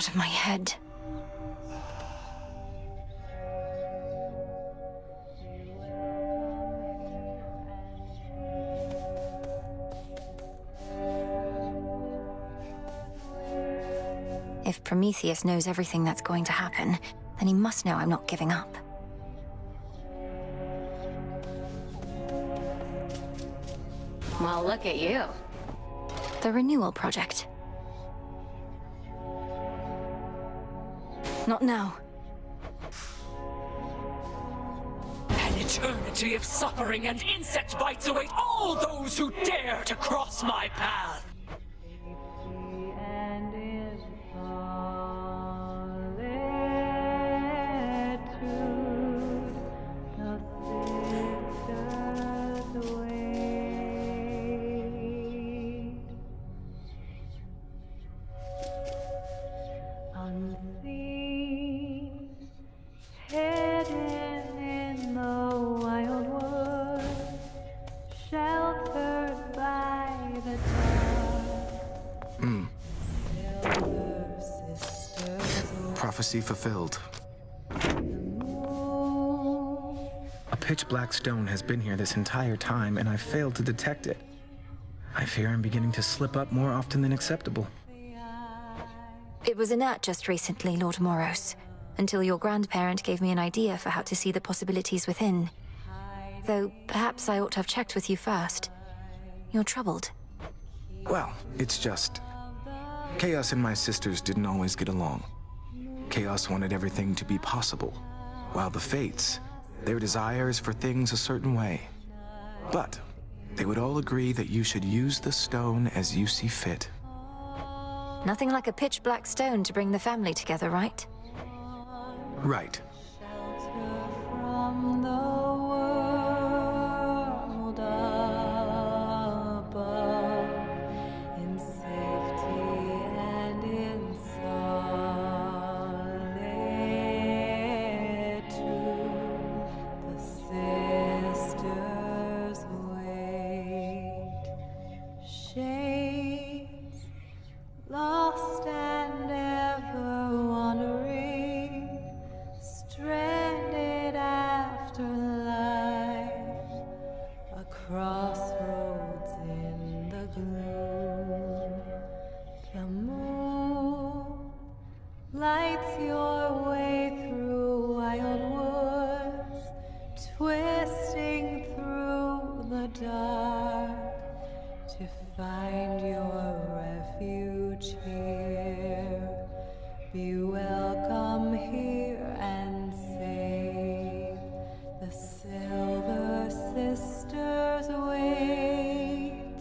out of my head. If Prometheus knows everything that's going to happen, then he must know I'm not giving up. Well, look at you. The renewal project. Not now. An eternity of suffering and insect bites await all those who dare to cross my path. Prophecy fulfilled. A pitch-black stone has been here this entire time, and I've failed to detect it. I fear I'm beginning to slip up more often than acceptable. It was inert just recently, Lord Moros, until your grandparent gave me an idea for how to see the possibilities within. Though, perhaps I ought to have checked with you first. You're troubled. Well, it's just... Chaos and my sisters didn't always get along. Chaos wanted everything to be possible, while the Fates, their desire is for things a certain way. But they would all agree that you should use the stone as you see fit. Nothing like a pitch-black stone to bring the family together, right? Right. Lost and ever wandering, stranded after life, a crossroads in the gloom. The moon lights your way through wild woods, twisting through the dark to find your refuge here. Be welcome here and safe. The Silver Sisters wait.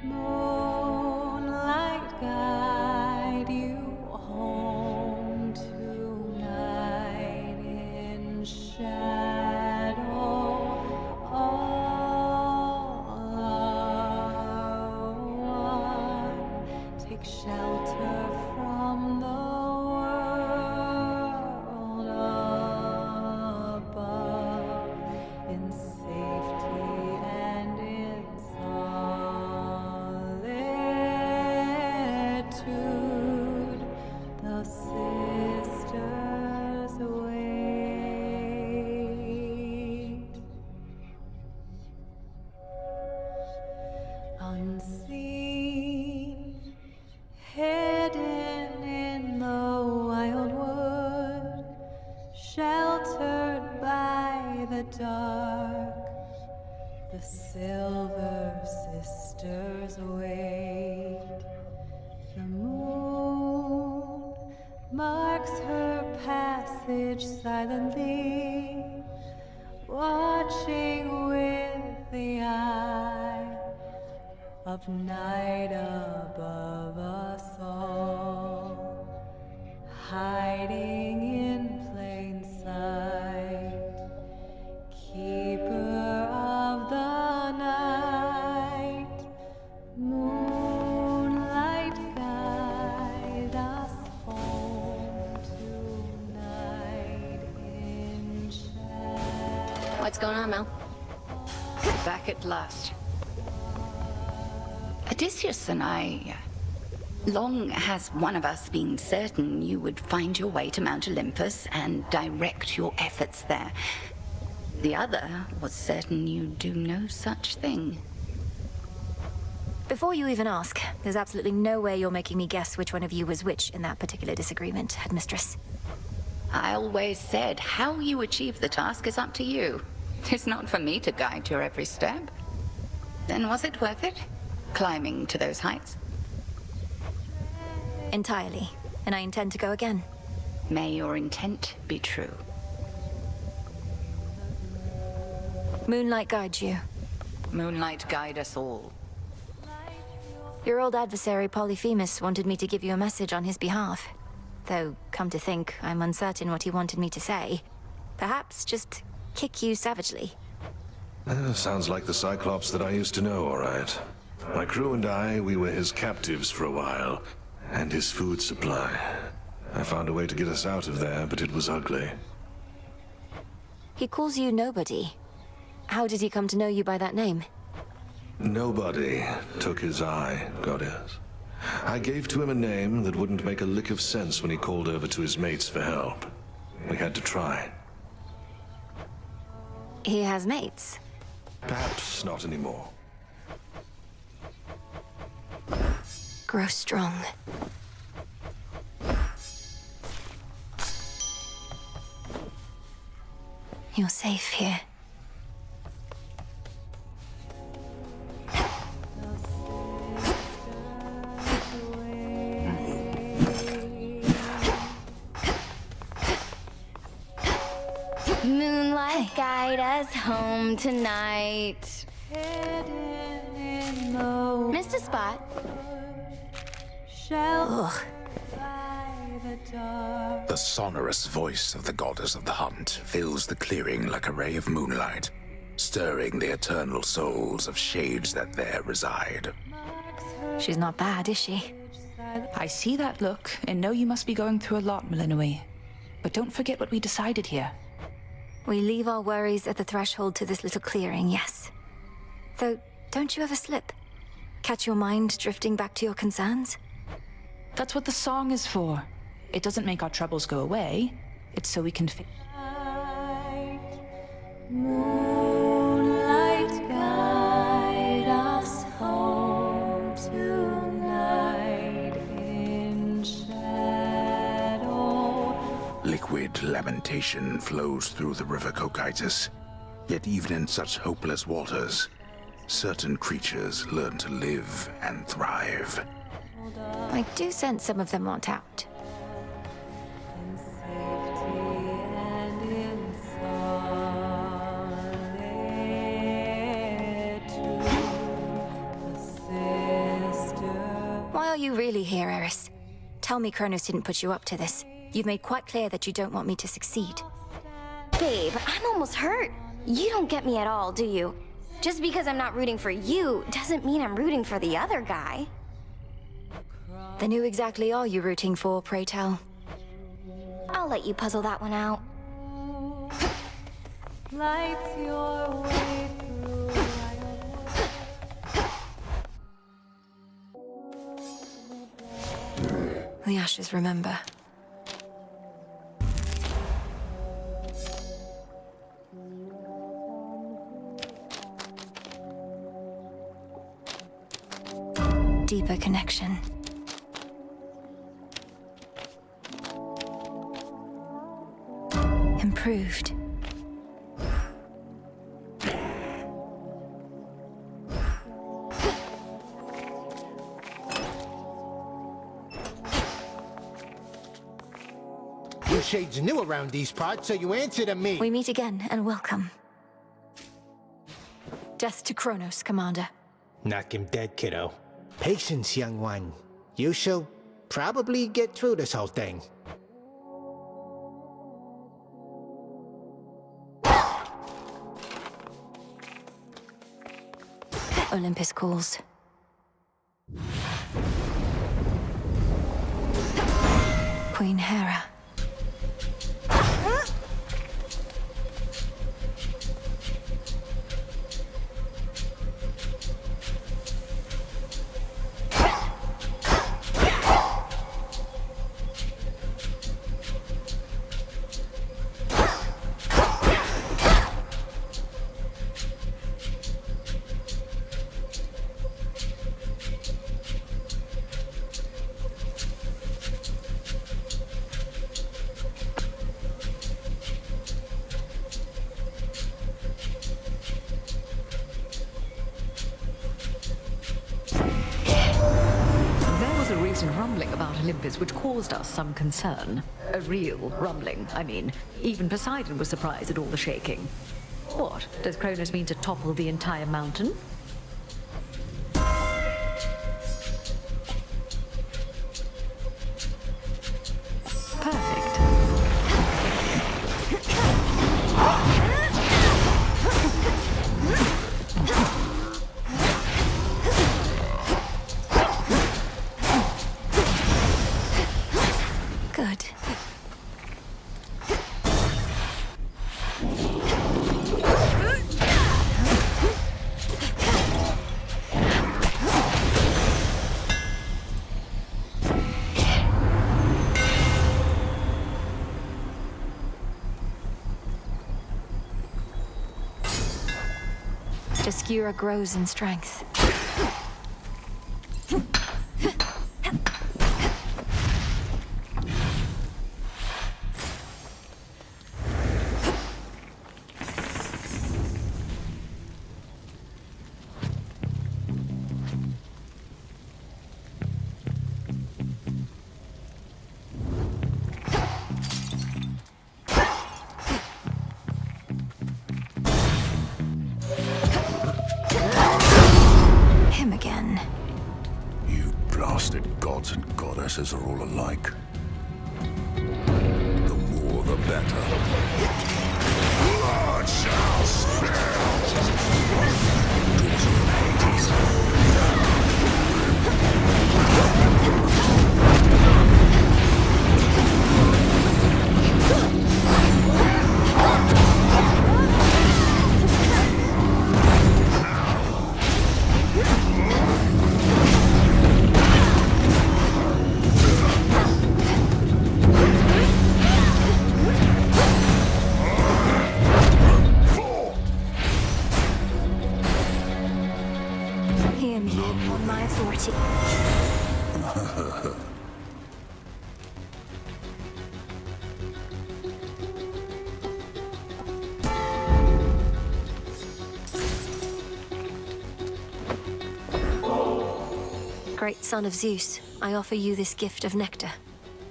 Moonlight guide you home tonight in shadow. Take shelter from the world above, in safety and in solitude. The sisters wait. Unseen, hidden in the wild wood, sheltered by the dark, the Silver Sisters wait. The moon marks her passage silently, watching with the eye of night above us all, hiding in plain sight, keeper of the night. Moonlight guide us home tonight in shadow. What's going on, Mel? Back at last. Odysseus and I Long has one of us been certain you would find your way to Mount Olympus and direct your efforts there. The other was certain you'd do no such thing. Before you even ask, there's absolutely no way you're making me guess which one of you was which in that particular disagreement, Headmistress. I always said how you achieve the task is up to you. It's not for me to guide your every step. Then was it worth it? Climbing to those heights? Entirely, and I intend to go again. May your intent be true. Moonlight guides you. Moonlight guide us all. Your old adversary Polyphemus wanted me to give you a message on his behalf. Though, come to think, I'm uncertain what he wanted me to say. Perhaps just kick you savagely. Sounds like the Cyclops that I used to know, all right. My crew and I, we were his captives for a while, and his food supply. I found a way to get us out of there, but it was ugly. He calls you Nobody. How did he come to know you by that name? Nobody took his eye, goddess. I gave to him a name that wouldn't make a lick of sense when he called over to his mates for help. We had to try. He has mates. Perhaps not anymore. Grow strong. You're safe here. Moonlight, guide us home tonight. Hidden in the Missed a spot. shelter by the dark. The sonorous voice of the goddess of the hunt fills the clearing like a ray of moonlight, stirring the eternal souls of shades that there reside. She's not bad, is she? I see that look, and know you must be going through a lot, Melinoë. But don't forget what we decided here. We leave our worries at the threshold to this little clearing, yes. Though, don't you ever slip? Catch your mind drifting back to your concerns? That's what the song is for. It doesn't make our troubles go away. It's so we can Moonlight, guide us home tonight in shadow. Liquid lamentation flows through the river Cocytus. Yet even in such hopeless waters, certain creatures learn to live and thrive. I do sense some of them want out. In safety and in solitude, the sister. Why are you really here, Eris? Tell me Kronos didn't put you up to this. You've made quite clear that you don't want me to succeed. Babe, I'm almost hurt. You don't get me at all, do you? Just because I'm not rooting for you doesn't mean I'm rooting for the other guy. Then who exactly are you rooting for, pray tell? I'll let you puzzle that one out. Lights your way through. The ashes remember. Deeper connection. Improved. You shades new around these parts, so you answer to me. We meet again, and welcome. Death to Kronos, Commander. Knock him dead, kiddo. Patience, young one. You shall probably get through this whole thing. Olympus calls. Queen Hera. distant rumbling about Olympus which caused us some concern. A real rumbling, I mean. Even Poseidon was surprised at all the shaking. What? Does Cronus mean to topple the entire mountain? Perfect. Good. Obscura grows in strength. Him again. You blasted gods and goddesses are all alike. The more the better. Blood shall spill! Daughter of Hades. Hear me on my authority. Great son of Zeus, I offer you this gift of nectar,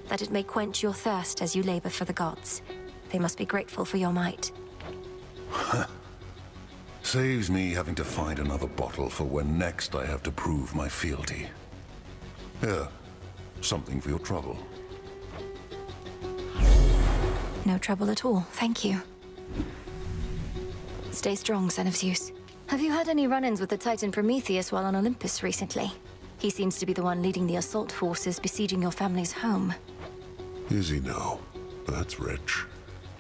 that it may quench your thirst as you labor for the gods. They must be grateful for your might. Saves me having to find another bottle for when next I have to prove my fealty. Here, something for your trouble. No trouble at all, thank you. Stay strong, son of Zeus. Have you had any run-ins with the Titan Prometheus while on Olympus recently? He seems to be the one leading the assault forces besieging your family's home. Is he now? That's rich.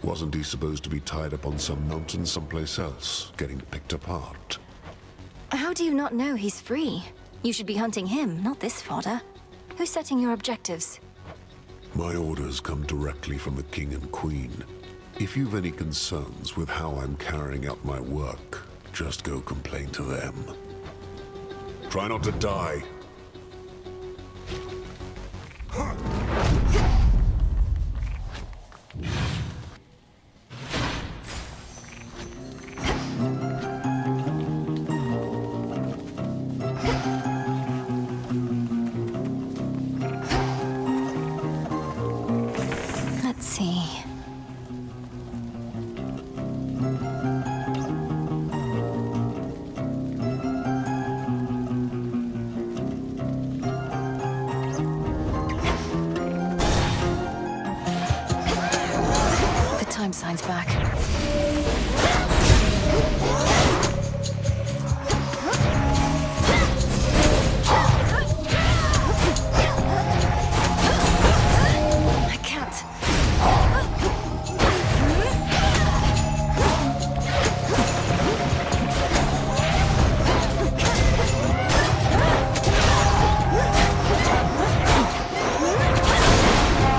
Wasn't he supposed to be tied up on some mountain someplace else, getting picked apart? How do you not know he's free? You should be hunting him, not this fodder. Who's setting your objectives? My orders come directly from the King and Queen. If you've any concerns with how I'm carrying out my work, just go complain to them. Try not to die. Let's see. The time sign's back. I can't.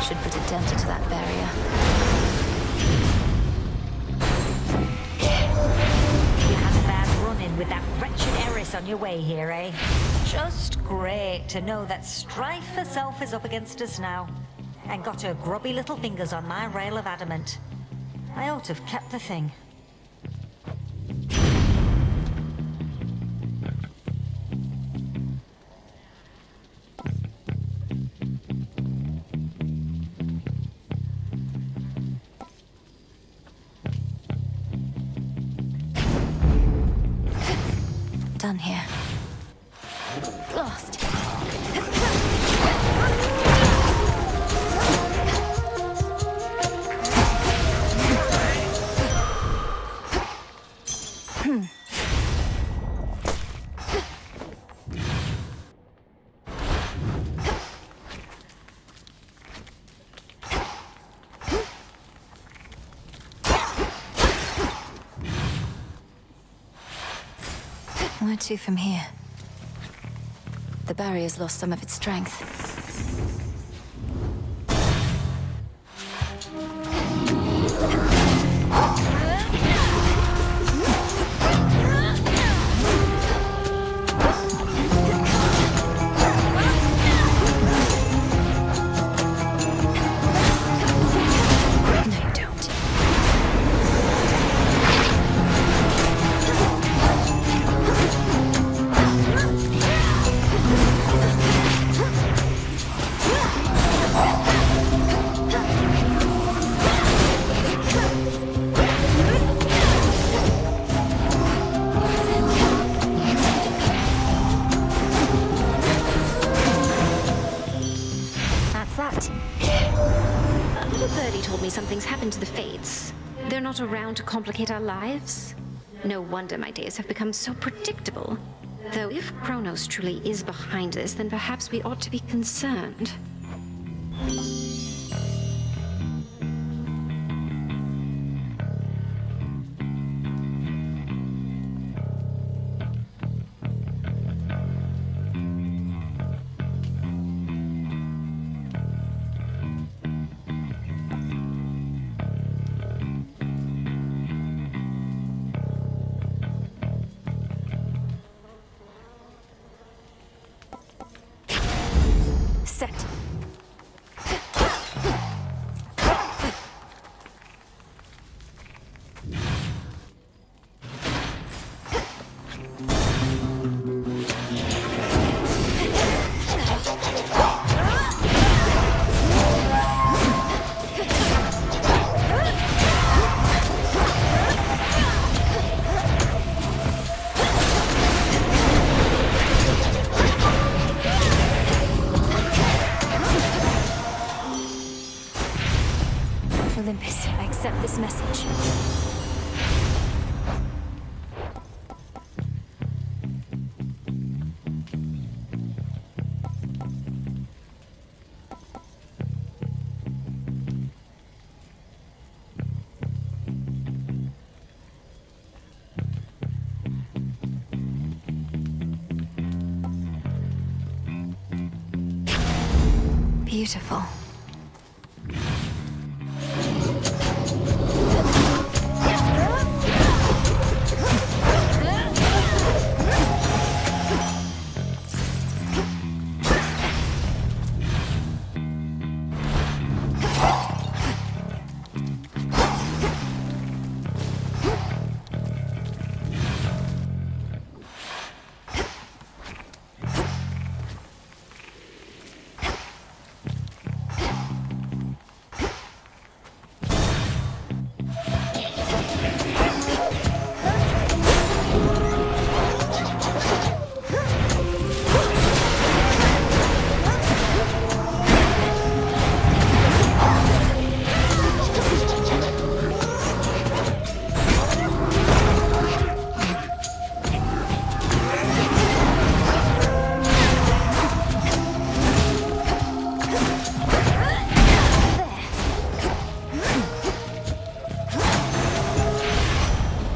Should put a dent into that barrier. You had a bad run-in with that wretched heiress on your way here, eh? Just great to know that strife herself is up against us now. And got her grubby little fingers on my rail of adamant. I ought to have kept the thing. done here? Blast! Where to from here? The barrier's lost some of its strength. Something's happened to the Fates. They're not around to complicate our lives. No wonder my days have become so predictable. Though if Kronos truly is behind this, then perhaps we ought to be concerned. Olympus, I accept this message. Beautiful.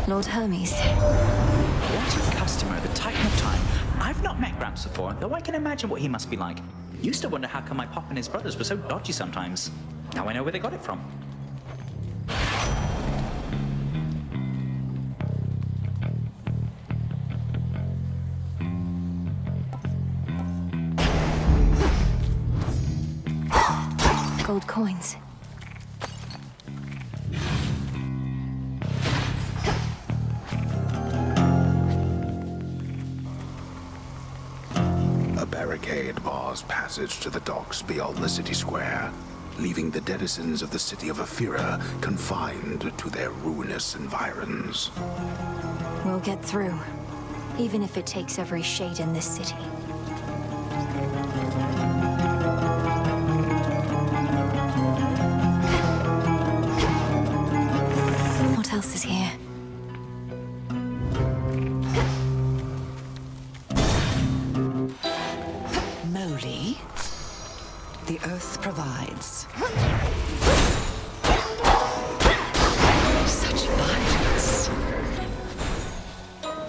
Lord Hermes. What a customer, the Titan of Time. I've not met Gramps before, though I can imagine what he must be like. Used to wonder how come my pop and his brothers were so dodgy sometimes. Now I know where they got it from. Gold coins. Barricade bars passage to the docks beyond the city square, leaving the denizens of the city of Aphira confined to their ruinous environs. We'll get through. even if it takes every shade in this city. What else is here? Molly, the earth provides. Such violence.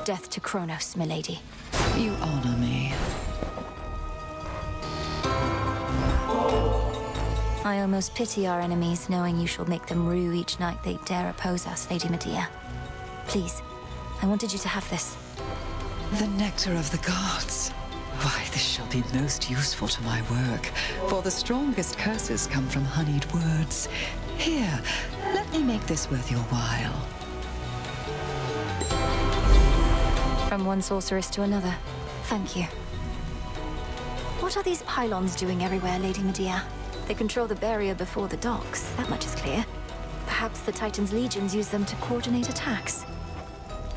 Death to Kronos, milady. You honor me. I almost pity our enemies, knowing you shall make them rue each night they dare oppose us, Lady Medea. Please, I wanted you to have this. The nectar of the gods. Why, this shall be most useful to my work, for the strongest curses come from honeyed words. Here, let me make this worth your while. From one sorceress to another. Thank you. What are these pylons doing everywhere, Lady Medea? They control the barrier before the docks, that much is clear. Perhaps the Titan's legions use them to coordinate attacks.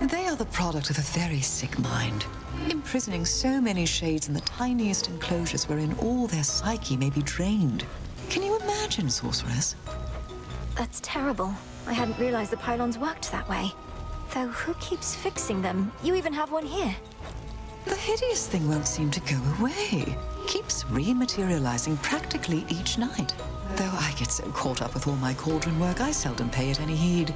They are the product of a very sick mind, imprisoning so many shades in the tiniest enclosures wherein all their psyche may be drained. Can you imagine, sorceress? That's terrible. I hadn't realized the pylons worked that way. Though who keeps fixing them? You even have one here. The hideous thing won't seem to go away. Keeps rematerializing practically each night. Though I get so caught up with all my cauldron work, I seldom pay it any heed.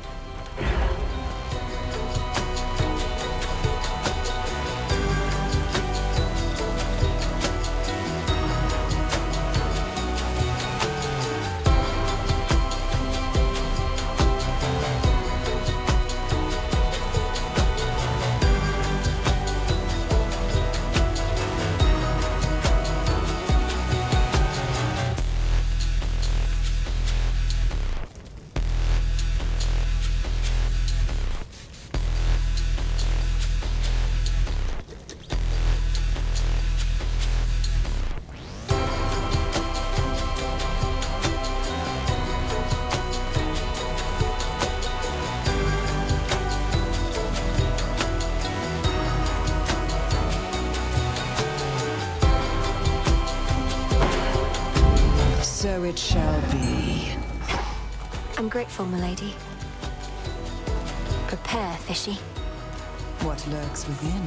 So it shall be. I'm grateful, milady. Prepare, fishy. What lurks within?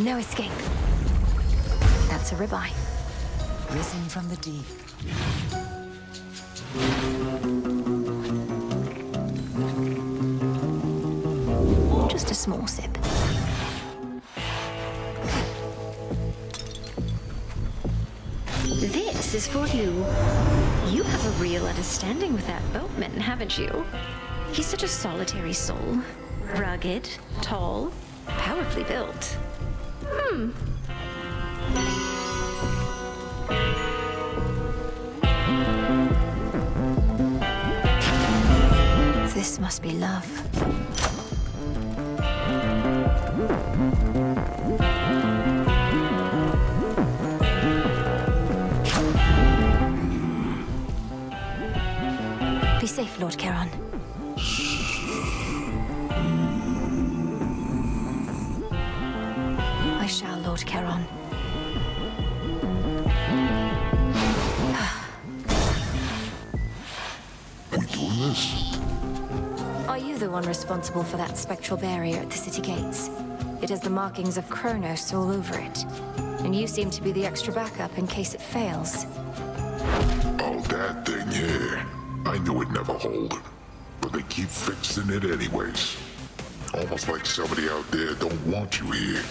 No escape. That's a ribeye. Risen from the deep. Just a small sip. This is for you. You have a real understanding with that boatman, haven't you? He's such a solitary soul. Rugged, tall, powerfully built. This must be love. Be safe, Lord Charon. I shall, Lord Charon. We doing this? Are you the one responsible for that spectral barrier at the city gates? It has the markings of Kronos all over it. And you seem to be the extra backup in case it fails. Oh, that thing, yeah. I knew it'd never hold. But they keep fixing it anyways. Almost like somebody out there don't want you here.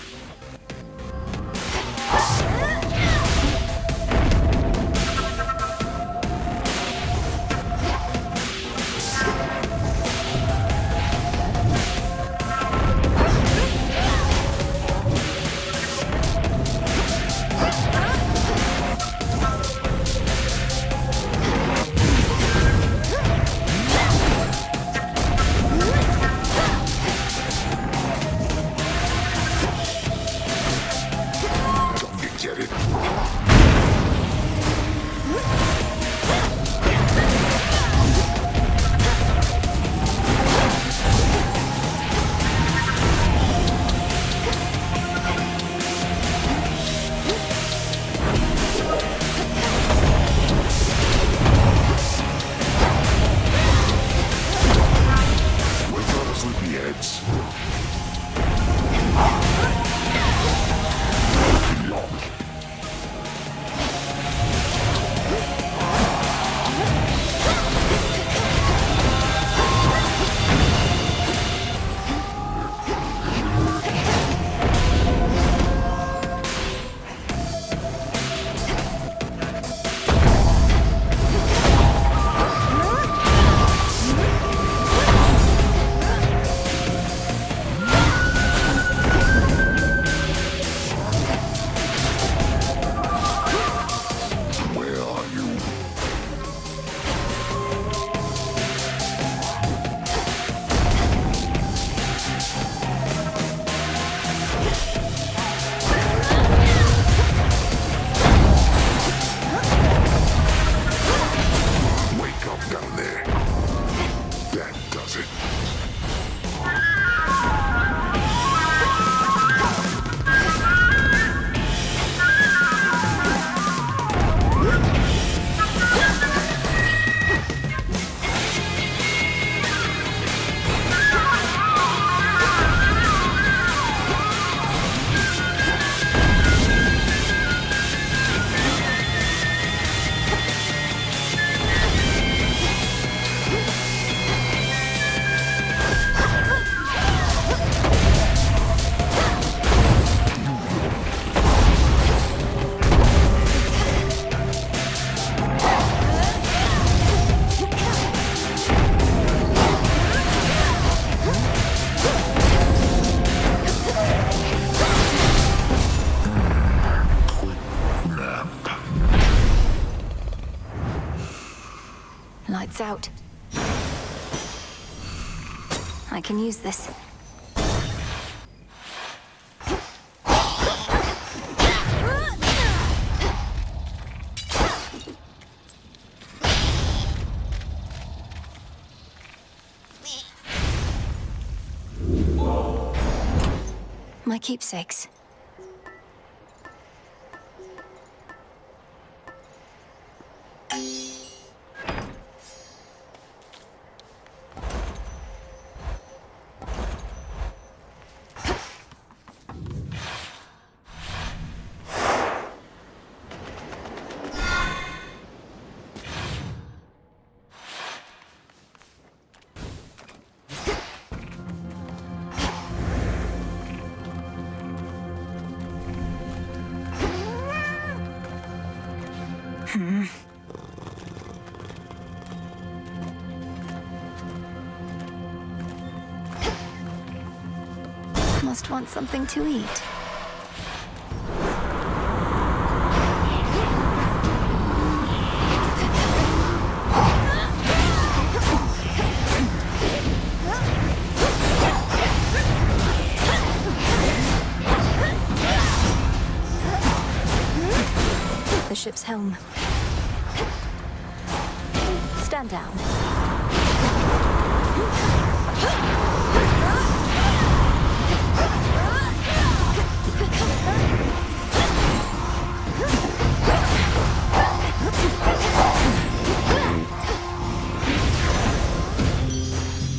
does it? Lights out. I can use this. My keepsakes. Must want something to eat. The ship's helm. Stand down.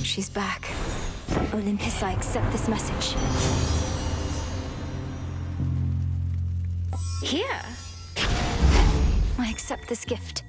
She's back. Olympus, I accept this message. Here? I accept this gift.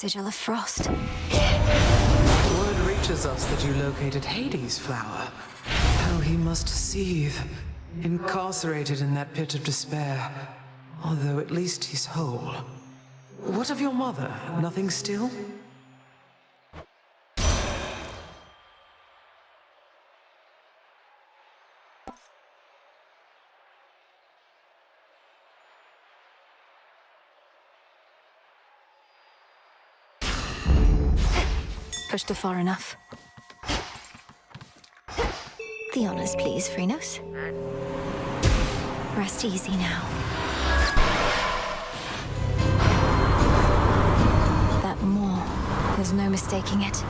sigil of frost. Word reaches us that you located Hades' flower. How he must seethe, incarcerated in that pit of despair. Although at least he's whole. What of your mother? Nothing still? Pushed her far enough. The honors, please, Phrynos. Rest easy now. That maw, there's no mistaking it.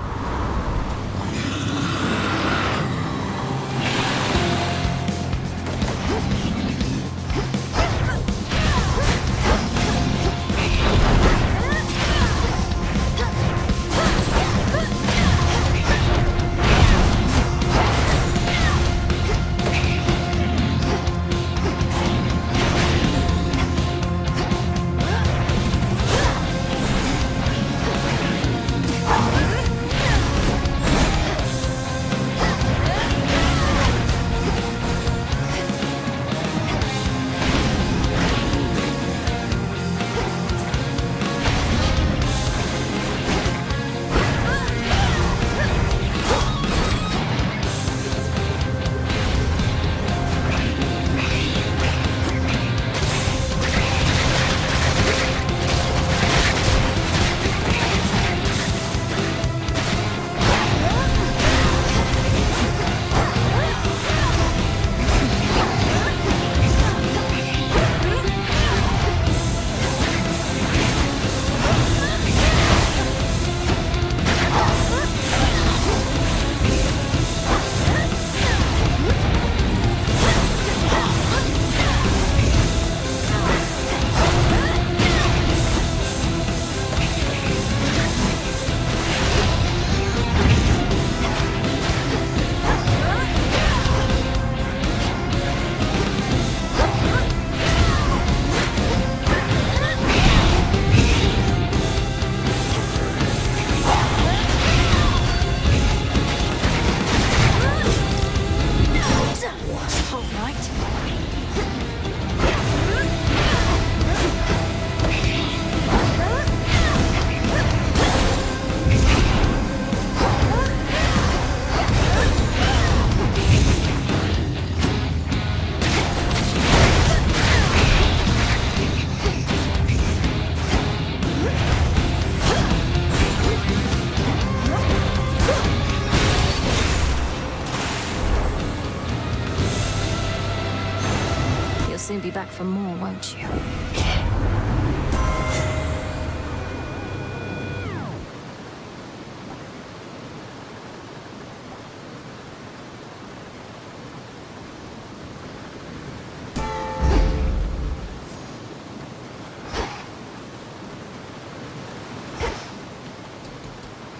Soon be back for more, won't you?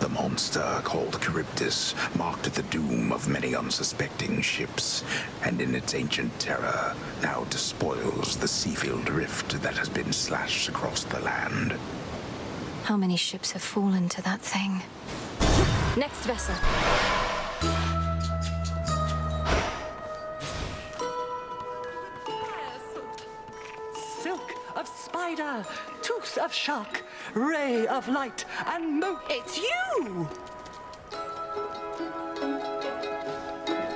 The monster called Charybdis marked the doom of many unsuspecting ships, and in its ancient terror now despoils the sea-filled rift that has been slashed across the land. How many ships have fallen to that thing? Next vessel. Silk of spider, tooth of shark, ray of light, and it's you!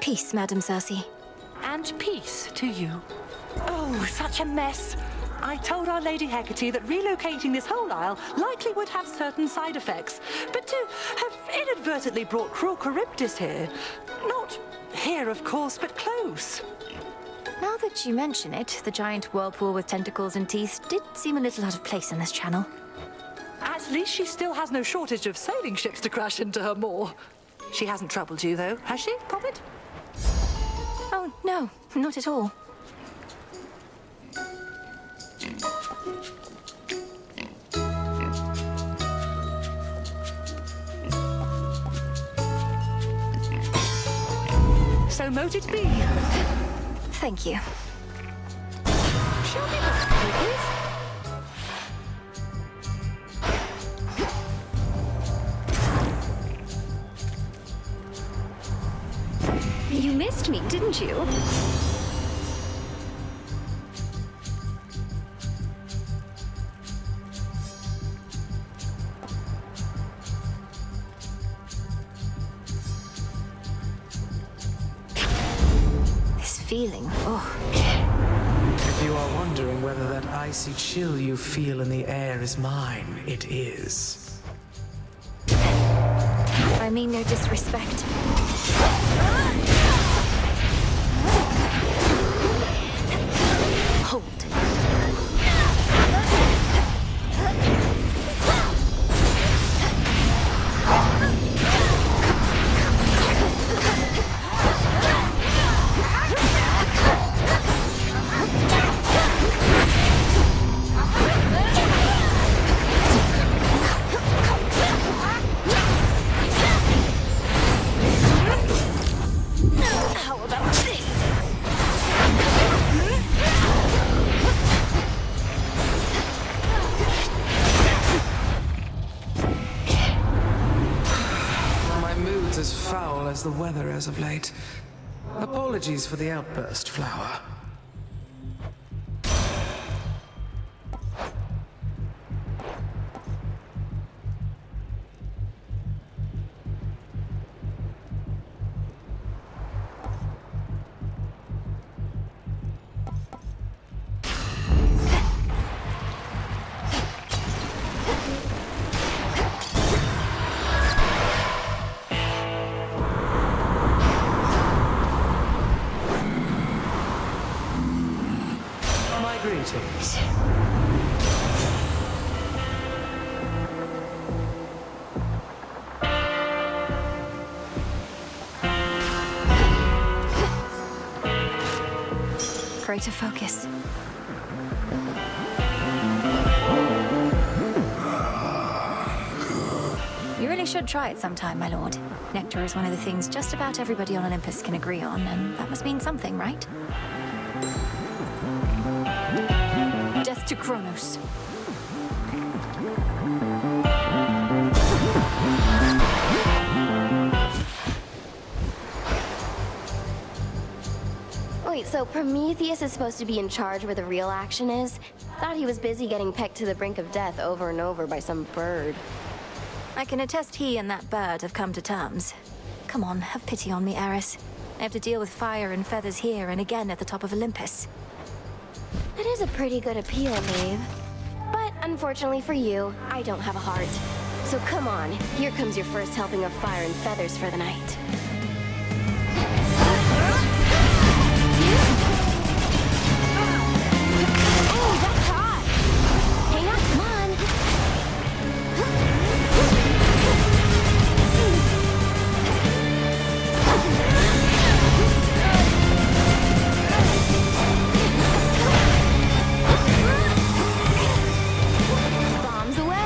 Peace, Madam Cersei. And peace to you. Oh, such a mess. I told our Lady Hecate that relocating this whole isle likely would have certain side effects, but to have inadvertently brought cruel Charybdis here, not here, of course, but close. Now that you mention it, the giant whirlpool with tentacles and teeth did seem a little out of place in this channel. At least she still has no shortage of sailing ships to crash into her maw. She hasn't troubled you, though, has she, Poppet? Oh, no, not at all. So mote it be. Thank you. Shall we back, please? missed me, didn't you? This feeling, oh. If you are wondering whether that icy chill you feel in the air is mine, it is. I mean no disrespect. Hold. How about this? My mood's as foul as the weather as of late. Apologies for the outburst, Flower. My greetings. Greater focus. You really should try it sometime, my lord. Nectar is one of the things just about everybody on Olympus can agree on, and that must mean something, right? Death to Kronos. Wait, so Prometheus is supposed to be in charge where the real action is? Thought he was busy getting pecked to the brink of death over and over by some bird. I can attest he and that bird have come to terms. Come on, have pity on me, Eris. I have to deal with fire and feathers here and again at the top of Olympus. That is a pretty good appeal, babe. But unfortunately for you, I don't have a heart. So come on, here comes your first helping of fire and feathers for the night. Oh, that's hot! Hang on, come on! Bombs away!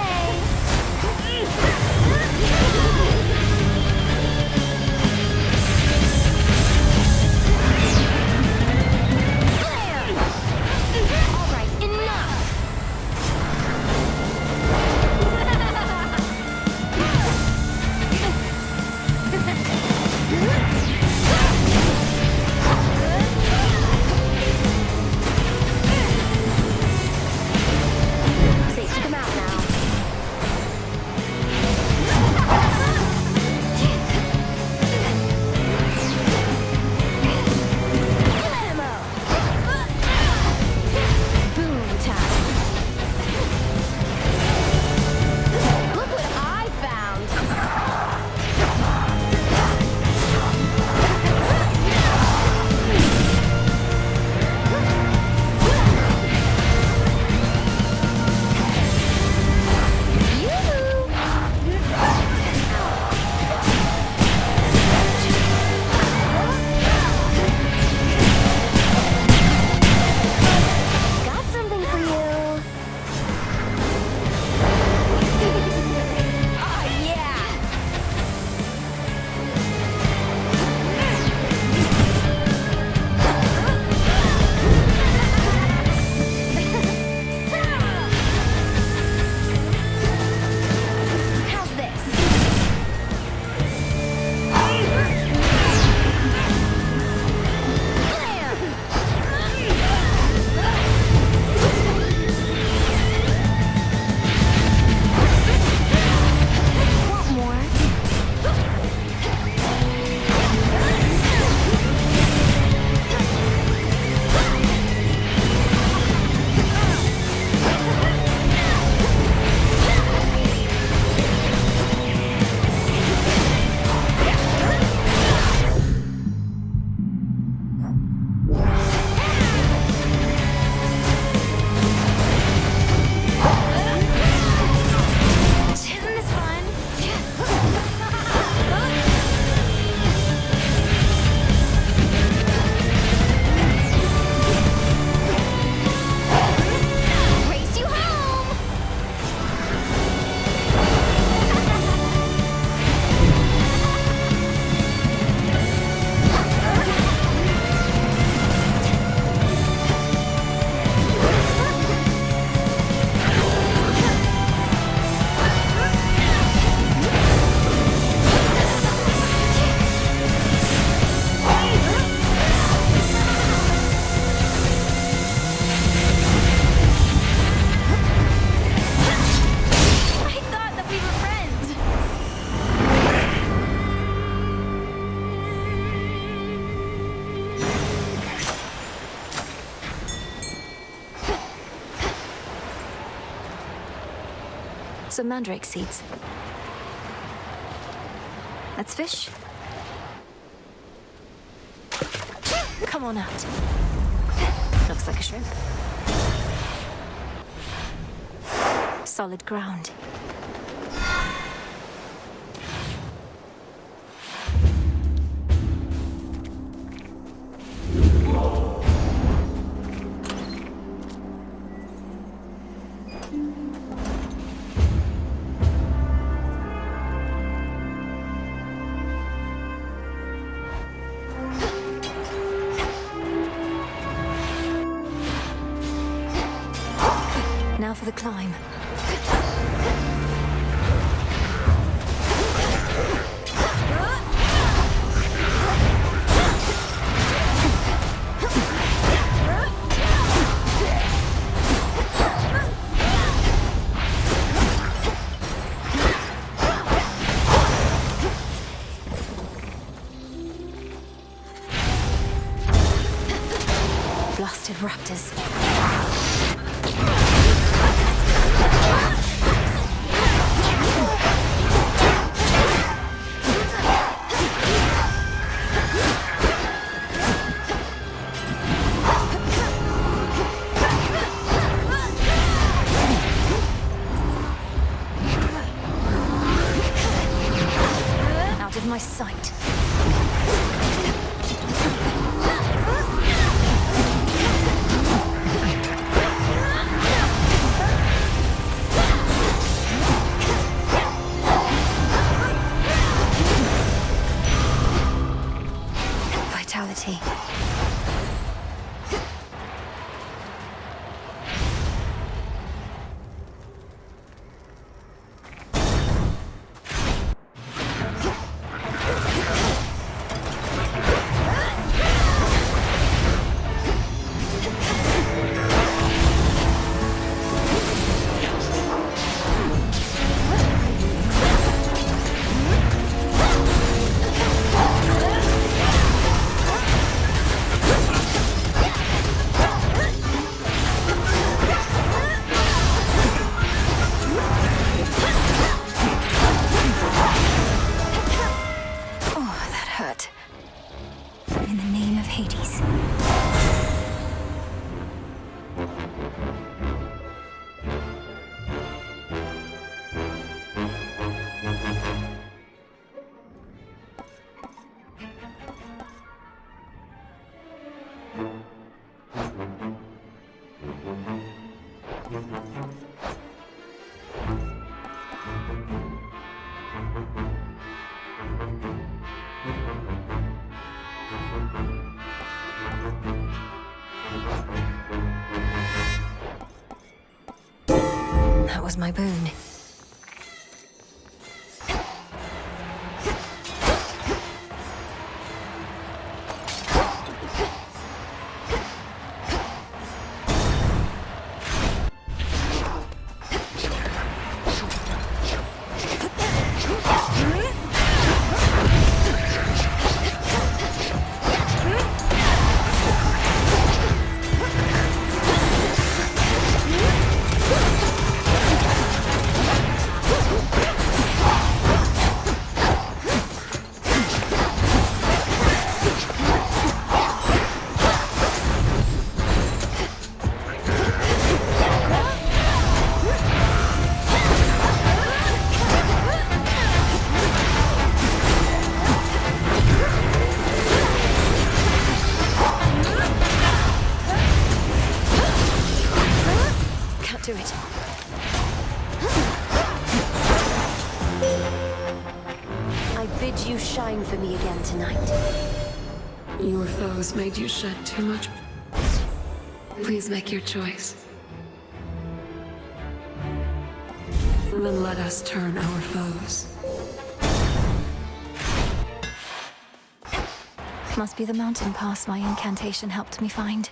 some mandrake seeds. Let's fish. Come on out. Looks like a shrimp. Solid ground. Now for the climb. Blasted raptors. Out of my sight. Vitality. In the name of Hades. That was my boon. Do it. I bid you shine for me again tonight. Your foes made you shed too much. Please make your choice. Then let us turn our foes. Must be the mountain pass my incantation helped me find.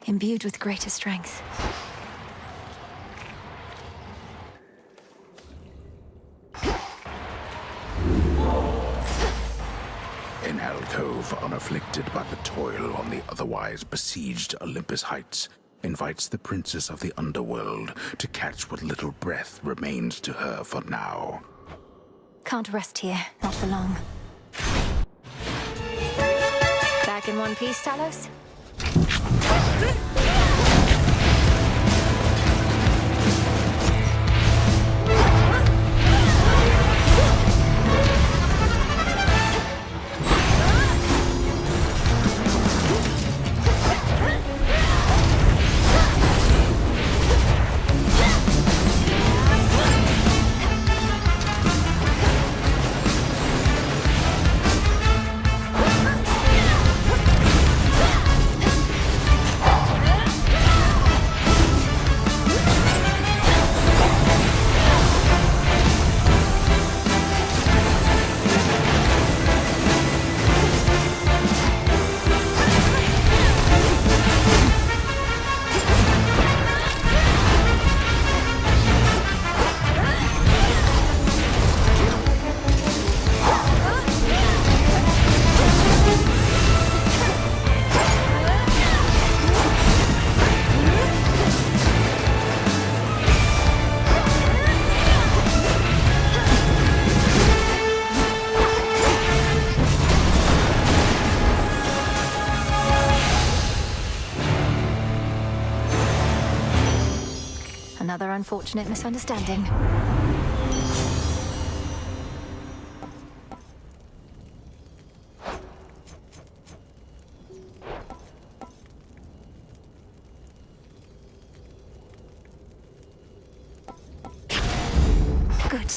Imbued with greater strength. alcove unafflicted by the toil on the otherwise besieged Olympus Heights, invites the princess of the Underworld to catch what little breath remains to her for now. Can't rest here, not for long. Back in one piece, Talos? Another unfortunate misunderstanding. Good.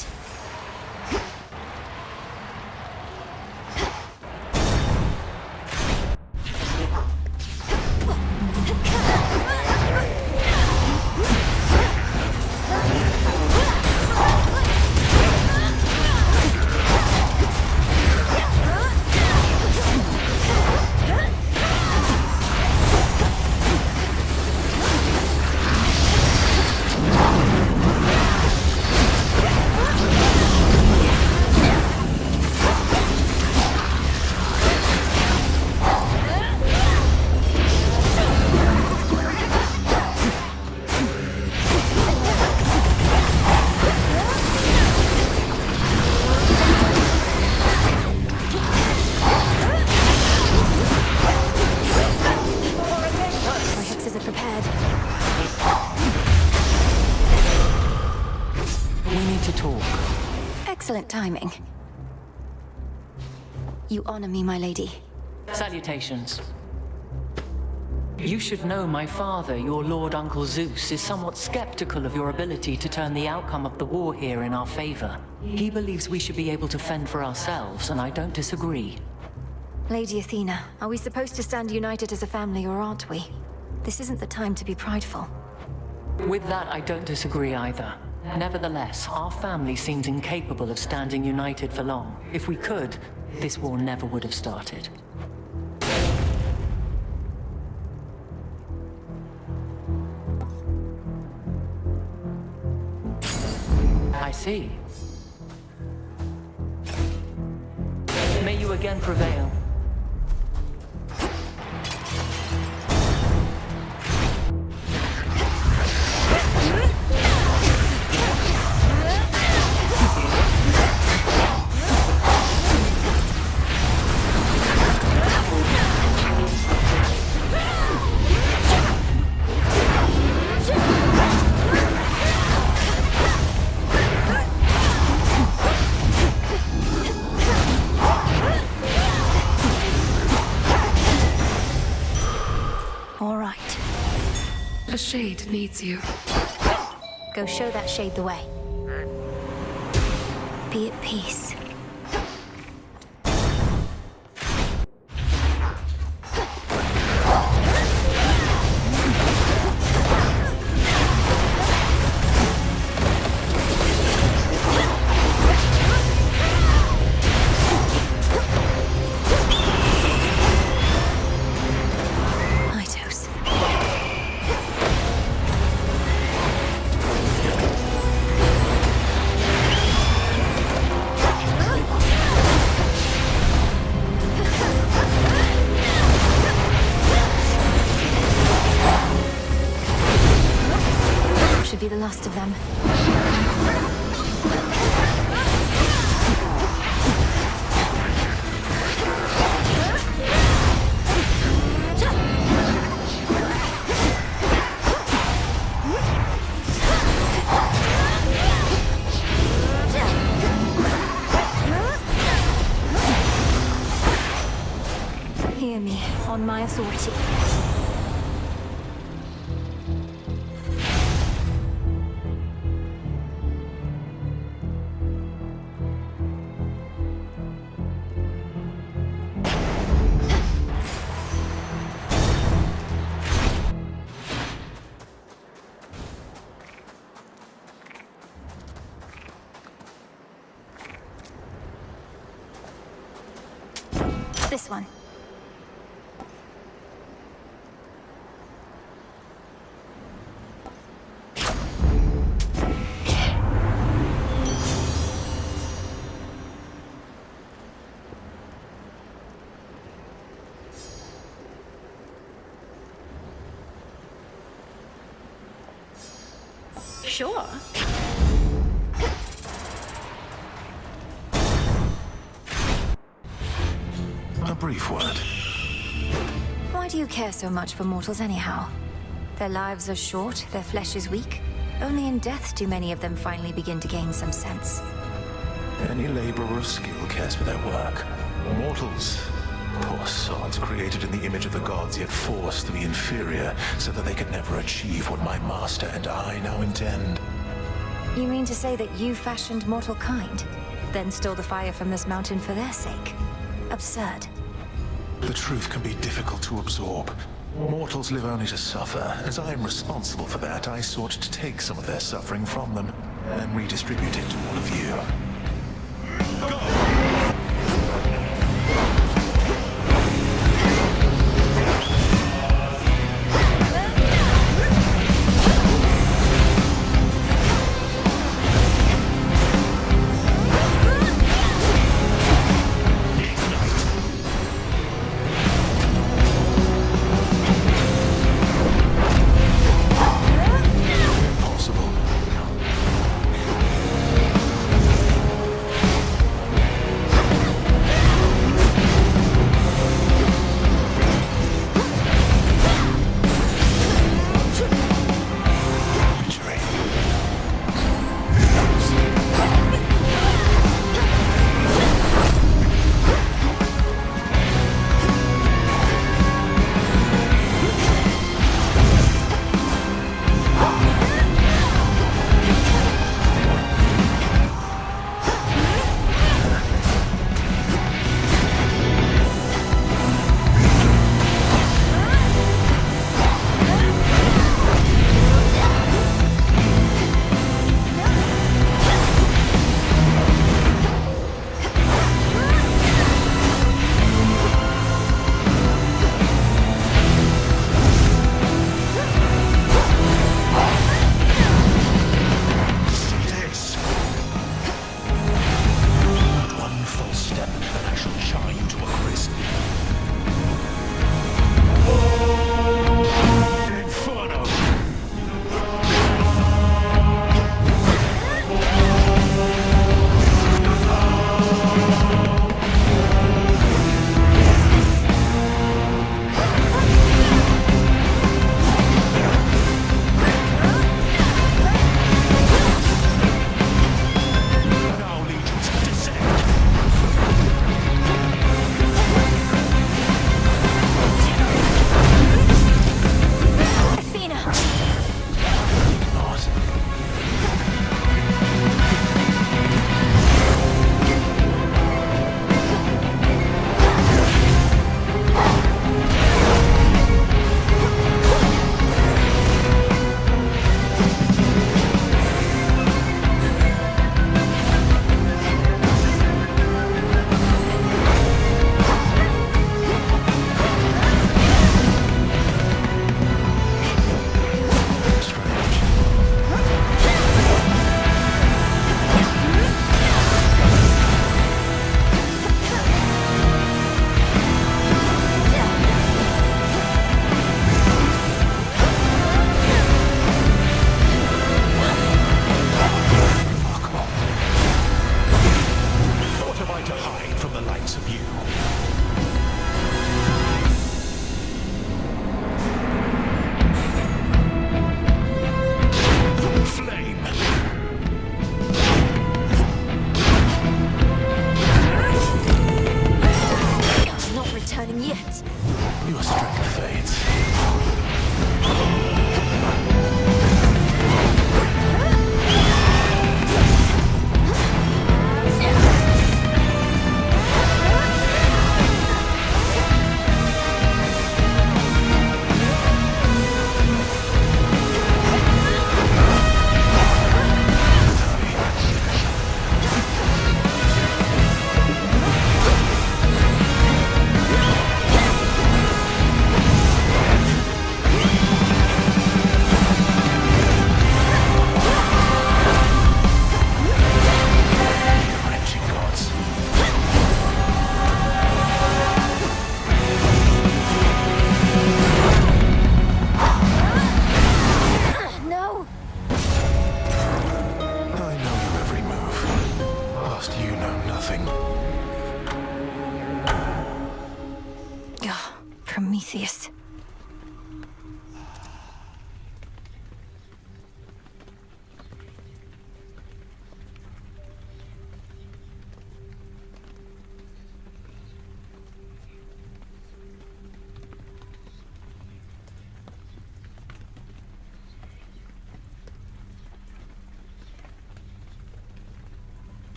Excellent timing. You honor me, my lady. Salutations. You should know my father, your Lord Uncle Zeus, is somewhat skeptical of your ability to turn the outcome of the war here in our favor. He believes we should be able to fend for ourselves, and I don't disagree. Lady Athena, are we supposed to stand united as a family, or aren't we? This isn't the time to be prideful. With that, I don't disagree either. Nevertheless, our family seems incapable of standing united for long. If we could, this war never would have started. I see. May you again prevail. A shade needs you. Go show that shade the way. Be at peace. be the last of them. Hear me, on my authority. This one. Sure. A brief word. Why do you care so much for mortals anyhow? Their lives are short, their flesh is weak. Only in death do many of them finally begin to gain some sense. Any laborer of skill cares for their work. Mortals, poor sods created in the image of the gods, yet forced to be inferior so that they could never achieve what my master and I now intend. You mean to say that you fashioned mortal kind, then stole the fire from this mountain for their sake? Absurd. The truth can be difficult to absorb. Mortals live only to suffer. As I am responsible for that, I sought to take some of their suffering from them and redistribute it to all of you.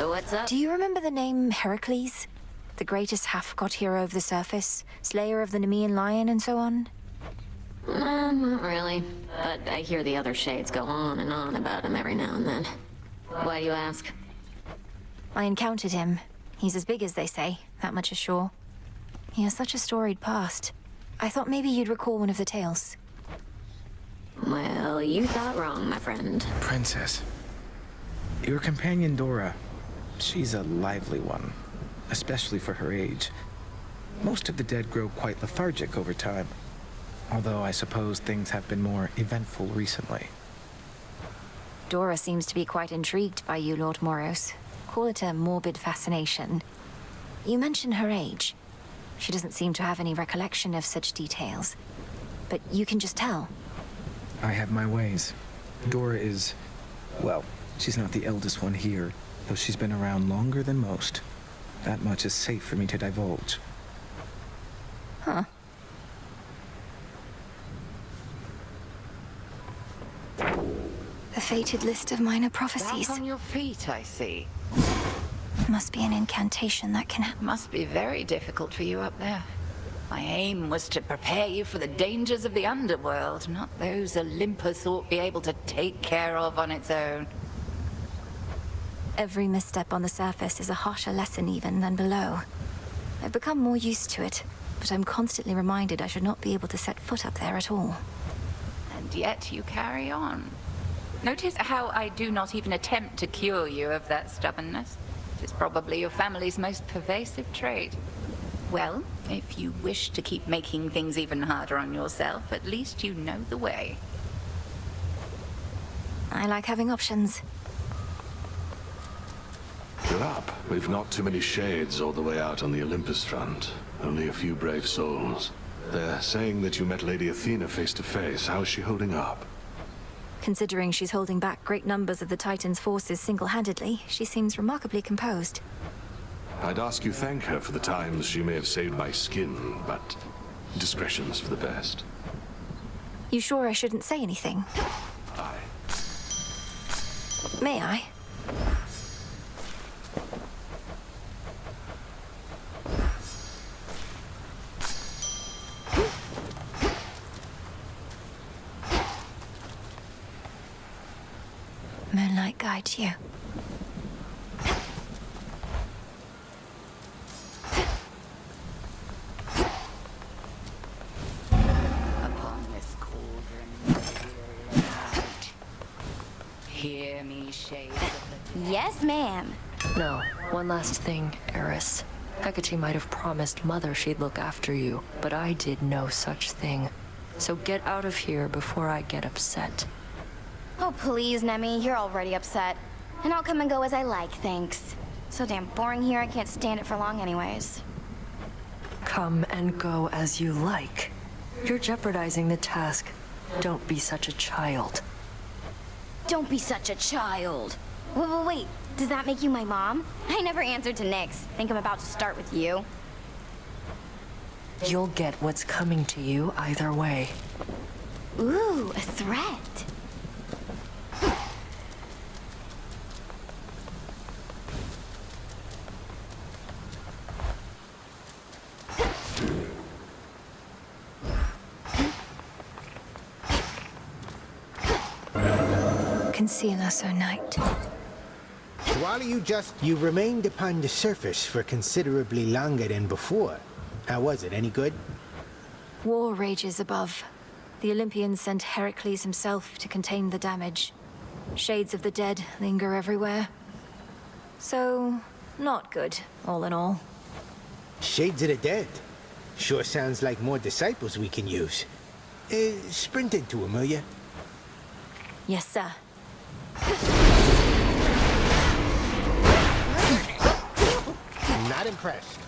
So what's up? Do you remember the name Heracles? The greatest half-god hero of the surface, slayer of the Nemean lion and so on? Not really. But I hear the other shades go on and on about him every now and then. Why do you ask? I encountered him. He's as big as they say, that much is sure. He has such a storied past. I thought maybe you'd recall one of the tales. Well, you thought wrong, my friend. Princess, your companion Dora, she's a lively one, especially for her age. Most of the dead grow quite lethargic over time, although I suppose things have been more eventful recently. Dora seems to be quite intrigued by you, Lord Moros. Call it a morbid fascination. You mention her age. She doesn't seem to have any recollection of such details. But you can just tell. I have my ways. Dora is, well, she's not the eldest one here, though she's been around longer than most. That much is safe for me to divulge. Huh. The fated list of minor prophecies. Back on your feet, I see. Must be an incantation that can... Must be very difficult for you up there. My aim was to prepare you for the dangers of the Underworld, not those Olympus ought be able to take care of on its own. Every misstep on the surface is a harsher lesson even than below. I've become more used to it, but I'm constantly reminded I should not be able to set foot up there at all. And yet you carry on. Notice how I do not even attempt to cure you of that stubbornness. It is probably your family's most pervasive trait. Well, if you wish to keep making things even harder on yourself, at least you know the way. I like having options. You're up. We've not too many shades all the way out on the Olympus front. Only a few brave souls. They're saying that you met Lady Athena face to face. How's she holding up? Considering she's holding back great numbers of the Titan's forces single-handedly, she seems remarkably composed. I'd ask you thank her for the times she may have saved my skin, but discretion's for the best. You sure I shouldn't say anything? Aye. May I? Moonlight guides you. Upon this cauldron, hear me, shades of the... Yes, ma'am. No, one last thing, Eris. Hecate might have promised Mother she'd look after you, but I did no such thing. So get out of here before I get upset. Oh, please, Nemi, you're already upset. And I'll come and go as I like, thanks. So damn boring here, I can't stand it for long anyways. Come and go as you like. You're jeopardizing the task. Don't be such a child. Don't be such a child. Wait, does that make you my mom? I never answered to Nyx. Think I'm about to start with you. You'll get what's coming to you either way. Ooh, a threat. Conceal us, O Knight. So while you remained upon the surface for considerably longer than before. How was it? Any good? War rages above. The Olympians sent Heracles himself to contain the damage. Shades of the dead linger everywhere. So, not good, all in all. Shades of the dead. Sure sounds like more disciples we can use. Sprint into them, will ya? Yes, sir. Not impressed.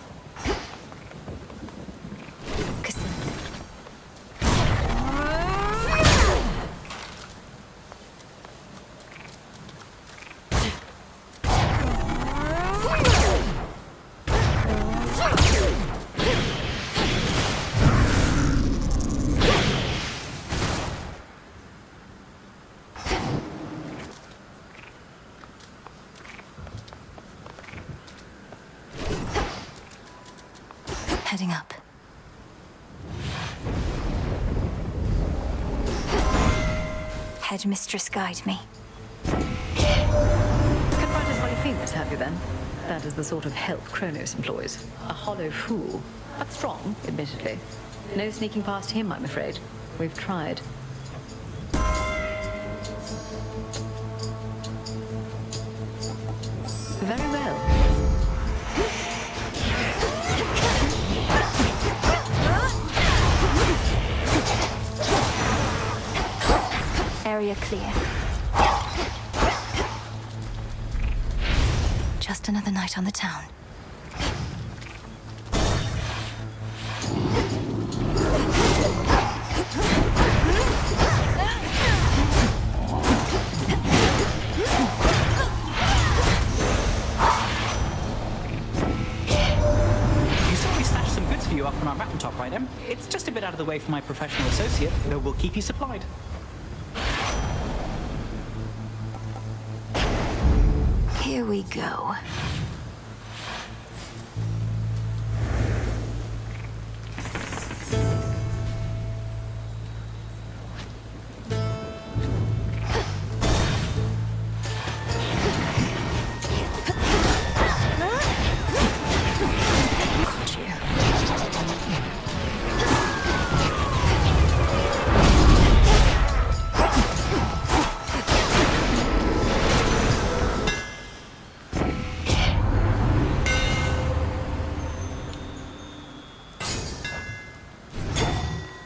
heading up. Headmistress, guide me. Confronted Polyphemus, have you then? That is the sort of help Kronos employs. A hollow fool, but strong, admittedly. No sneaking past him, I'm afraid. We've tried. Very well. Area clear. Just another night on the town. You up on our mountaintop, right, Em? It's just a bit out of the way for my professional associate, though we'll keep you supplied. Here we go.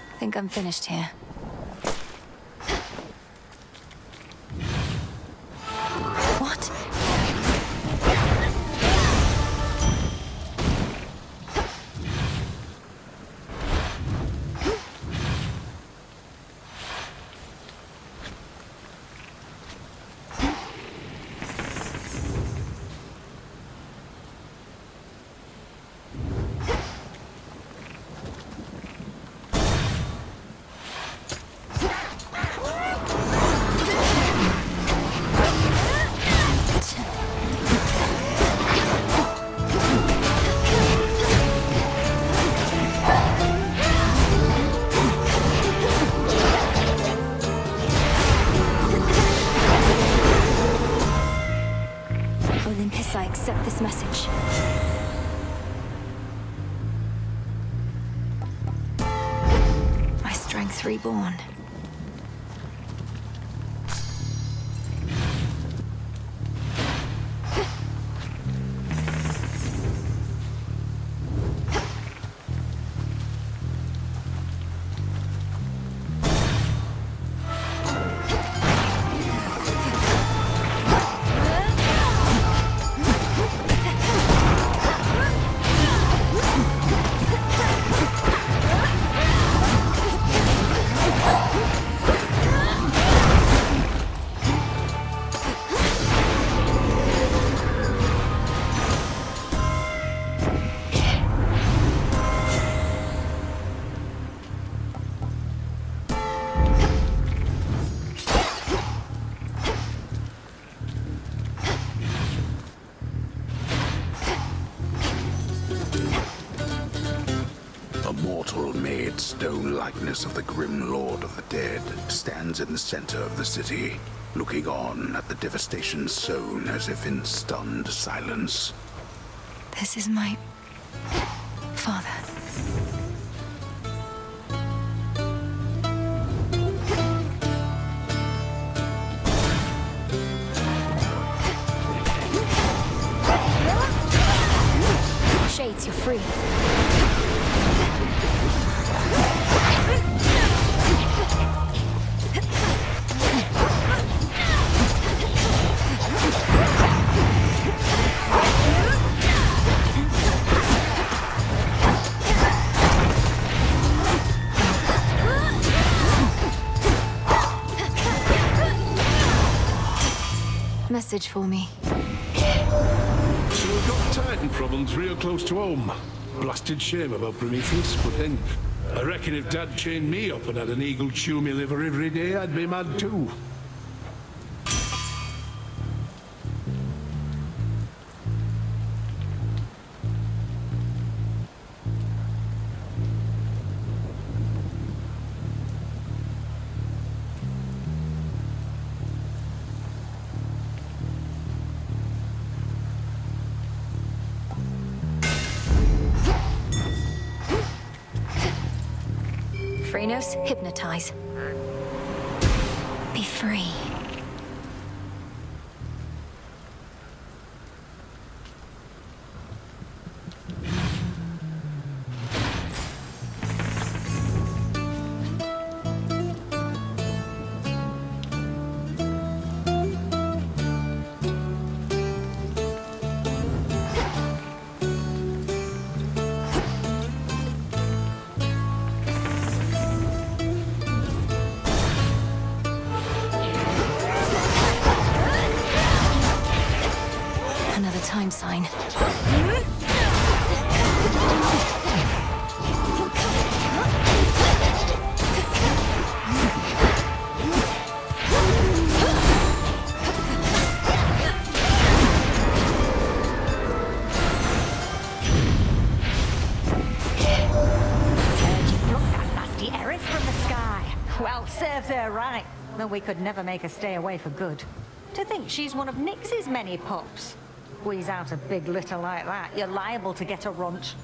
I think I'm finished here. What? I accept this message. My strength reborn. Made stone likeness of the grim lord of the dead stands in the center of the city, looking on at the devastation sown as if in stunned silence. This is my father. Shades, you're free. Message for me. So we've got Titan problems real close to home. Blasted shame about Prometheus, but then I reckon if Dad chained me up and had an eagle chew me liver every day, I'd be mad too. Kranos, hypnotize. Be free. Another time sign. Well, serves her right. Though we could never make her stay away for good. To think she's one of Nyx's many pups. Squeeze out a big litter like that, you're liable to get a runt.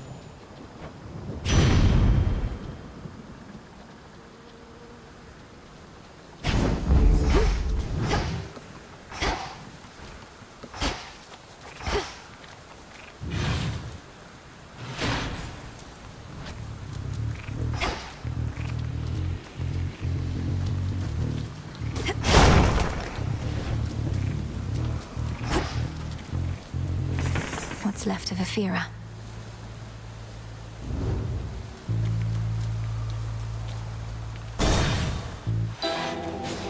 What's left of Ephira?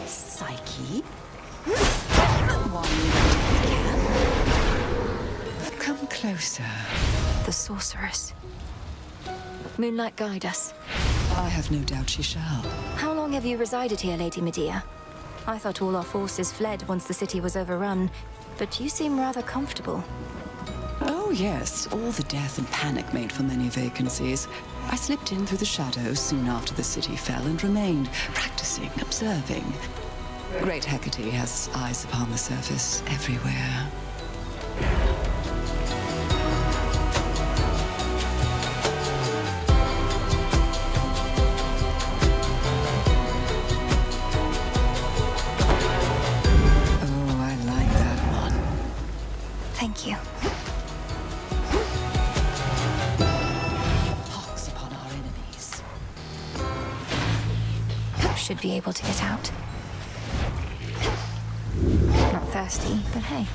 Psyche? Come closer. The sorceress. Moonlight, guide us. I have no doubt she shall. How long have you resided here, Lady Medea? I thought all our forces fled once the city was overrun, but you seem rather comfortable. Oh yes, all the death and panic made for many vacancies. I slipped in through the shadows soon after the city fell and remained, practicing, observing. Great Hecate has eyes upon the surface everywhere. Oh, I like that one. Thank you. Should be able to get out. Not thirsty, but hey.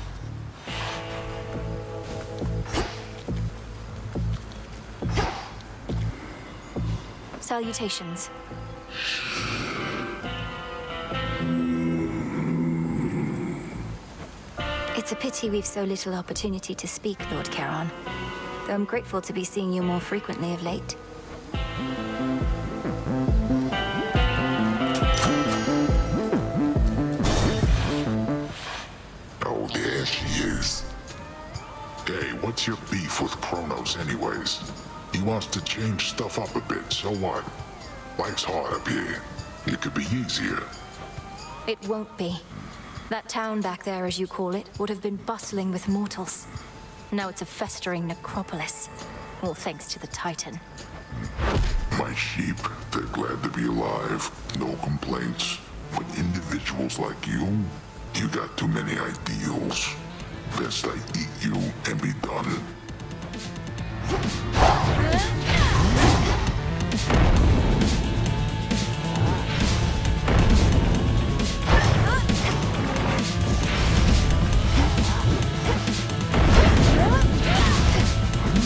Salutations. It's a pity we've so little opportunity to speak, Lord Charon. Though I'm grateful to be seeing you more frequently of late. What's your beef with Kronos anyways? He wants to change stuff up a bit, so what? Life's hard up here. It could be easier. It won't be. That town back there, as you call it, would have been bustling with mortals. Now it's a festering necropolis. All thanks to the Titan. My sheep, they're glad to be alive. No complaints. But individuals like you got too many ideals. Best I eat you and be done.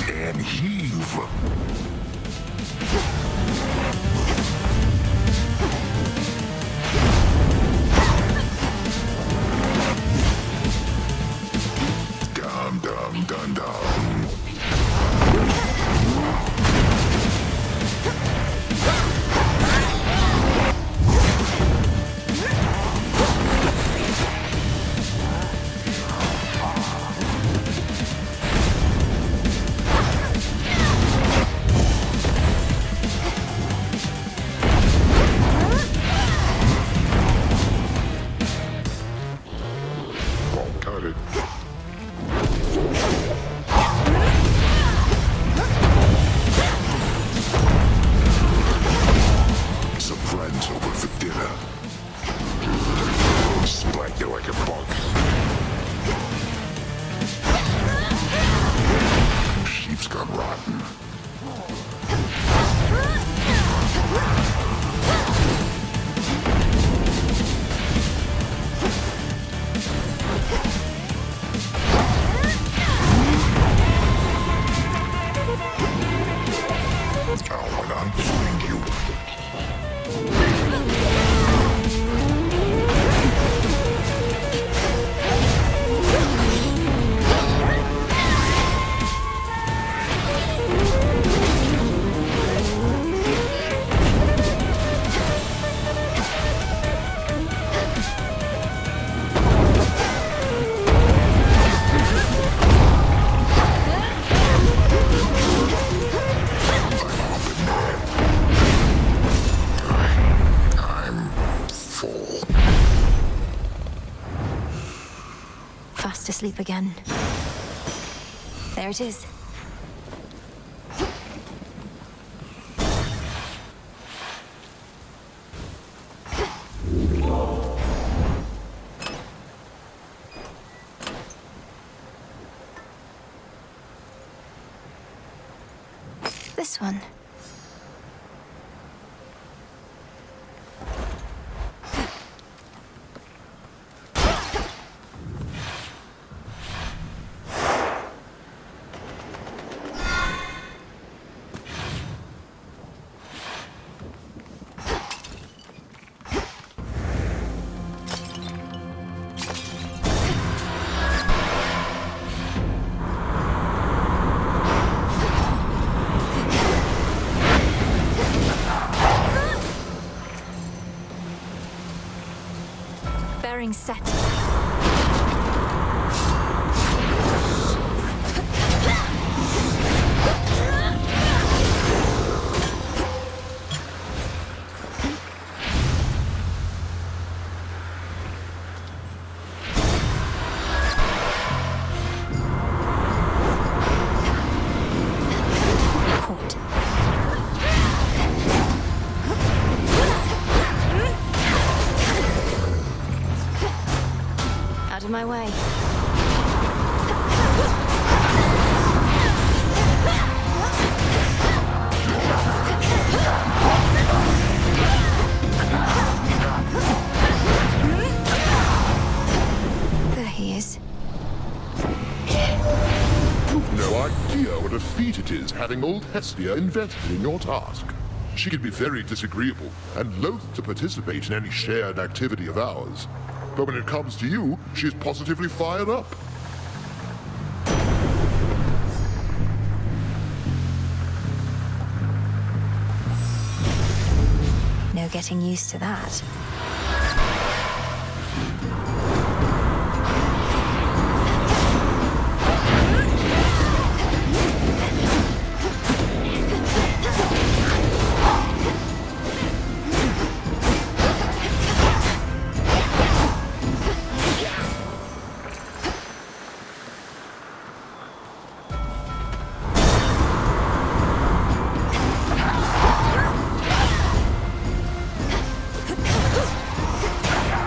And heave. Dum, dum, dum. Won't cut it. fast asleep again. There it is. This one. Bearing set. Out of my way. There he is. You've no idea what a feat it is having old Hestia invested in your task. She can be very disagreeable and loath to participate in any shared activity of ours. But when it comes to you, she is positively fired up. No getting used to that.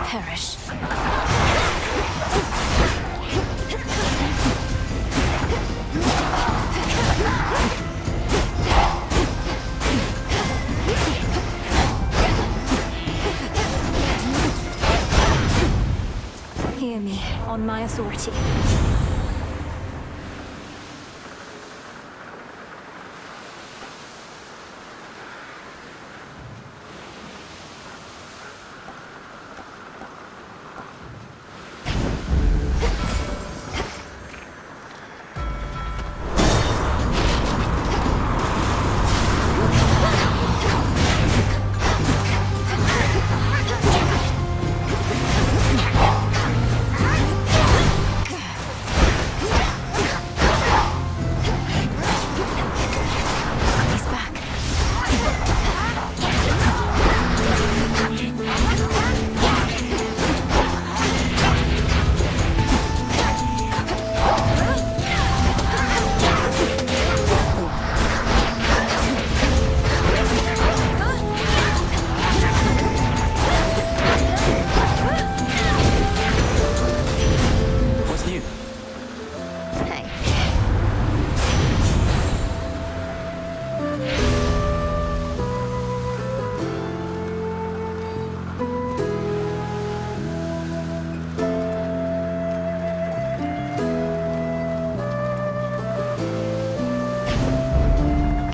Perish. Hear me, on my authority.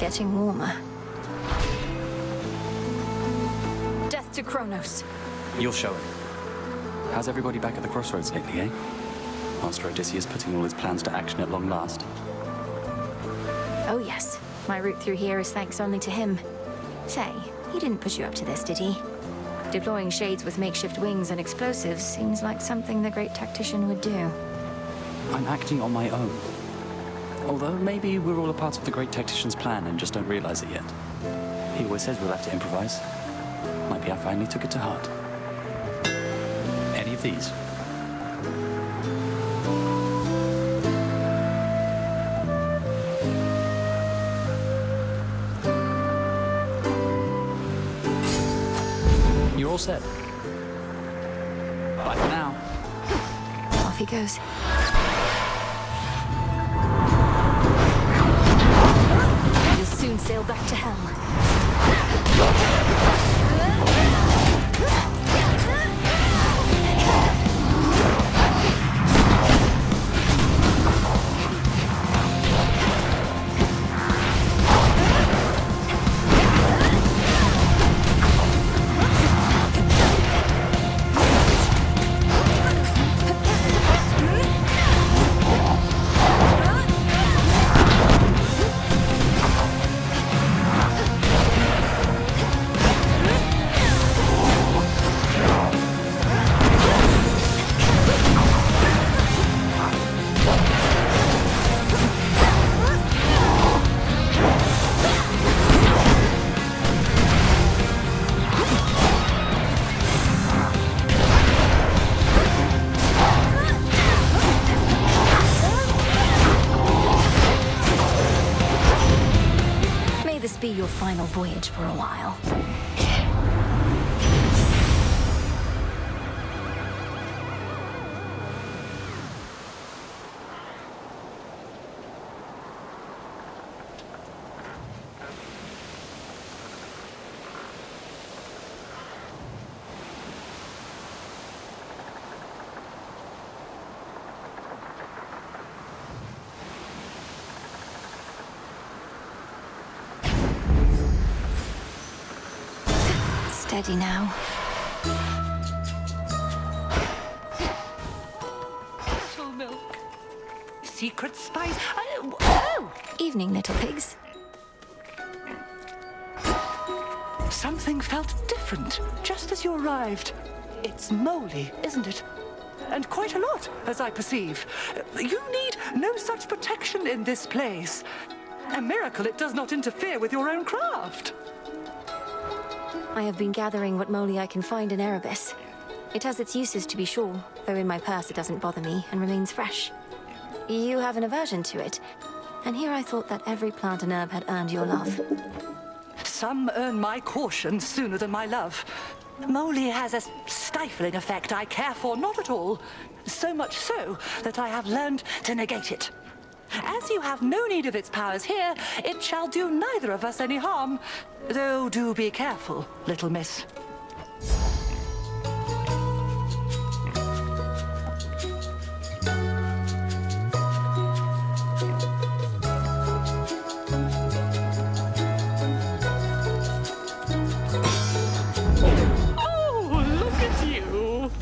Getting warmer. Death to Kronos. You'll show him. How's everybody back at the crossroads lately, eh? Master Odysseus putting all his plans to action at long last. Oh yes, my route through here is thanks only to him. Say, he didn't push you up to this, did he? Deploying shades with makeshift wings and explosives seems like something the great tactician would do. I'm acting on my own. Although maybe we're all a part of the great tactician's plan and just don't realize it yet. He always says we'll have to improvise. Might be I finally took it to heart. Any of these? said. Bye for now. Off he goes. You'll soon sail back to hell. Be your final voyage for a while. Steady now. Little milk. Secret spice. Oh! Evening, little pigs. Something felt different just as you arrived. It's moly, isn't it? And quite a lot, as I perceive. You need no such protection in this place. A miracle it does not interfere with your own craft. I have been gathering what moly I can find in Erebus. It has its uses, to be sure, though in my purse it doesn't bother me and remains fresh. You have an aversion to it, and here I thought that every plant and herb had earned your love. Some earn my caution sooner than my love. Moly has a stifling effect I care for not at all. So much so that I have learned to negate it. As you have no need of its powers here, it shall do neither of us any harm. Though do be careful, little miss.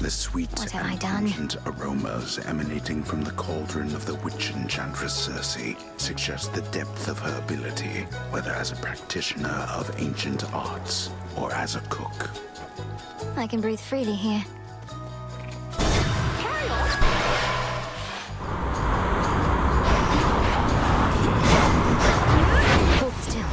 The sweet What have I and done? pungent aromas emanating from the cauldron of the witch enchantress Circe suggest the depth of her ability, whether as a practitioner of ancient arts or as a cook. I can breathe freely here. Hold still.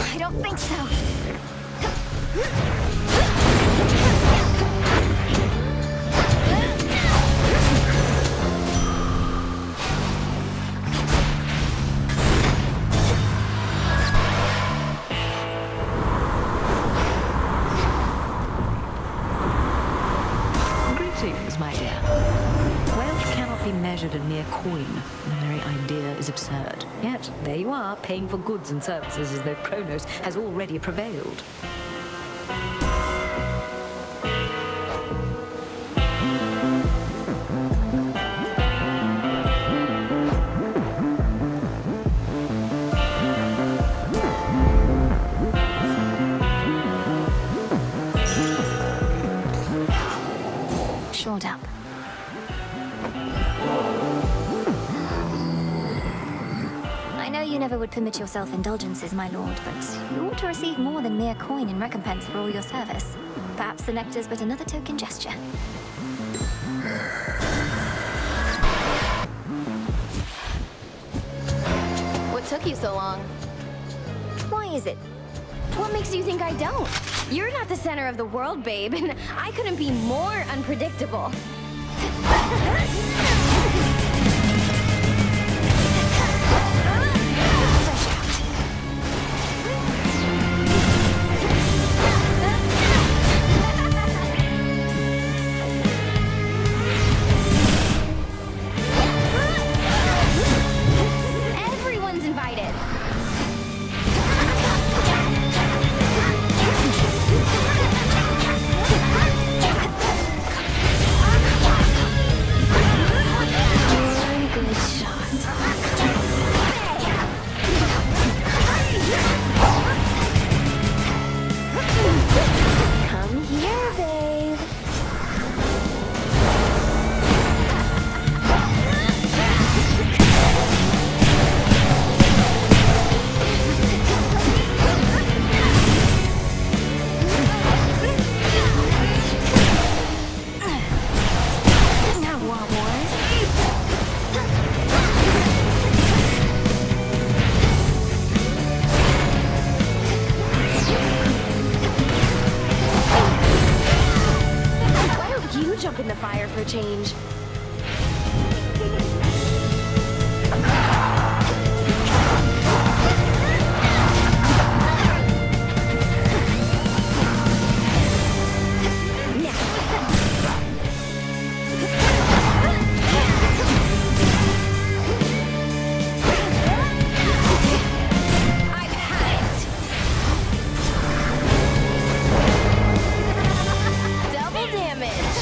I don't think so. Greetings, my dear. Wealth cannot be measured in mere coin. The very idea is absurd. Yet, there you are, paying for goods and services as though Kronos has already prevailed. Shored up. I know you never would permit yourself indulgences, my lord, but you ought to receive more than mere coin in recompense for all your service. Perhaps the nectar's but another token gesture. what took you so long. Why is it? What makes you think I don't? You're not the center of the world, babe, and I couldn't be more unpredictable. Everyone's invited. Good shot. Come here, babe. Now want more? Why don't you jump in the fire for a change? I've had it. Double damage.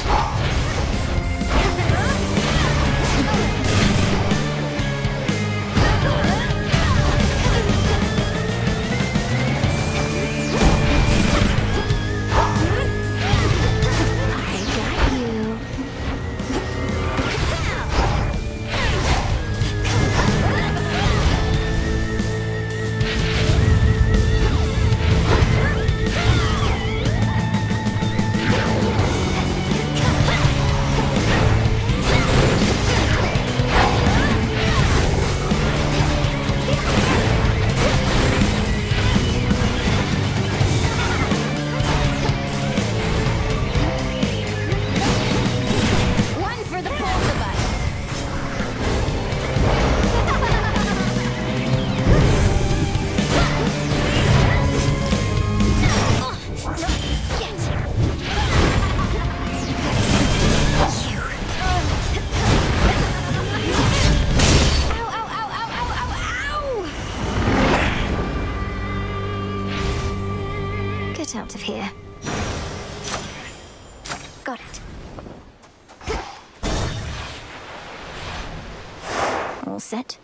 I got you. One for the both of us. Ow, ow, ow, ow, ow, ow, ow! Get out of here. Got it. All set?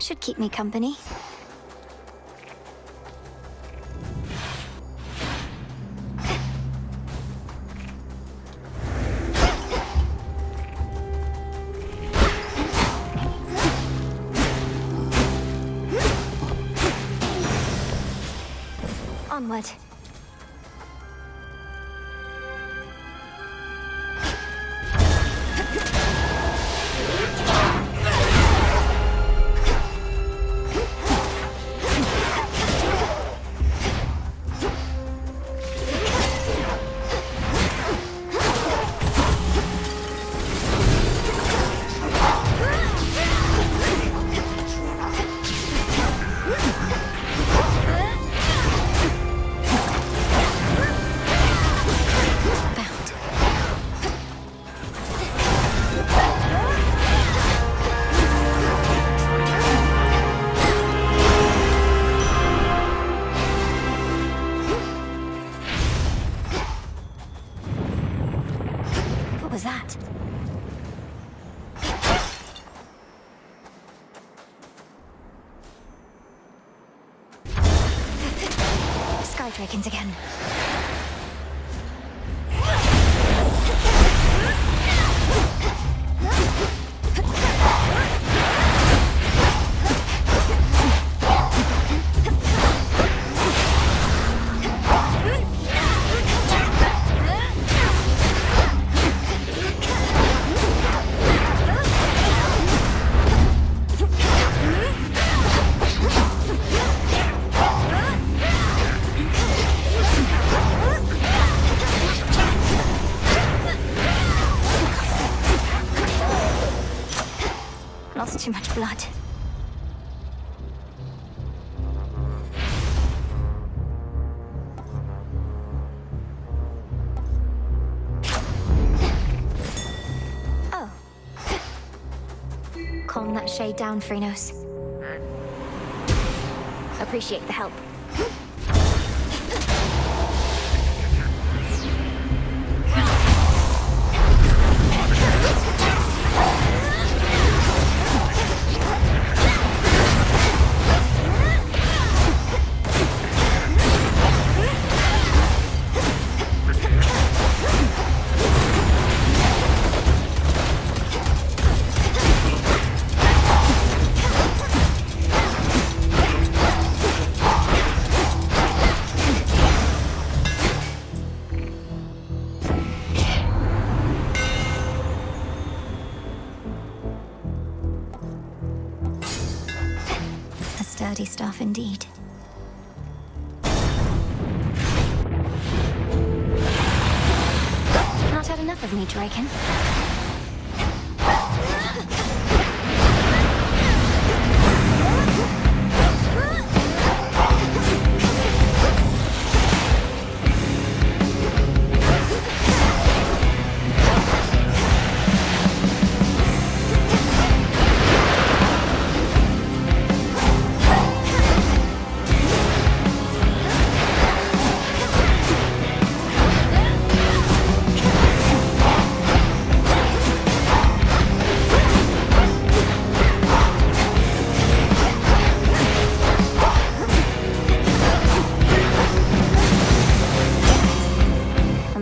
Should keep me company. Onward. was that? Sky Dragons again. Lost too much blood. Oh. Calm that shade down, Phrenos. Appreciate the help. Sturdy stuff indeed. Not had enough of me, Draken.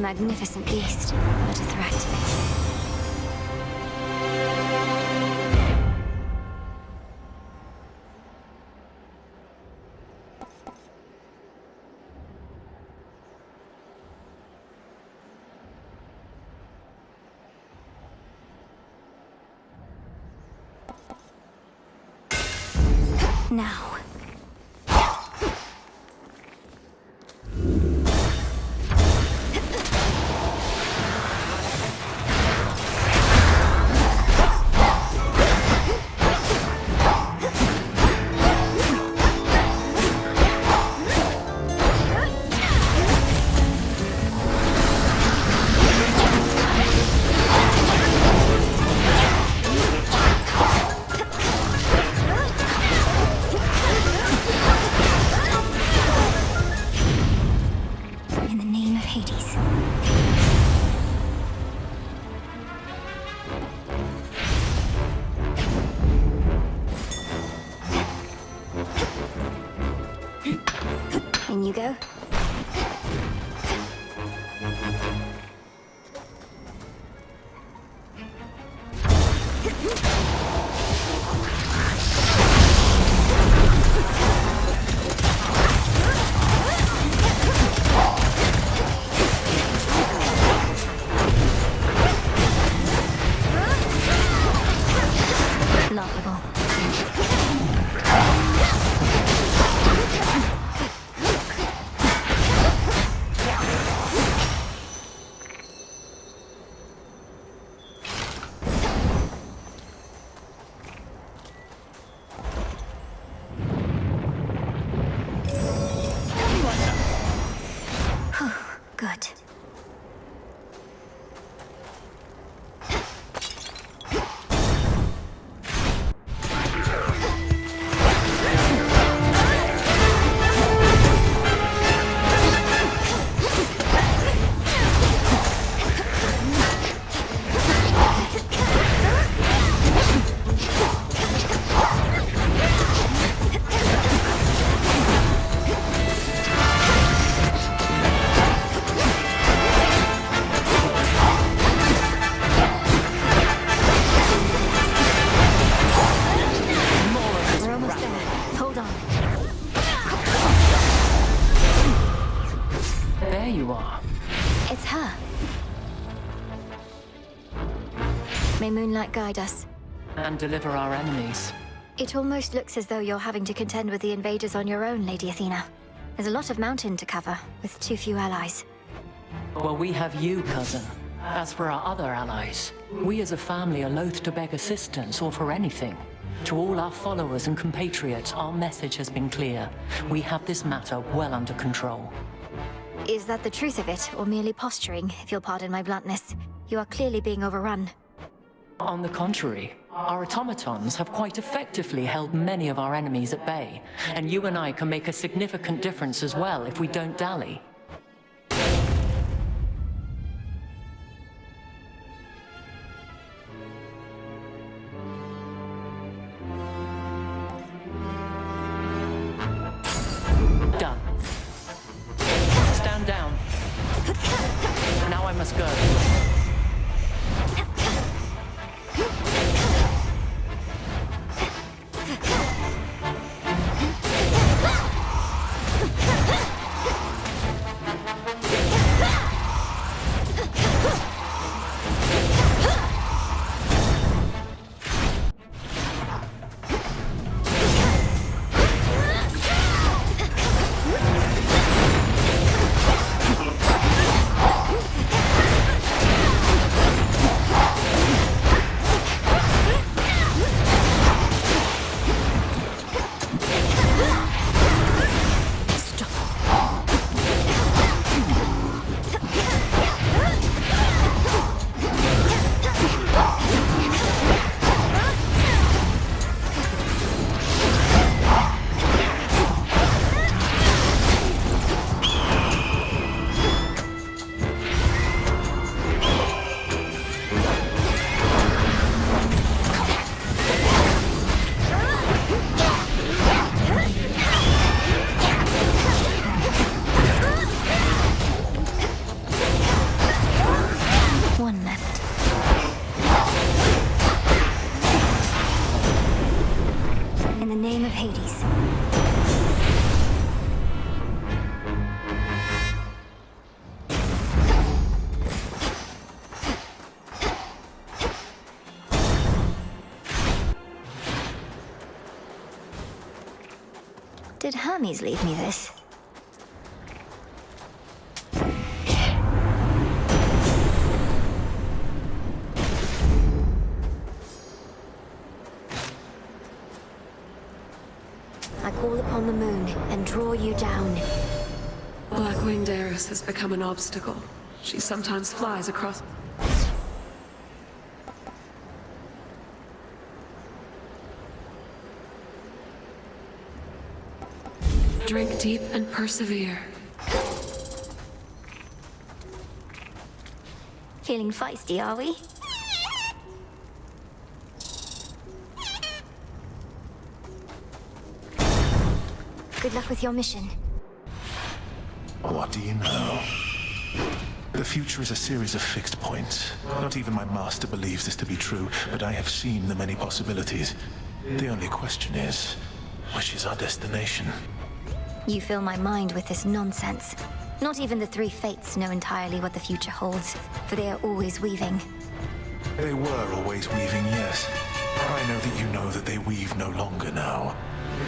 Magnificent beast, but a threat. Now. her. May moonlight guide us. And deliver our enemies. It almost looks as though you're having to contend with the invaders on your own, Lady Athena. There's a lot of mountain to cover, with too few allies. Well, we have you, cousin. As for our other allies, we as a family are loath to beg assistance or for anything. To all our followers and compatriots, our message has been clear. We have this matter well under control. Is that the truth of it, or merely posturing, if you'll pardon my bluntness? You are clearly being overrun. On the contrary, our automatons have quite effectively held many of our enemies at bay, and you and I can make a significant difference as well if we don't dally. Done. Stand down. Now I must go. Hades. Did Hermes leave me this? I call upon the moon and draw you down. Black-winged Eris has become an obstacle. She sometimes flies across... Drink deep and persevere. Feeling feisty, are we? Good luck with your mission. What do you know? The future is a series of fixed points. Not even my master believes this to be true, but I have seen the many possibilities. The only question is, which is our destination? You fill my mind with this nonsense. Not even the three fates know entirely what the future holds, for they are always weaving. They were always weaving, yes. I know that you know that they weave no longer now.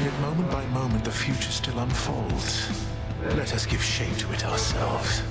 Yet moment by moment the future still unfolds. Let us give shape to it ourselves.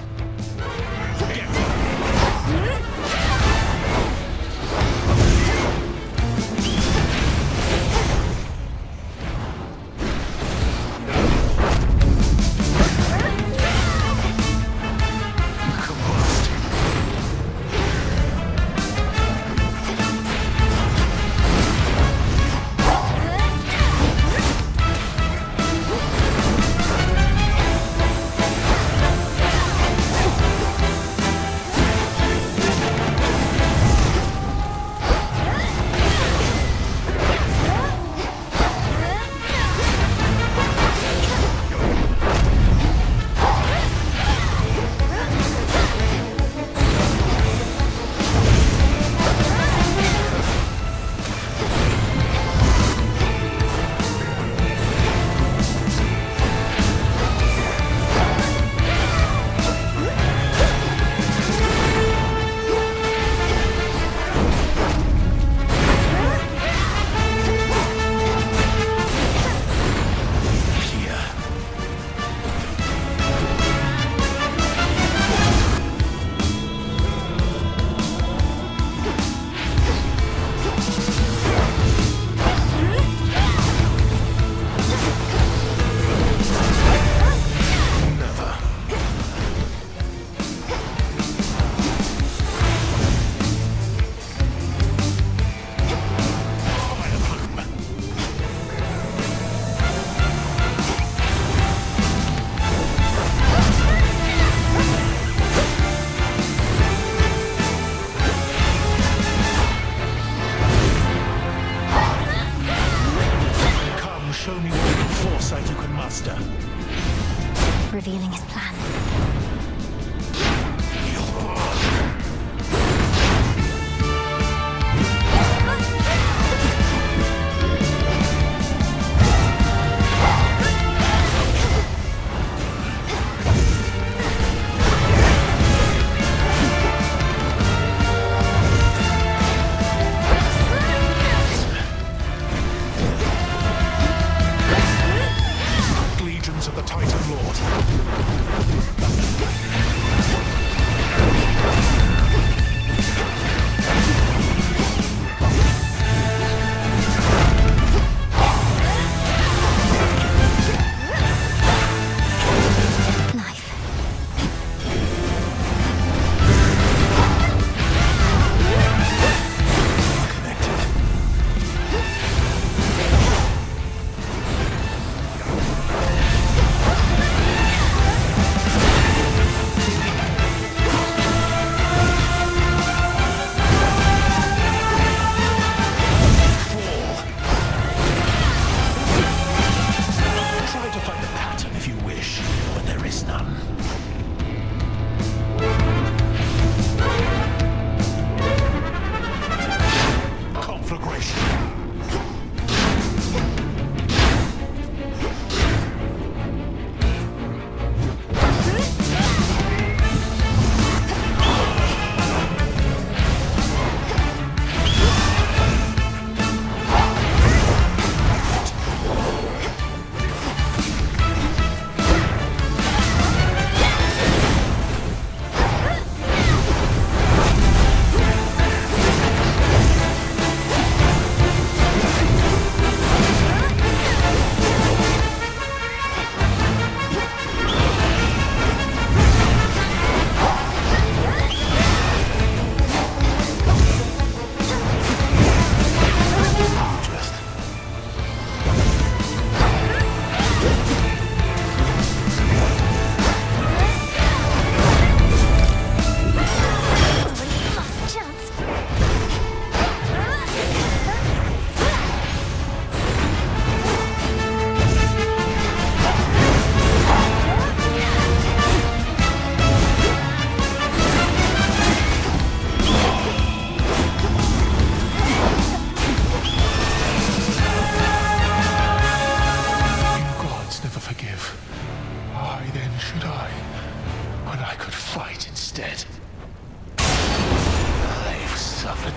suffered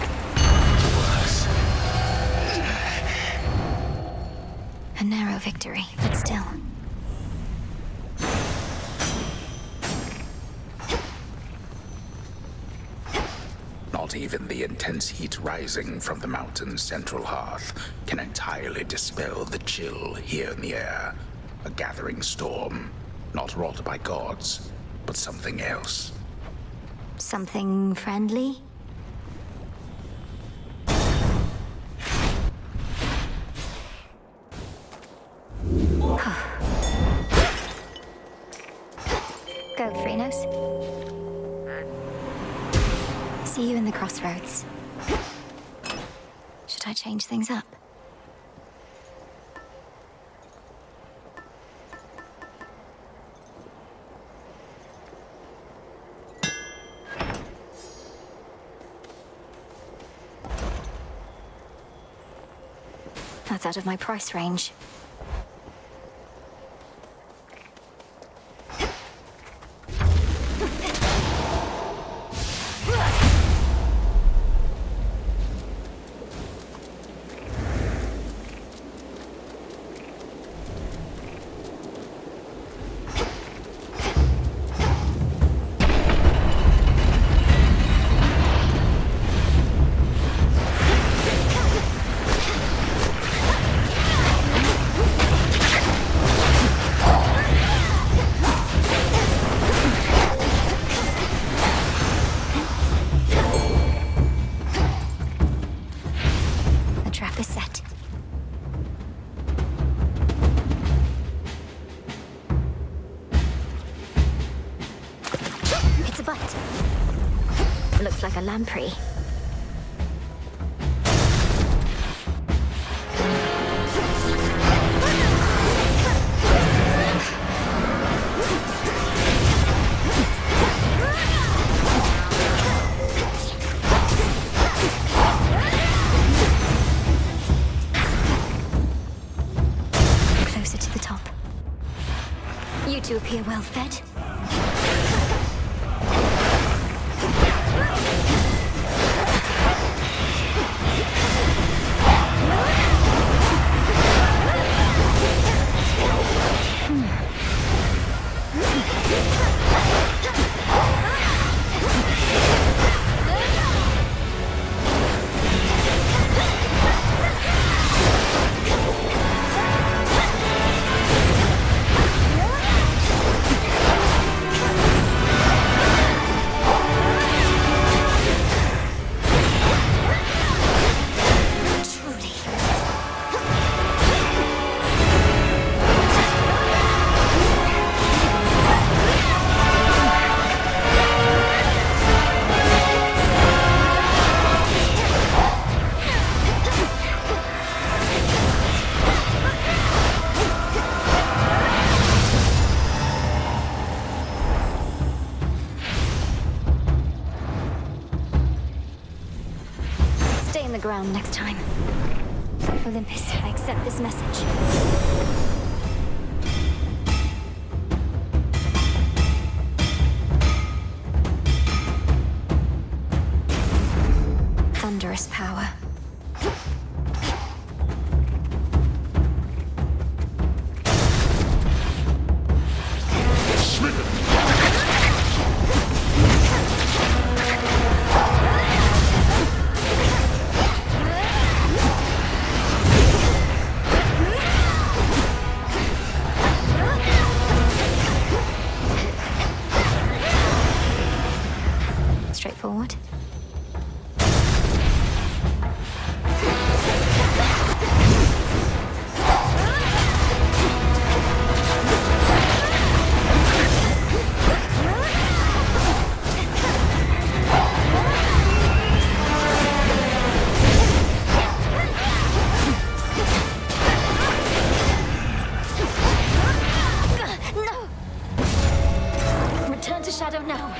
worse. A narrow victory, but still. Not even the intense heat rising from the mountain's central hearth can entirely dispel the chill here in the air. A gathering storm, not wrought by gods, but something else. Something friendly? Go, Phrenos. See you in the crossroads. Should I change things up? That's out of my price range. Like a lamprey. Closer to the top. You two appear well fed. Ground next time. Olympus, I accept this message. Thunderous power. Straightforward. No! Return to Shadow now.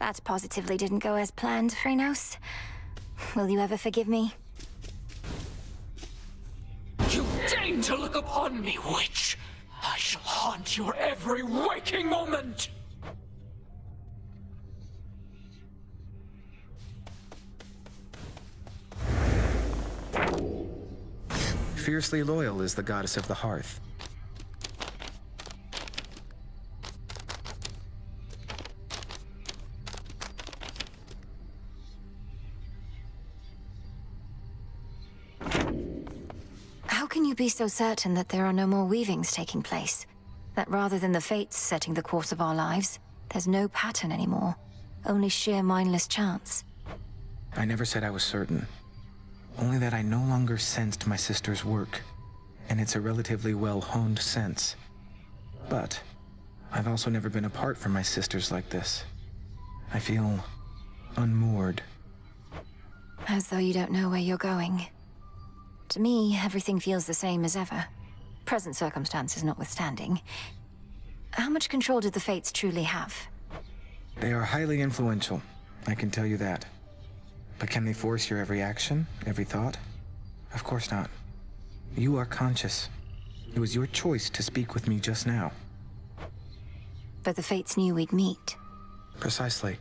That positively didn't go as planned, Phrenos. Will you ever forgive me? You deign to look upon me, witch! I shall haunt your every waking moment! Fiercely loyal is the goddess of the hearth. How can you be so certain that there are no more weavings taking place? That rather than the fates setting the course of our lives, there's no pattern anymore, only sheer mindless chance? I never said I was certain. Only that I no longer sensed my sister's work, and it's a relatively well-honed sense. But I've also never been apart from my sisters like this. I feel unmoored. As though you don't know where you're going. To me, everything feels the same as ever. Present circumstances notwithstanding. How much control did the fates truly have? They are highly influential, I can tell you that. But can they force your every action, every thought? Of course not. You are conscious. It was your choice to speak with me just now. But the fates knew we'd meet. Precisely.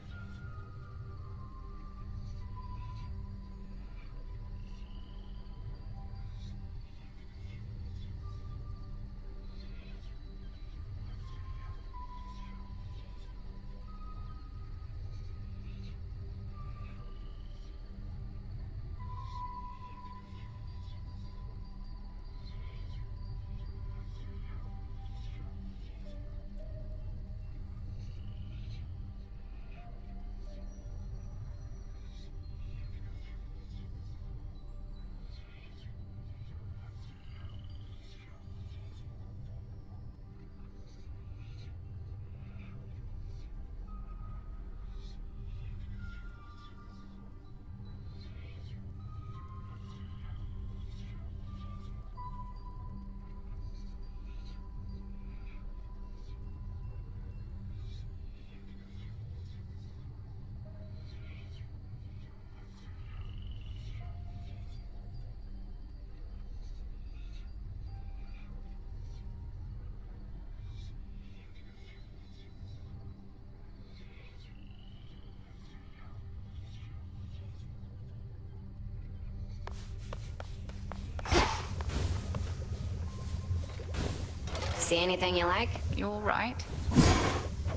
See anything you like? You all right?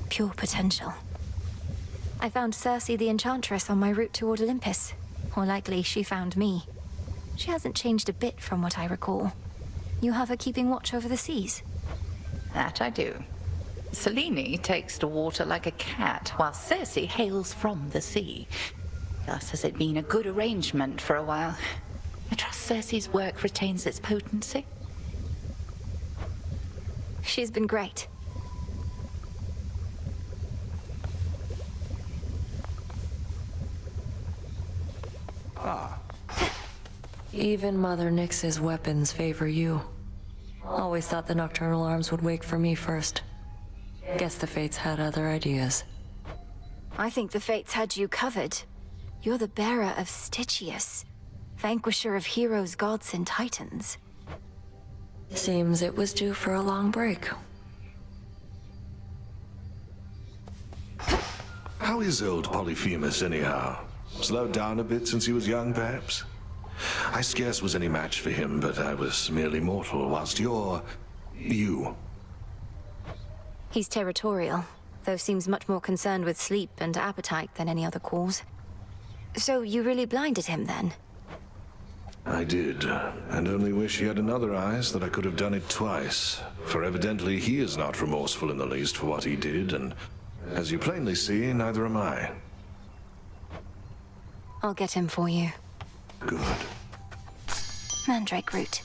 Pure potential. I found Circe the Enchantress on my route toward Olympus. Or likely, she found me. She hasn't changed a bit from what I recall. You have her keeping watch over the seas? That I do. Selene takes to water like a cat, while Circe hails from the sea. Thus has it been a good arrangement for a while. I trust Circe's work retains its potency. She's been great. Even Mother Nyx's weapons favor you. Always thought the nocturnal arms would wake for me first. Guess the fates had other ideas. I think the fates had you covered. You're the bearer of Stygius, vanquisher of heroes, gods, and titans. Seems it was due for a long break. How is old Polyphemus, anyhow? Slowed down a bit since he was young, perhaps? I scarce was any match for him, but I was merely mortal, whilst you're... you. He's territorial, though seems much more concerned with sleep and appetite than any other cause. So you really blinded him, then? I did, and only wish he had another eyes that I could have done it twice. For evidently he is not remorseful in the least for what he did, and as you plainly see, neither am I. I'll get him for you. Good. Mandrake root.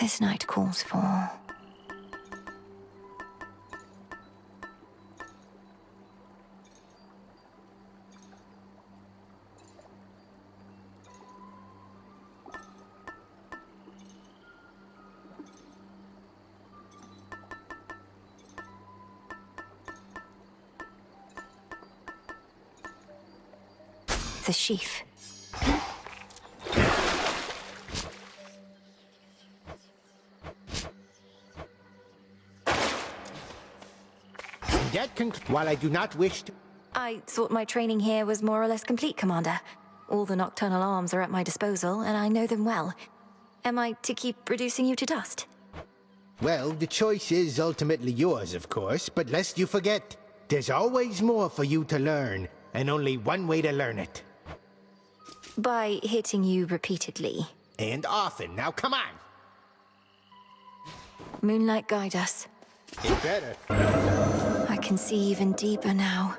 This night calls for... the sheaf. While I do not wish to... I thought my training here was more or less complete, Commander. All the nocturnal arms are at my disposal, and I know them well. Am I to keep reducing you to dust? Well, the choice is ultimately yours, of course, but lest you forget, there's always more for you to learn, and only one way to learn it. By hitting you repeatedly. And often. Now, come on! Moonlight, guide us. It better. I can see even deeper now.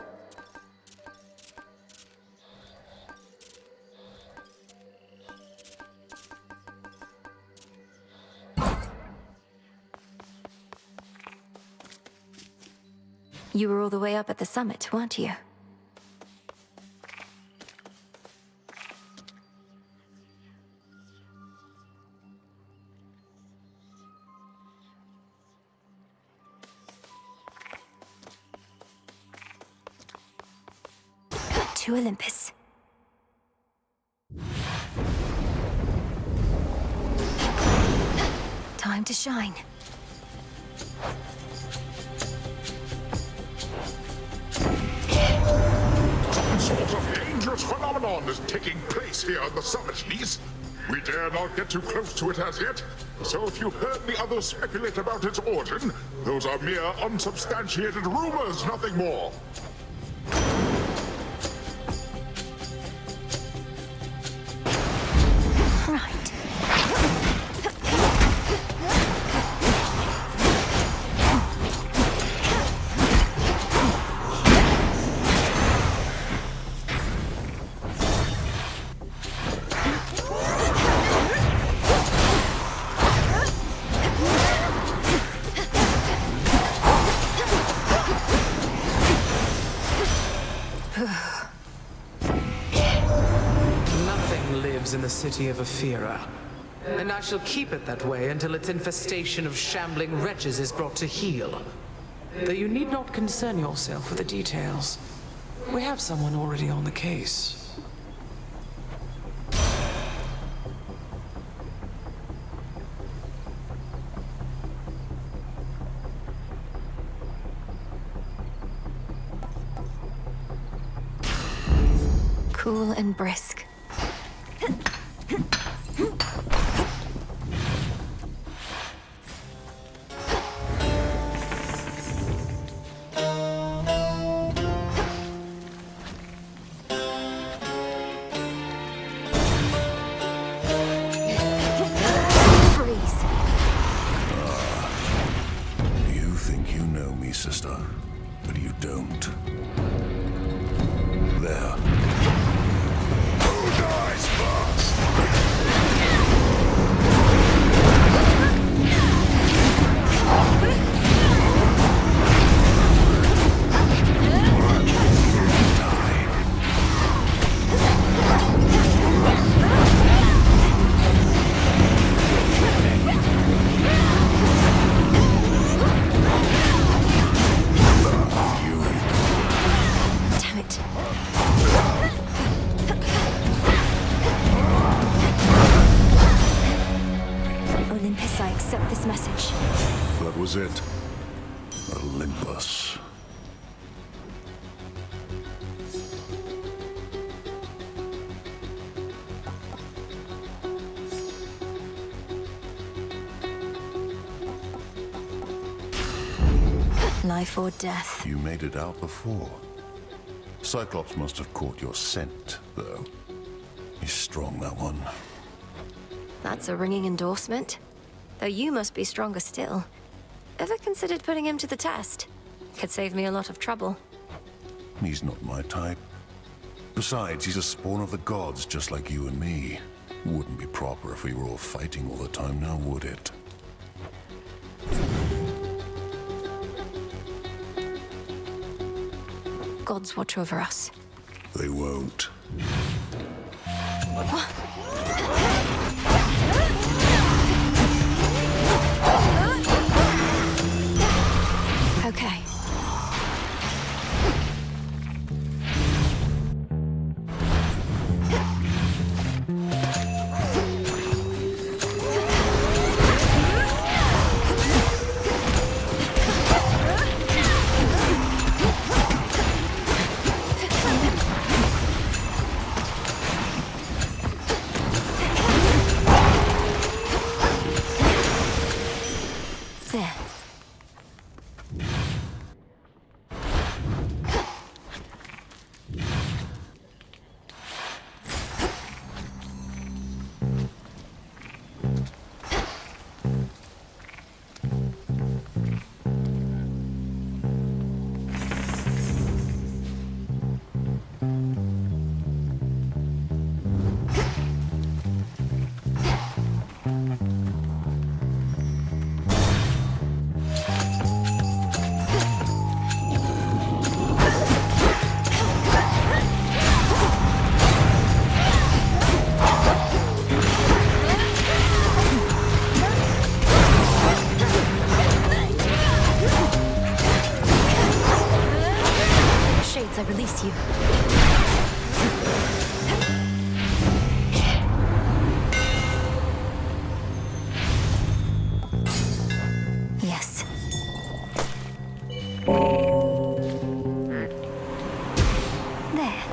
You were all the way up at the summit, weren't you? To Olympus. Time to shine. Some sort of dangerous phenomenon is taking place here on the summit, Niece. We dare not get too close to it as yet, so if you heard the others speculate about its origin, those are mere unsubstantiated rumors, nothing more. In the city of Ephira, and I shall keep it that way until its infestation of shambling wretches is brought to heel. Though you need not concern yourself with the details. We have someone already on the case. Cool and brisk. You think you know me, sister, but you don't. There. Who dies first? That was it. Olympus. Life or death. You made it out before. Cyclops must have caught your scent, though. He's strong, that one. That's a ringing endorsement. Though you must be stronger still. Ever considered putting him to the test? Could save me a lot of trouble. He's not my type. Besides, he's a spawn of the gods, just like you and me. Wouldn't be proper if we were all fighting all the time now, would it? Gods watch over us. They won't. Okay. There. Shades, I release you. Yes. There.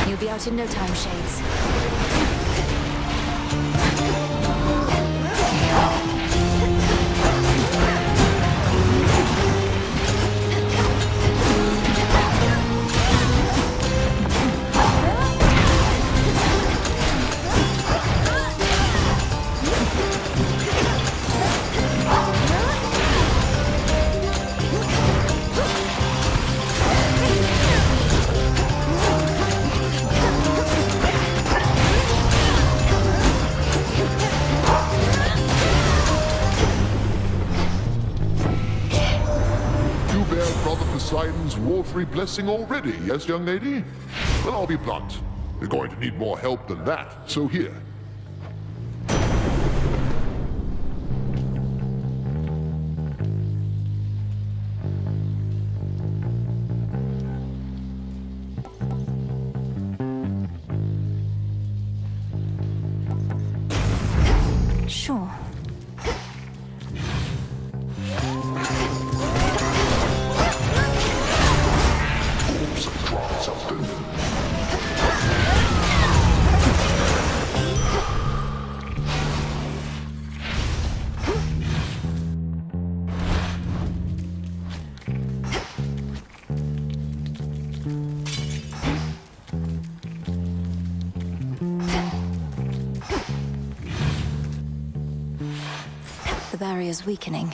You'll be out in no time, Shades. Poseidon's watery blessing already, yes, young lady? Well, I'll be blunt. You're going to need more help than that, so here. Sure. Oops, I dropped something. The barrier's weakening.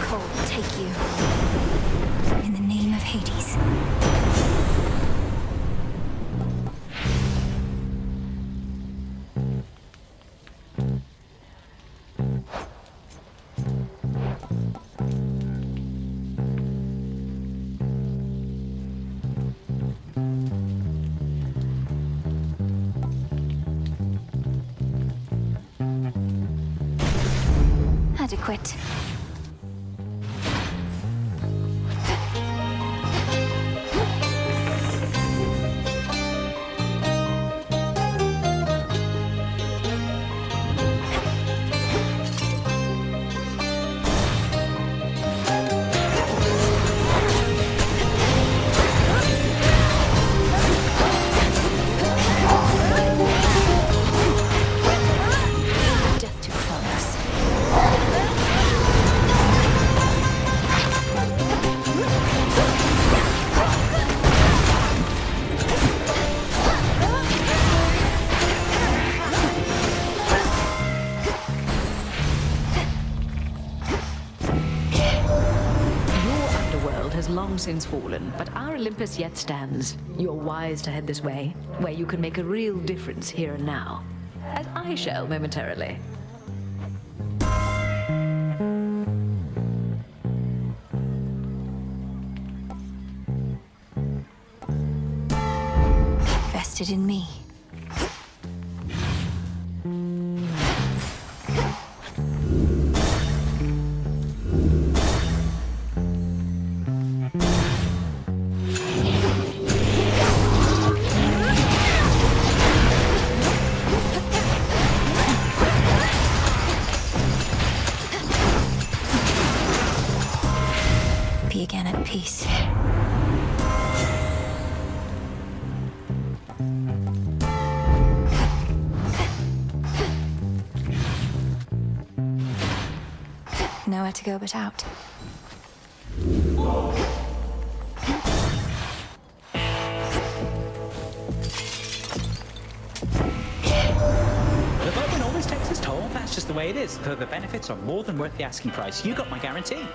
Cold will take you. In the name of Hades. Adequate. has long since fallen, but our Olympus yet stands. You're wise to head this way, where you can make a real difference here and now. As I shall momentarily. Vested in me. Be again at peace. Nowhere to go but out. The bargain always takes its toll. That's just the way it is. Though the benefits are more than worth the asking price. You got my guarantee.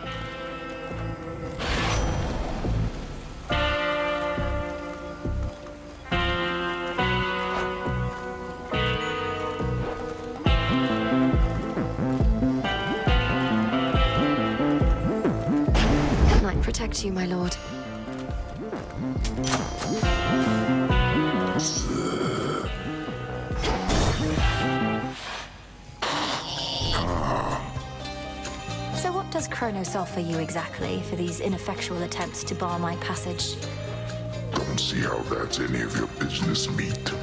Light protect you, my lord. So what does Kronos offer you exactly for these ineffectual attempts to bar my passage? Don't see how that's any of your business, meat.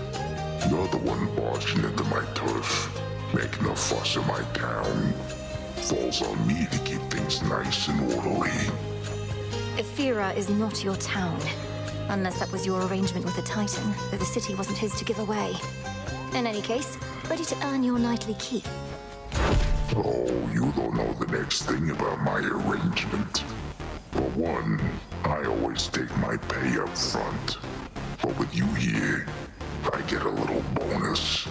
You're the one barging into my turf, making a fuss of my town. Falls on me to keep things nice and orderly. Ephira is not your town. Unless that was your arrangement with the Titan, though the city wasn't his to give away. In any case, ready to earn your nightly keep. Oh, you don't know the next thing about my arrangement. For one, I always take my pay up front. But with you here, I get a little bonus.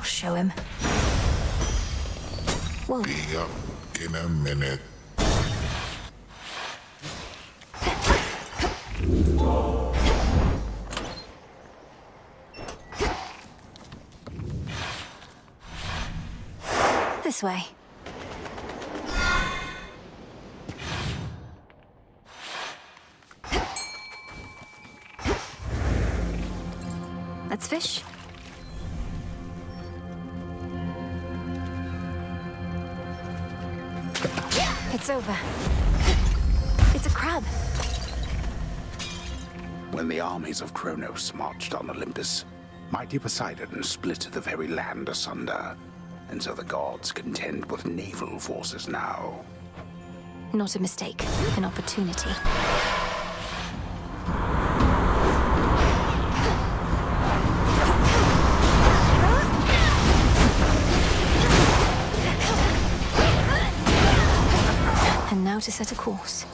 Show him. Whoa. Be up in a minute. This way. Let's fish. It's over. It's a crab. When the armies of Kronos marched on Olympus, mighty Poseidon split the very land asunder, and so the gods contend with naval forces now. Not a mistake, an opportunity. how to set a course.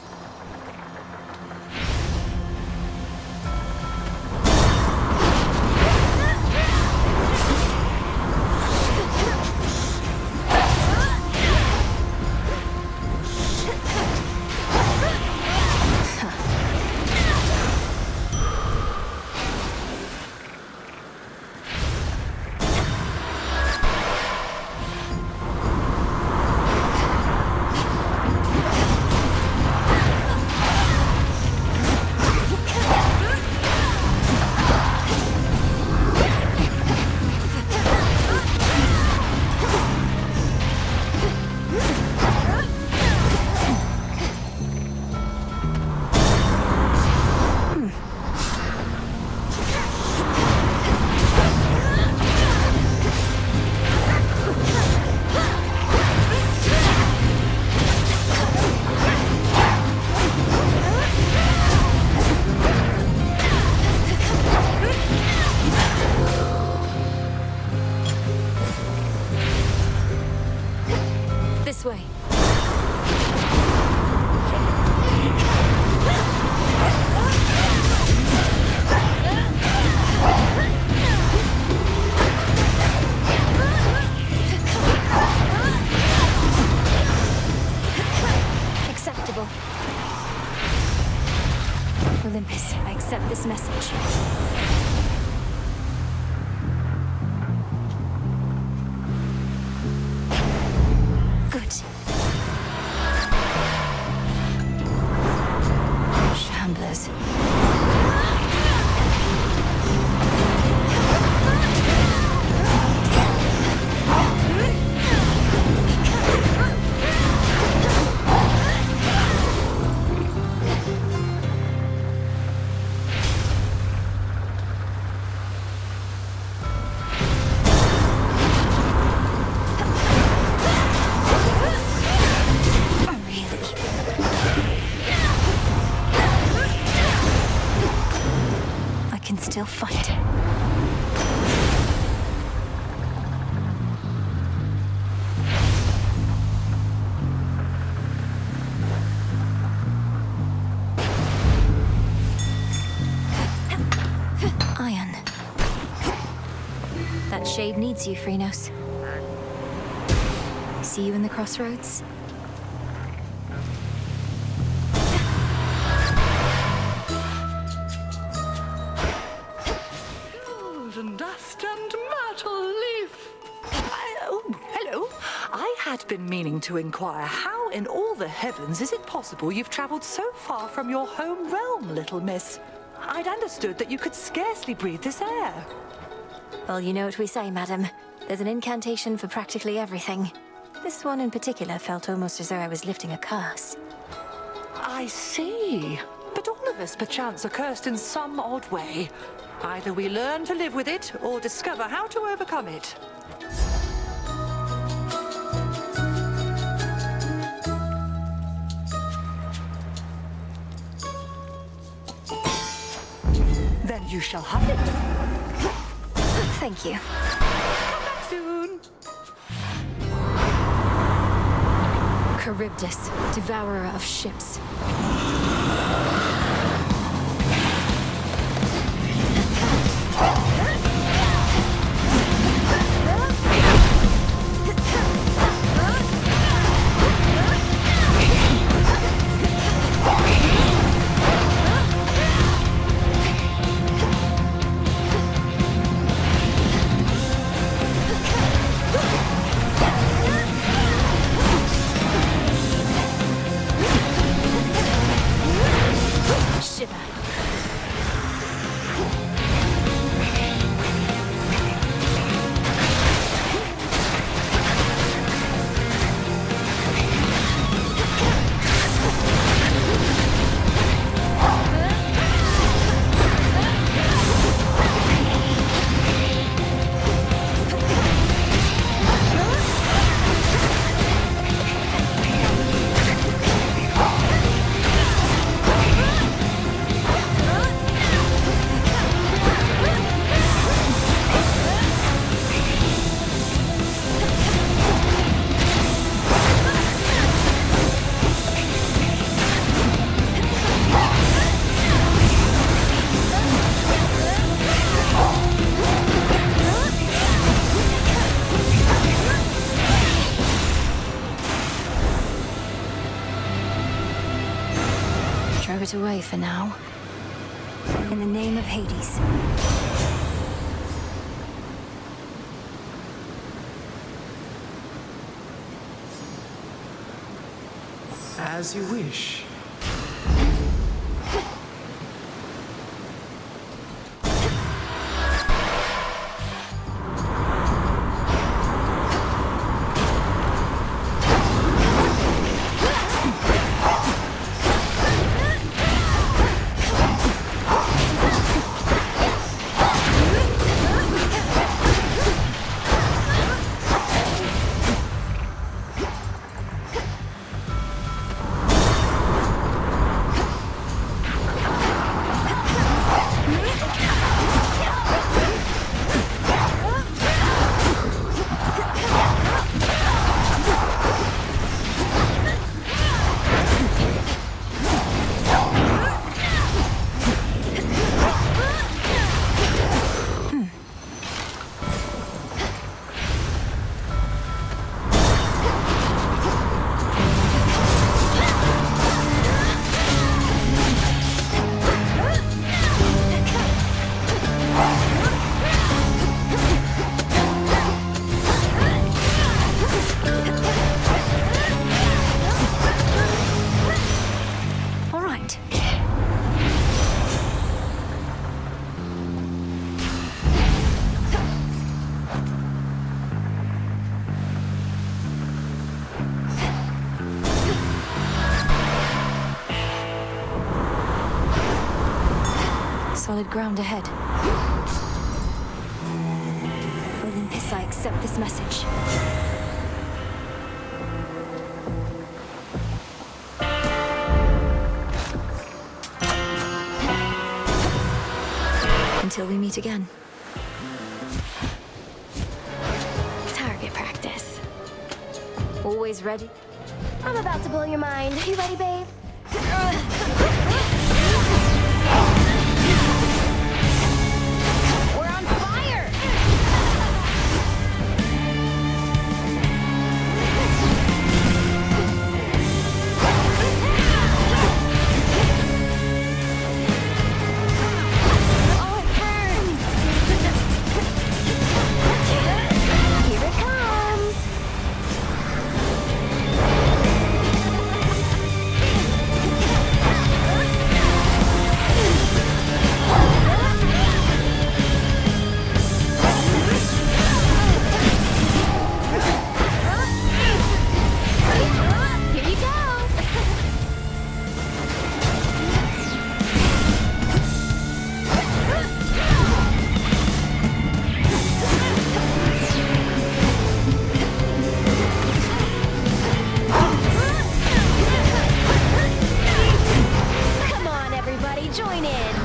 Way. Acceptable. Olympus, I accept this message. Shamblers. Still fight. Iron. That shade needs you, Phrynos. See you in the crossroads? I'd been meaning to inquire, how in all the heavens is it possible you've traveled so far from your home realm, little miss? I'd understood that you could scarcely breathe this air. Well, you know what we say, madam. There's an incantation for practically everything. This one in particular felt almost as though I was lifting a curse. I see. But all of us, perchance, are cursed in some odd way. Either we learn to live with it, or discover how to overcome it. Then you shall have it. Thank you. Come back soon. Charybdis, devourer of ships. it away for now. In the name of Hades. As you wish. Solid ground ahead. Olympus, I accept this message. Until we meet again. Target practice. Always ready? I'm about to blow your mind. You ready, babe? We're on fire! Oh, it burns! Here it comes! Here you go! Come on, everybody, join in!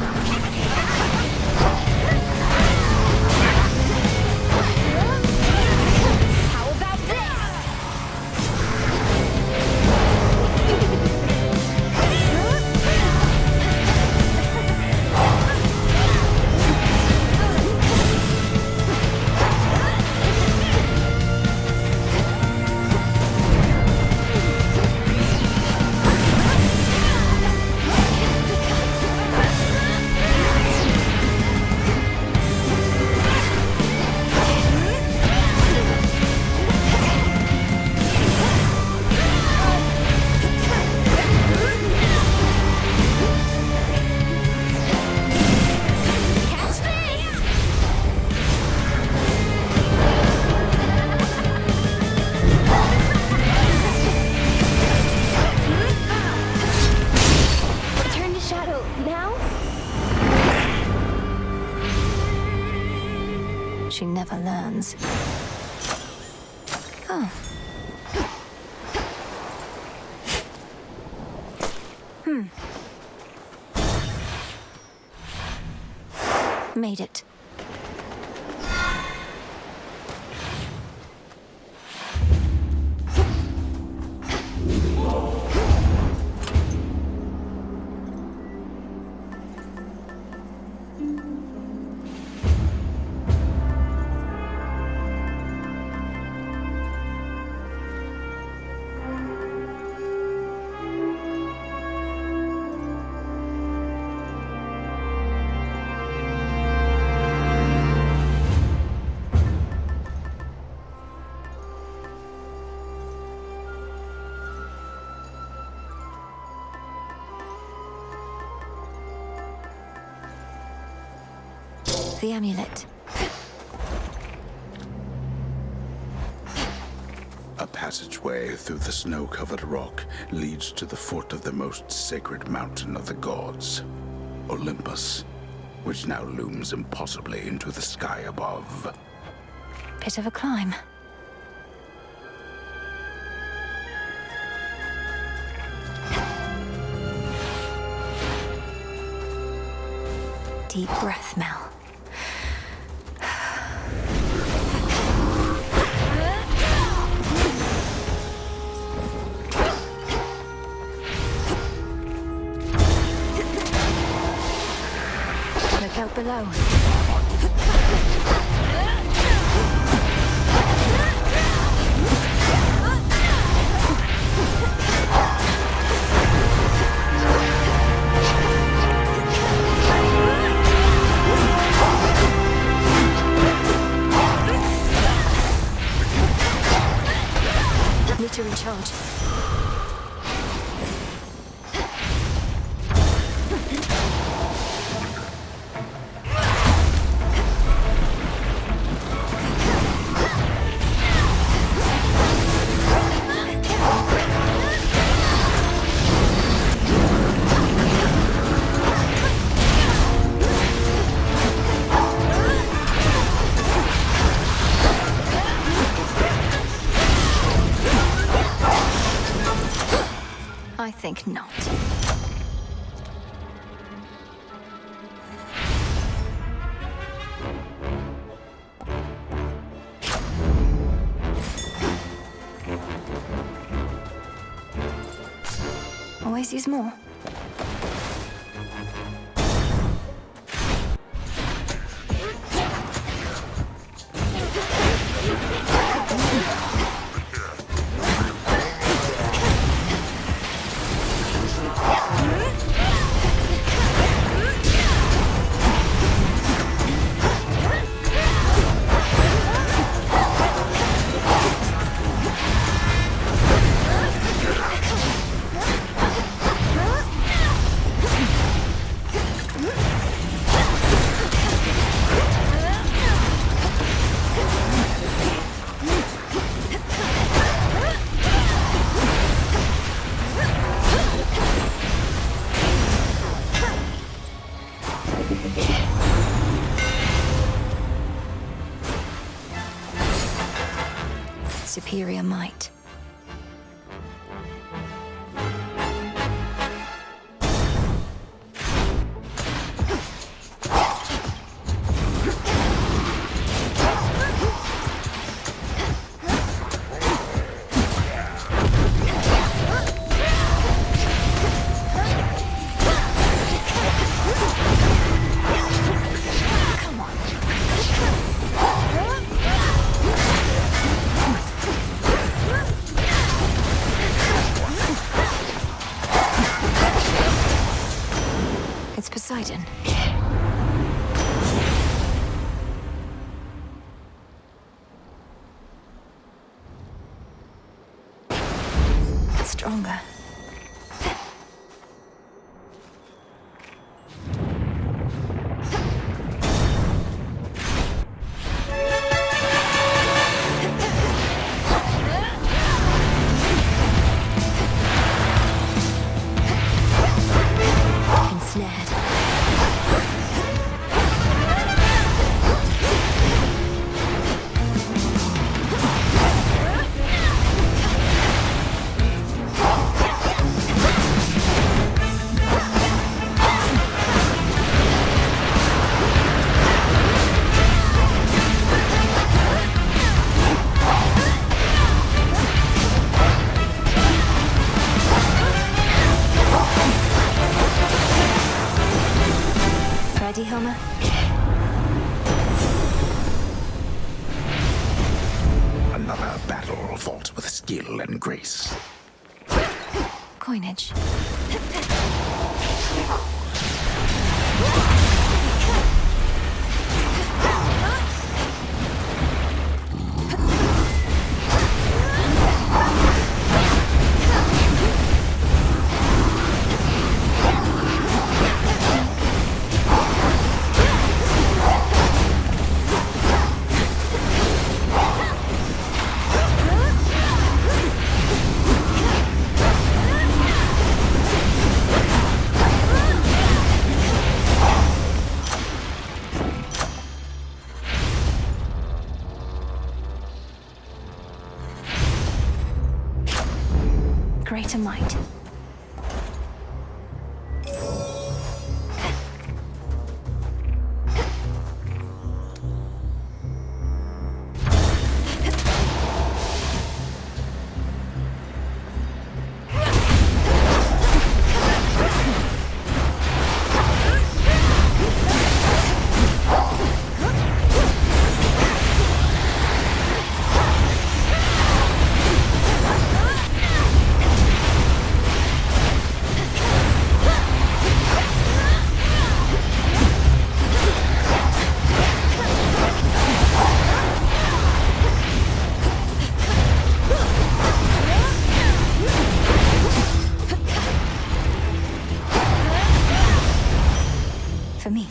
How about this? Catch this! Turn to shadow now? She never learns. Oh. Made it. the amulet? A passageway through the snow-covered rock leads to the foot of the most sacred mountain of the gods, Olympus, which now looms impossibly into the sky above. Bit of a climb. Deep breath, Mel. Look out below. Need to recharge. I think not. Always use more. Superior might. Poseidon. Stronger. Ensnared. Ready, Homer? Another battle fought with skill and grace. Coinage. greater might. For me.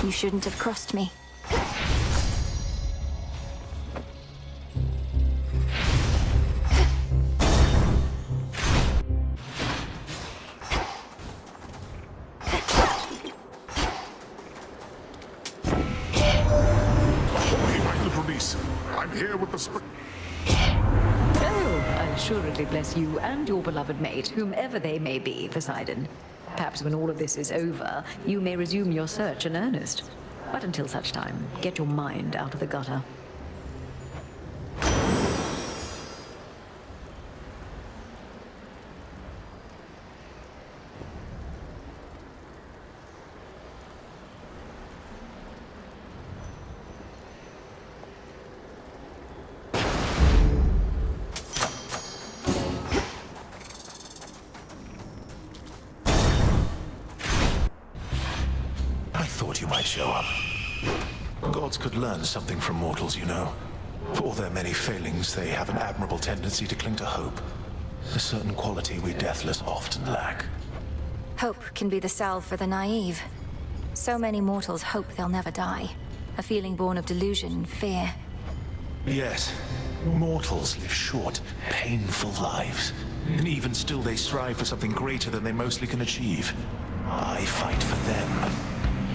You shouldn't have crossed me. I'm here with the I'll assuredly bless you and your beloved mate, whomever they may be, Poseidon. Perhaps when all of this is over, you may resume your search in earnest. But until such time, get your mind out of the gutter. You might show up. Gods could learn something from mortals, you know. For all their many failings, they have an admirable tendency to cling to hope. A certain quality we deathless often lack. Hope can be the salve for the naive. So many mortals hope they'll never die. A feeling born of delusion and fear. Yes, mortals live short, painful lives. And even still they strive for something greater than they mostly can achieve. I fight for them.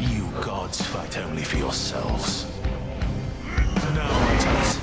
You gods fight only for yourselves. Now, Oceanus.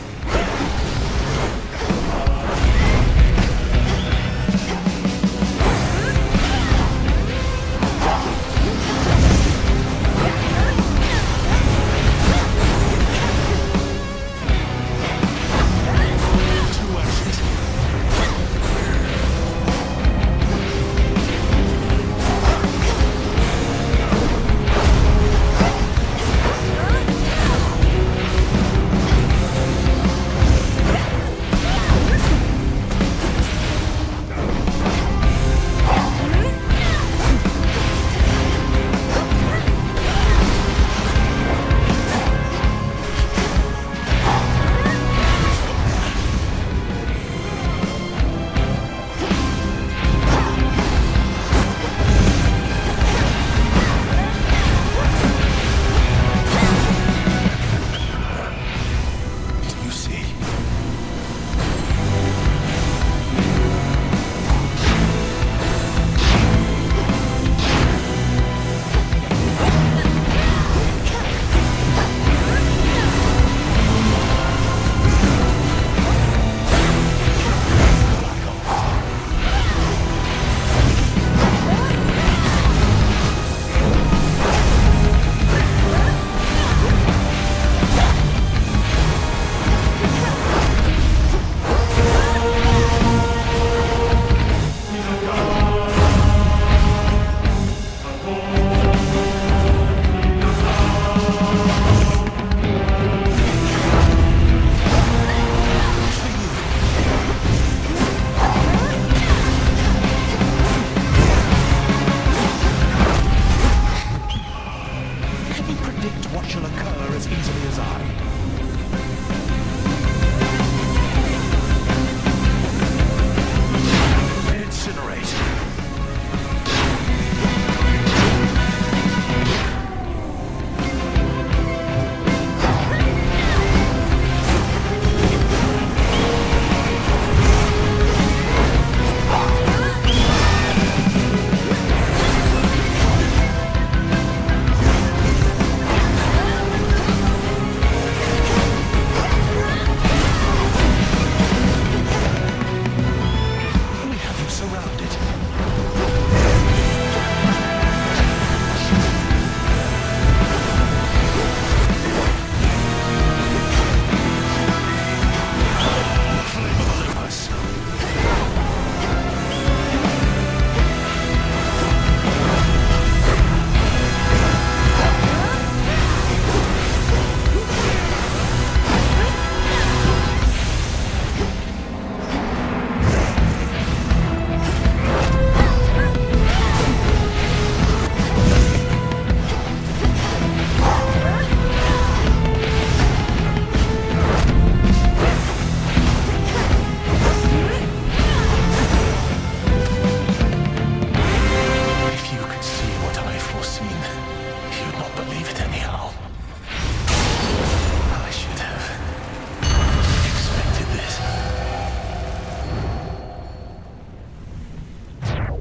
what shall occur as easily as I. Incinerate.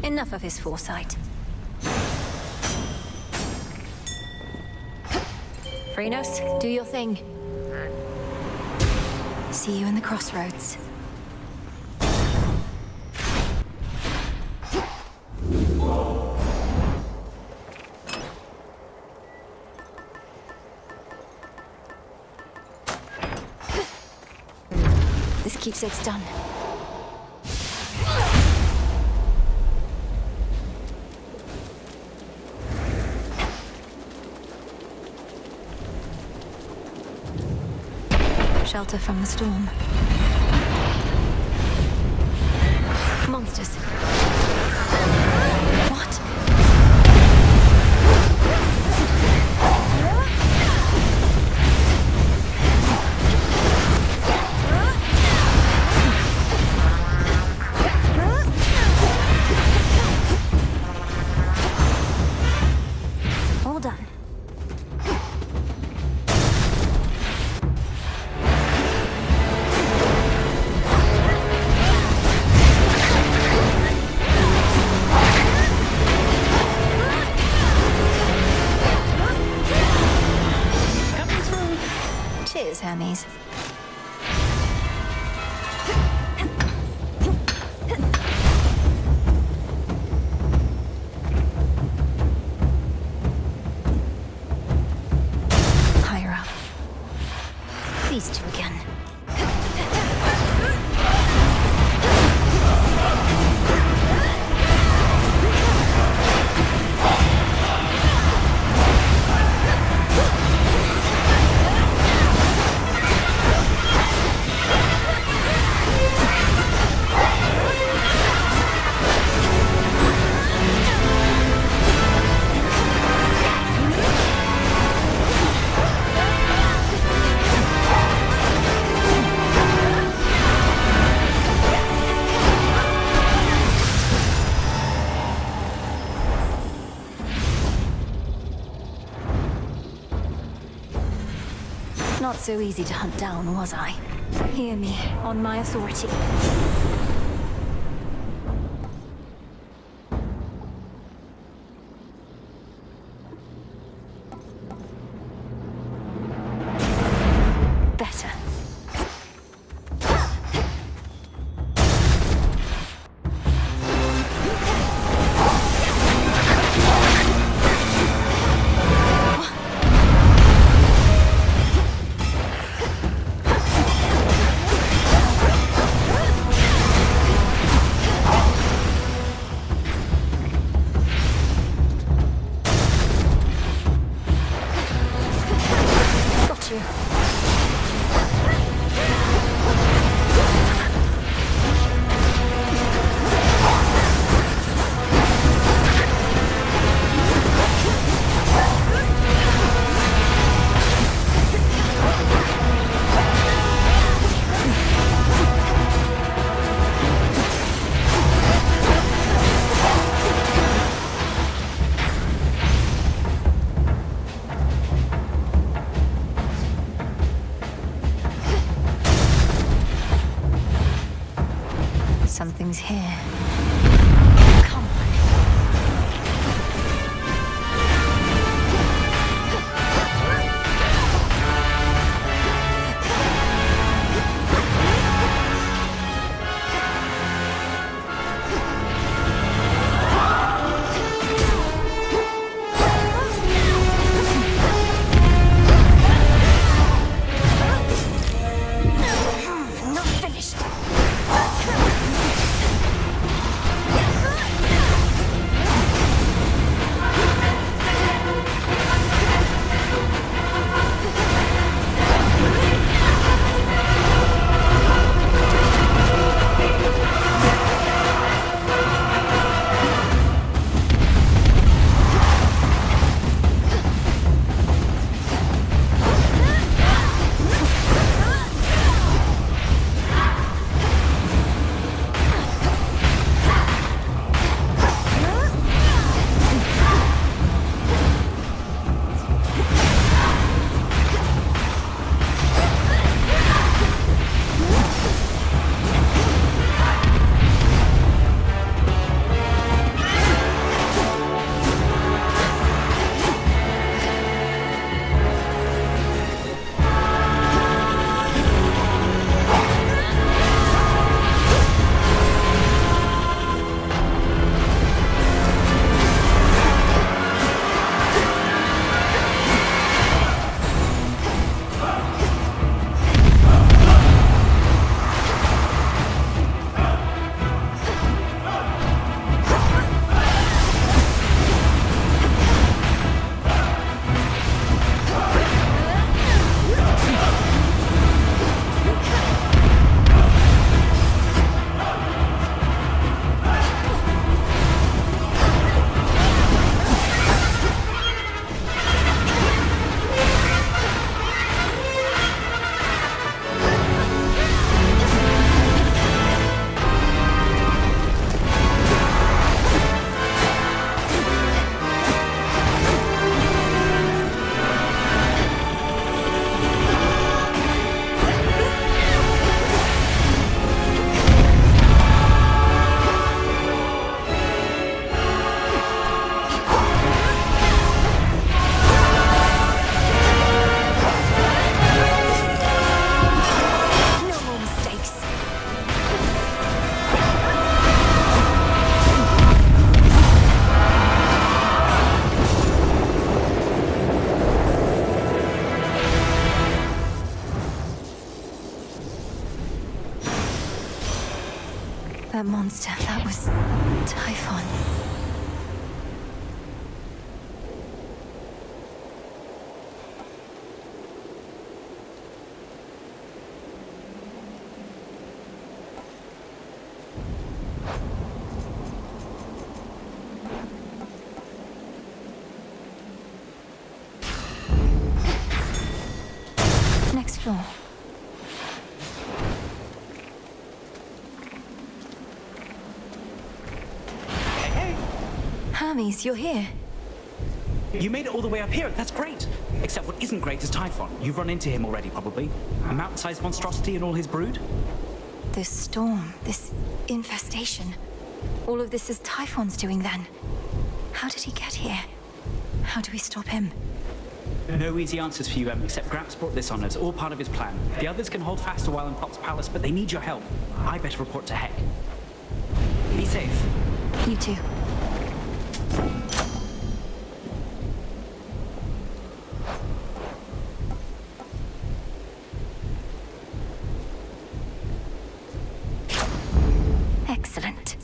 Enough of his foresight. Phrynos, do your thing. See you in the crossroads. This keepsake's done. Shelter from the storm. Monsters. What? All done. Cheers, Hermes. Higher up. These two again. Not so easy to hunt down, was I? Hear me, on my authority. Better. things here. Come on. Not finished. That monster, that was Typhon. Next floor. Hermes, you're here. You made it all the way up here. That's great. Except what isn't great is Typhon. You've run into him already, probably. A mountain-sized monstrosity and all his brood? This storm, this infestation. All of this is Typhon's doing then. How did he get here? How do we stop him? No easy answers for you, except Gramps brought this on us, all part of his plan. The others can hold fast a while in Pop's palace, but they need your help. I better report to Heck. Be safe. You too. Excellent.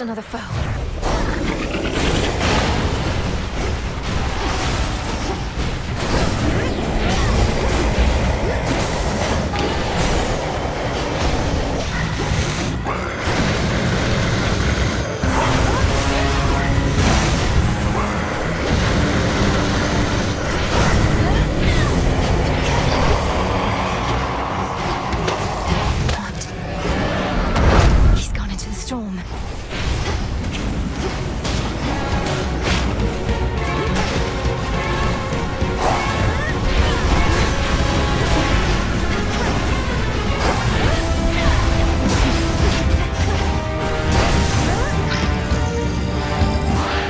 another foe. He's gone into the storm.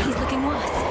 He's looking worse.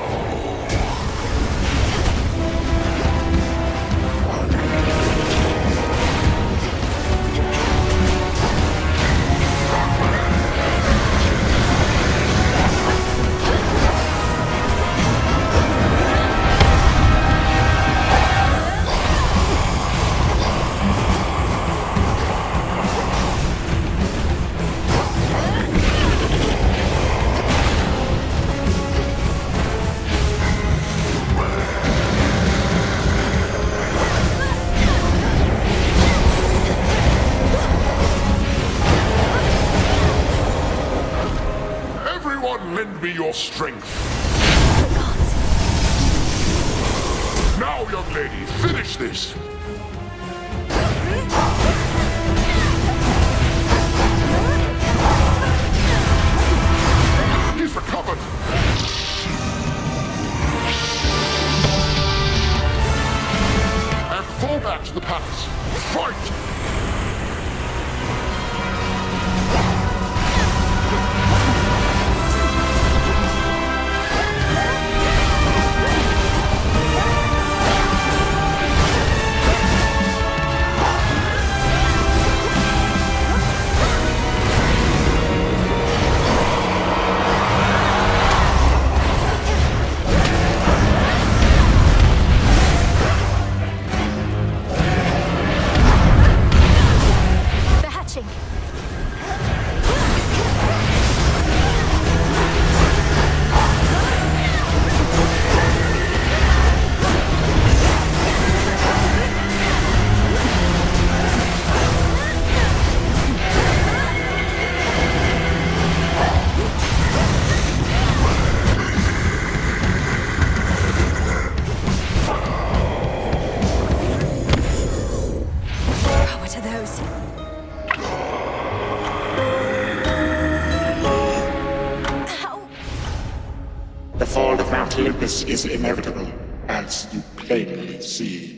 Everyone lend me your strength. Now, young lady, finish this. He's recovered. And fall back to the palace. Fight! They're hatching. Oh, what are those? How? The fall of Mount Olympus is inevitable, as you plainly see.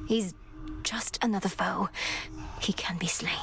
He's just another foe. He can be slain.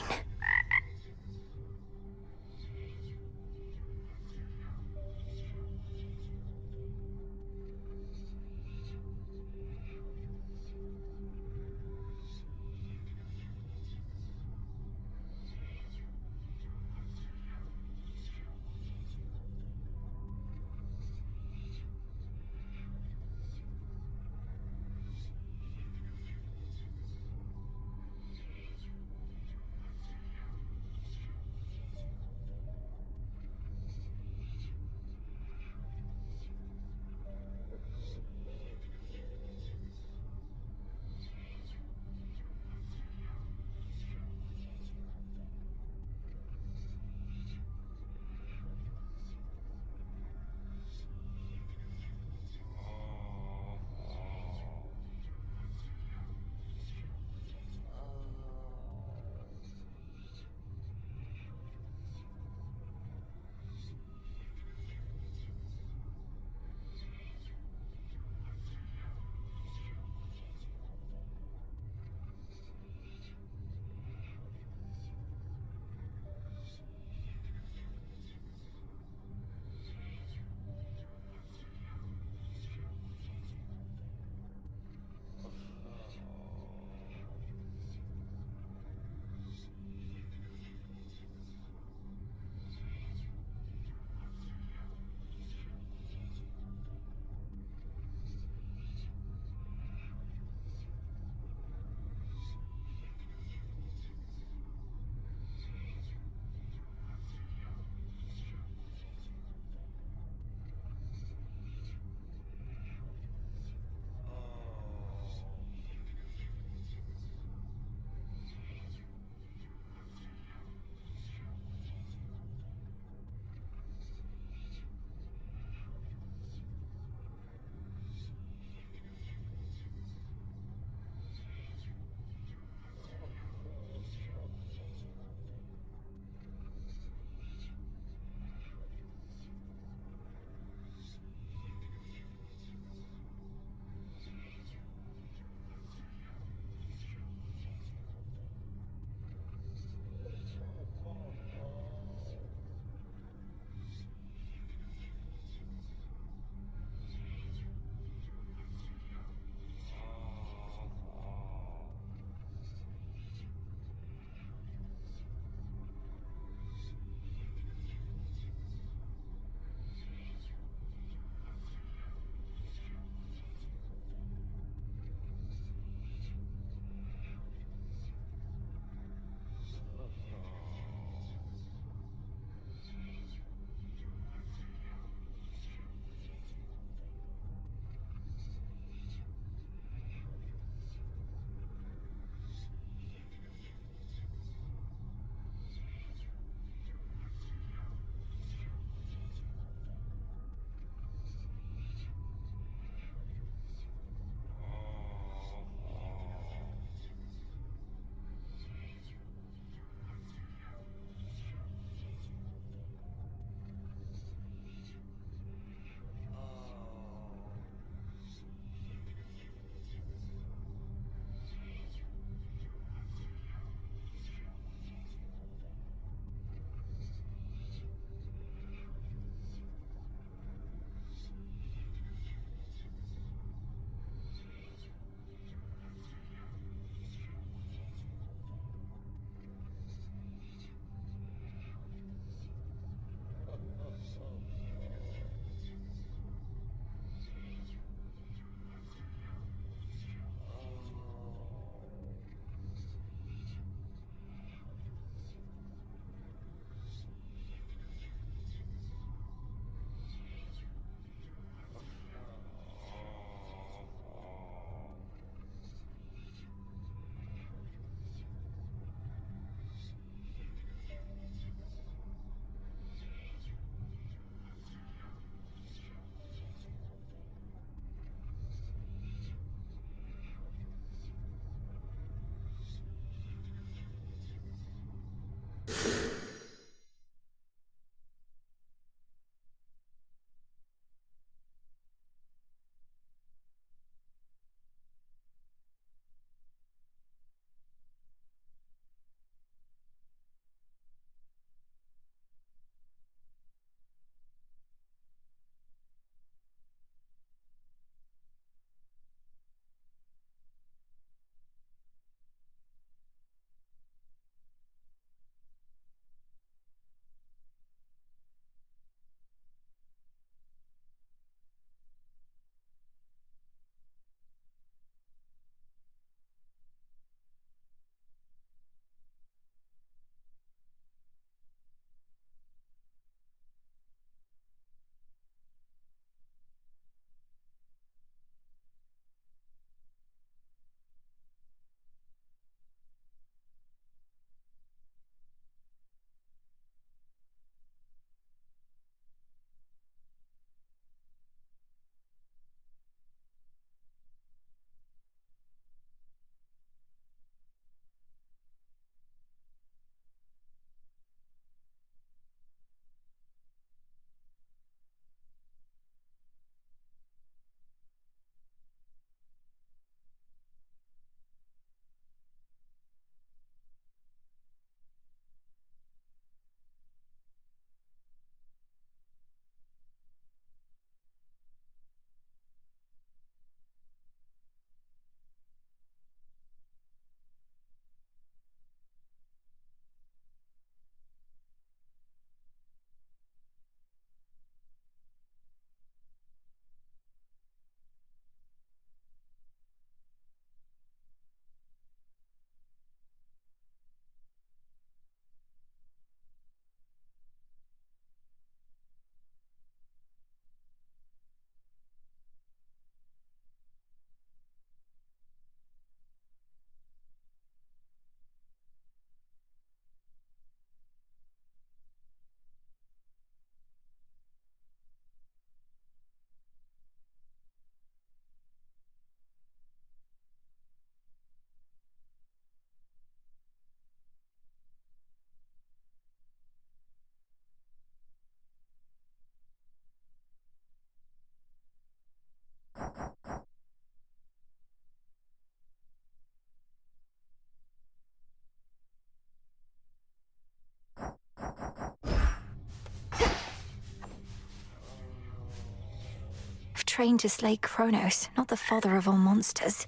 trained to slay Kronos, not the father of all monsters.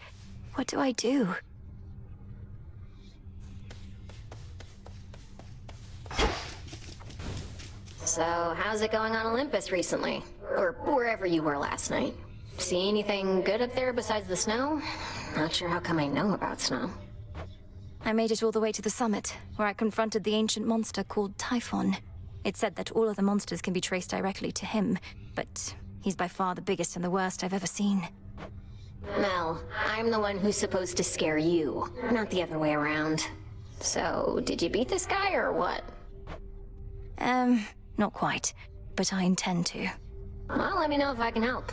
What do I do? So, how's it going on Olympus recently? Or wherever you were last night? See anything good up there besides the snow? Not sure how come I know about snow. I made it all the way to the summit, where I confronted the ancient monster called Typhon. It said that all of the monsters can be traced directly to him, but he's by far the biggest and the worst I've ever seen. Mel, I'm the one who's supposed to scare you, not the other way around. So, did you beat this guy or what? Not quite, but I intend to. Well, let me know if I can help.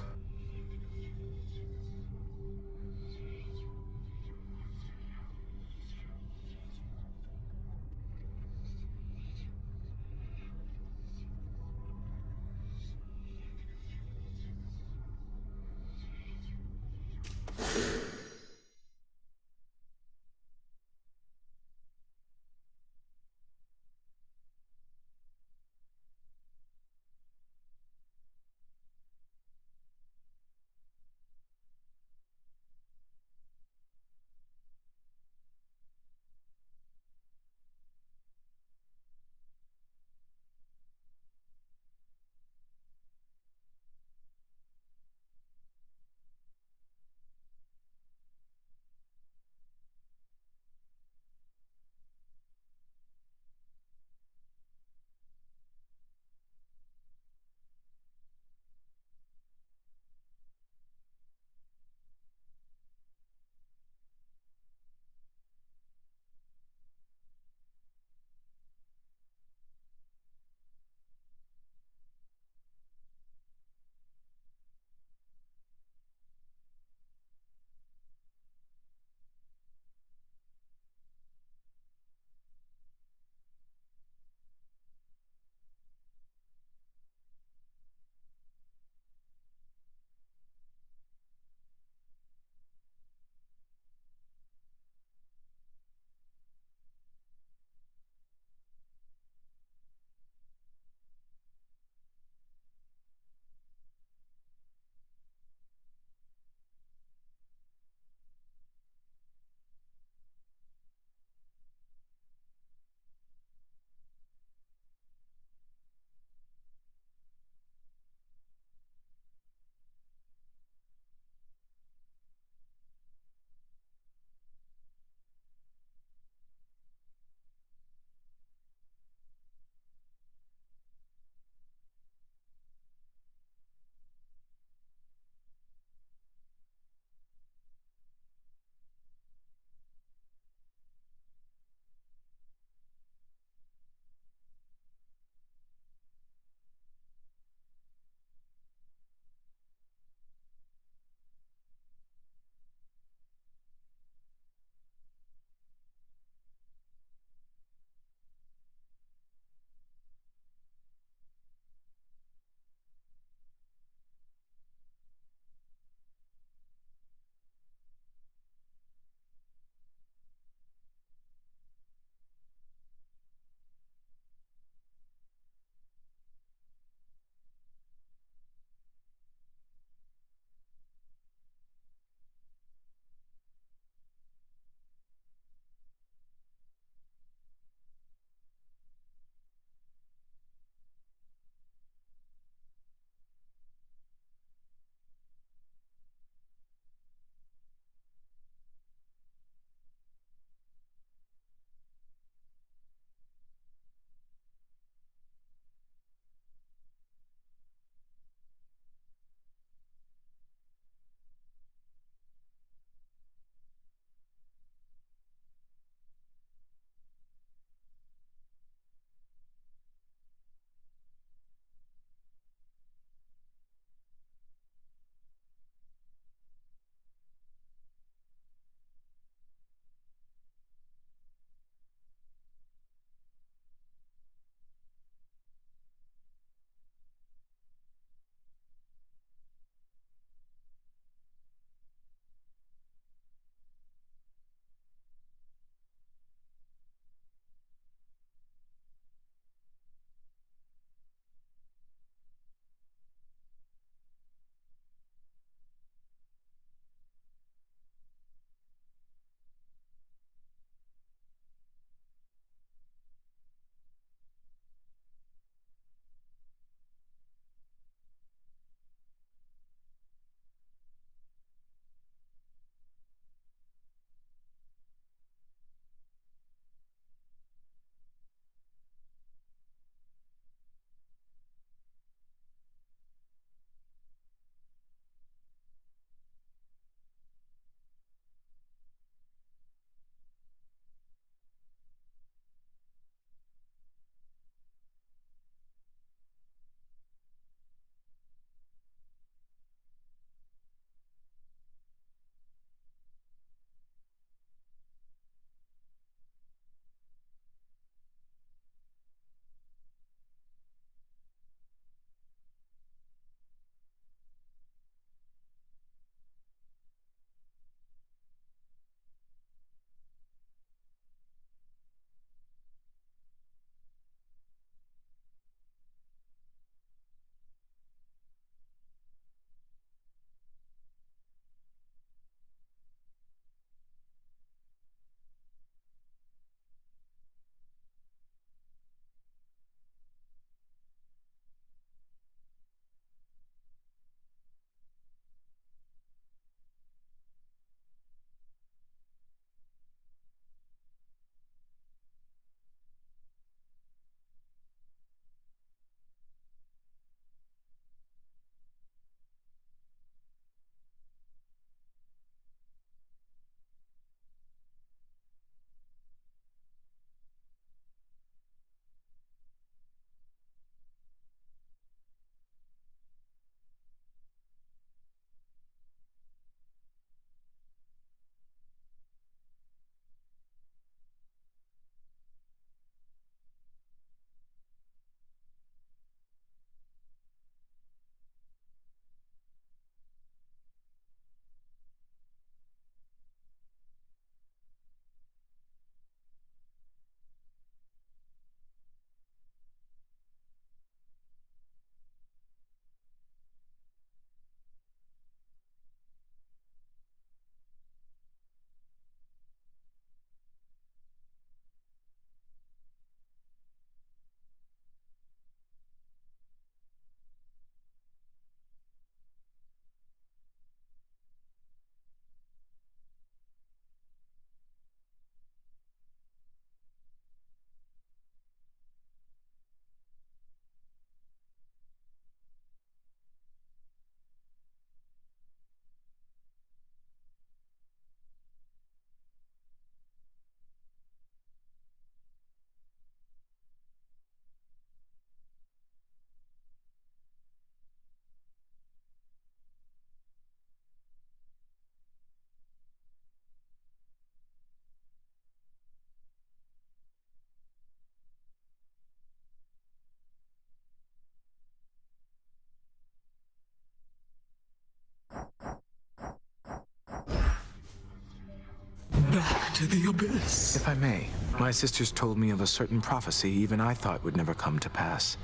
into the abyss. If I may, my sisters told me of a certain prophecy even I thought would never come to pass.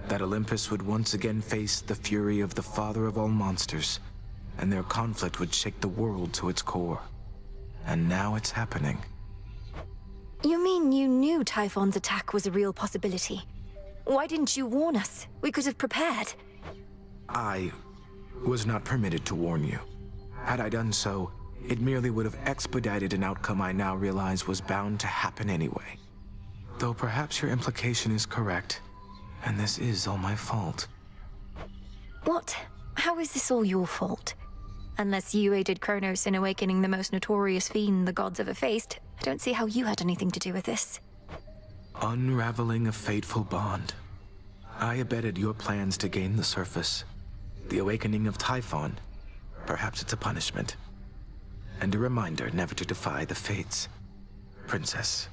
That Olympus would once again face the fury of the father of all monsters, and their conflict would shake the world to its core. And now it's happening. You mean you knew Typhon's attack was a real possibility? Why didn't you warn us? We could have prepared. I was not permitted to warn you. Had I done so, it merely would have expedited an outcome I now realize was bound to happen anyway. Though perhaps your implication is correct, and this is all my fault. What? How is this all your fault? Unless you aided Kronos in awakening the most notorious fiend the gods ever faced, I don't see how you had anything to do with this. Unraveling a fateful bond. I abetted your plans to gain the surface. The awakening of Typhon. Perhaps it's a punishment. And a reminder never to defy the fates. Princess,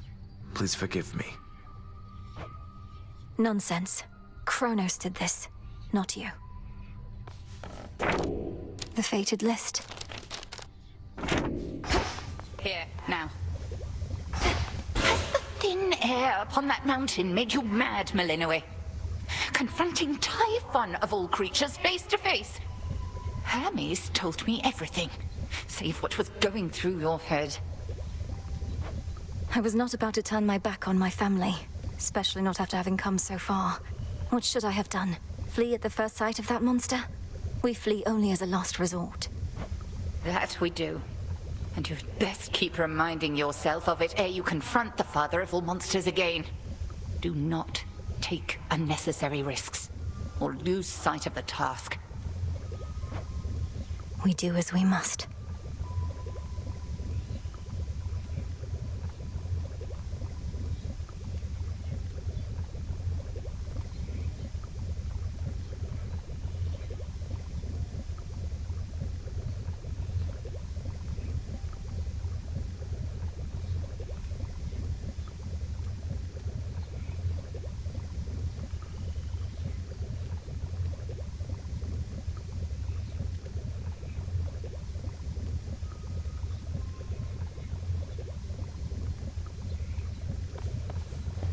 please forgive me. Nonsense. Kronos did this, not you. The fated list. Here, now. Has the thin air upon that mountain made you mad, Melinoë? Confronting Typhon of all creatures face to face. Hermes told me everything, save what was going through your head. I was not about to turn my back on my family, especially not after having come so far. What should I have done? Flee at the first sight of that monster? We flee only as a last resort. That we do. And you'd best keep reminding yourself of it ere you confront the father of all monsters again. Do not take unnecessary risks, or lose sight of the task. We do as we must.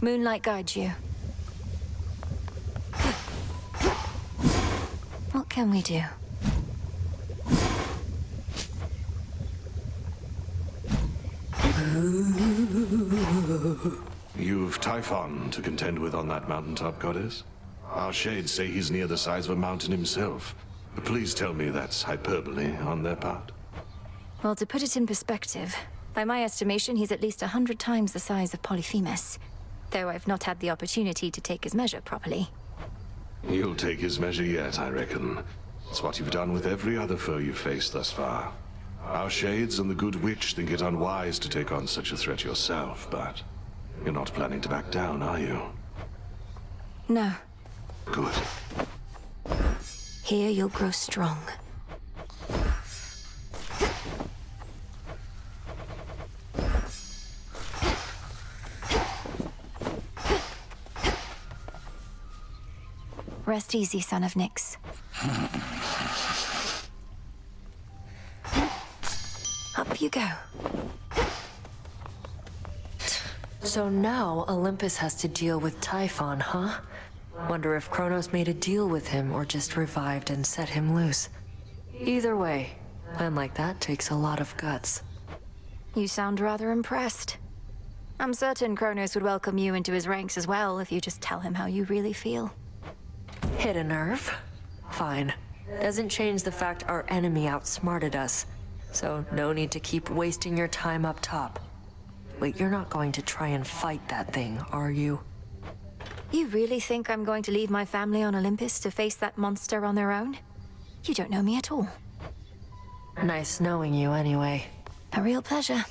Moonlight guides you. What can we do? You've Typhon to contend with on that mountaintop, goddess? Our shades say he's near the size of a mountain himself. Please tell me that's hyperbole on their part. Well, to put it in perspective, by my estimation, he's at least 100 times the size of Polyphemus. Though I've not had the opportunity to take his measure properly. You'll take his measure yet, I reckon. It's what you've done with every other foe you've faced thus far. Our shades and the good witch think it unwise to take on such a threat yourself, but you're not planning to back down, are you? No. Good. Here you'll grow strong. Rest easy, son of Nyx. Up you go. So now Olympus has to deal with Typhon, huh? Wonder if Kronos made a deal with him or just revived and set him loose. Either way, a plan like that takes a lot of guts. You sound rather impressed. I'm certain Kronos would welcome you into his ranks as well if you just tell him how you really feel. Hit a nerve? Fine. Doesn't change the fact our enemy outsmarted us. So no need to keep wasting your time up top. Wait, you're not going to try and fight that thing, are you? You really think I'm going to leave my family on Olympus to face that monster on their own? You don't know me at all. Nice knowing you anyway. A real pleasure.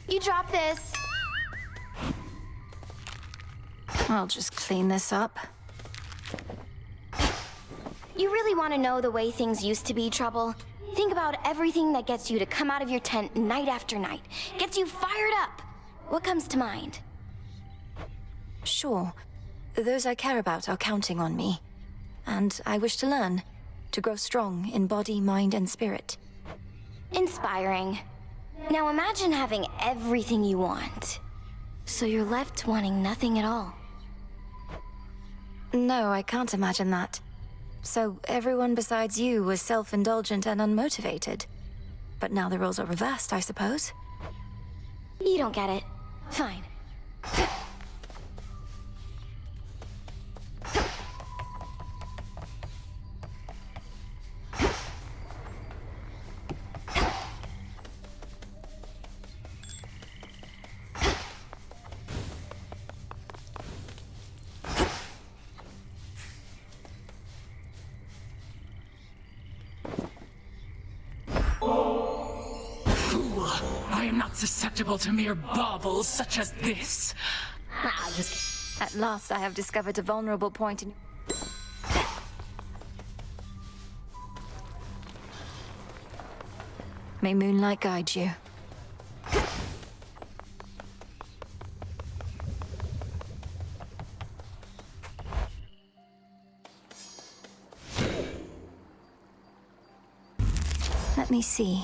You drop this. I'll just clean this up. You really want to know the way things used to be, Trouble? Think about everything that gets you to come out of your tent night after night. Gets you fired up. What comes to mind? Sure. Those I care about are counting on me. And I wish to learn. To grow strong in body, mind, and spirit. Inspiring. Now imagine having everything you want. So you're left wanting nothing at all. No, I can't imagine that. So everyone besides you was self-indulgent and unmotivated. But now the roles are reversed, I suppose? You don't get it. Fine. I am not susceptible to mere baubles such as this. At last I have discovered a vulnerable point in... May moonlight guide you. Let me see.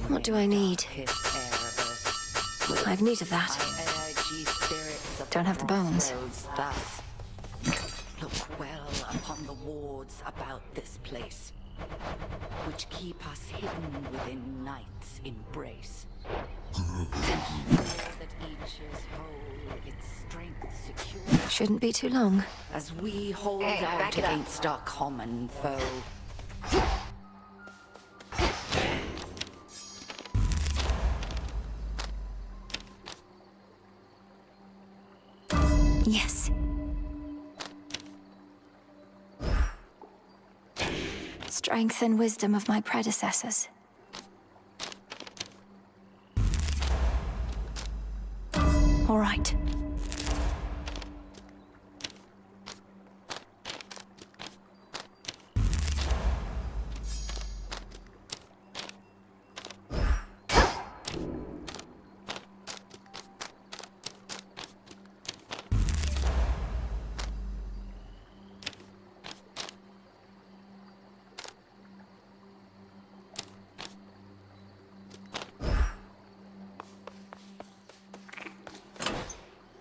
What do I need? I've need of that. Don't have the bones. Look well upon the wards about this place, which keep us hidden within night's embrace. That each is whole, its strength secure. Shouldn't be too long. As we hold out against our common foe. Yes. Strength and wisdom of my predecessors. All right.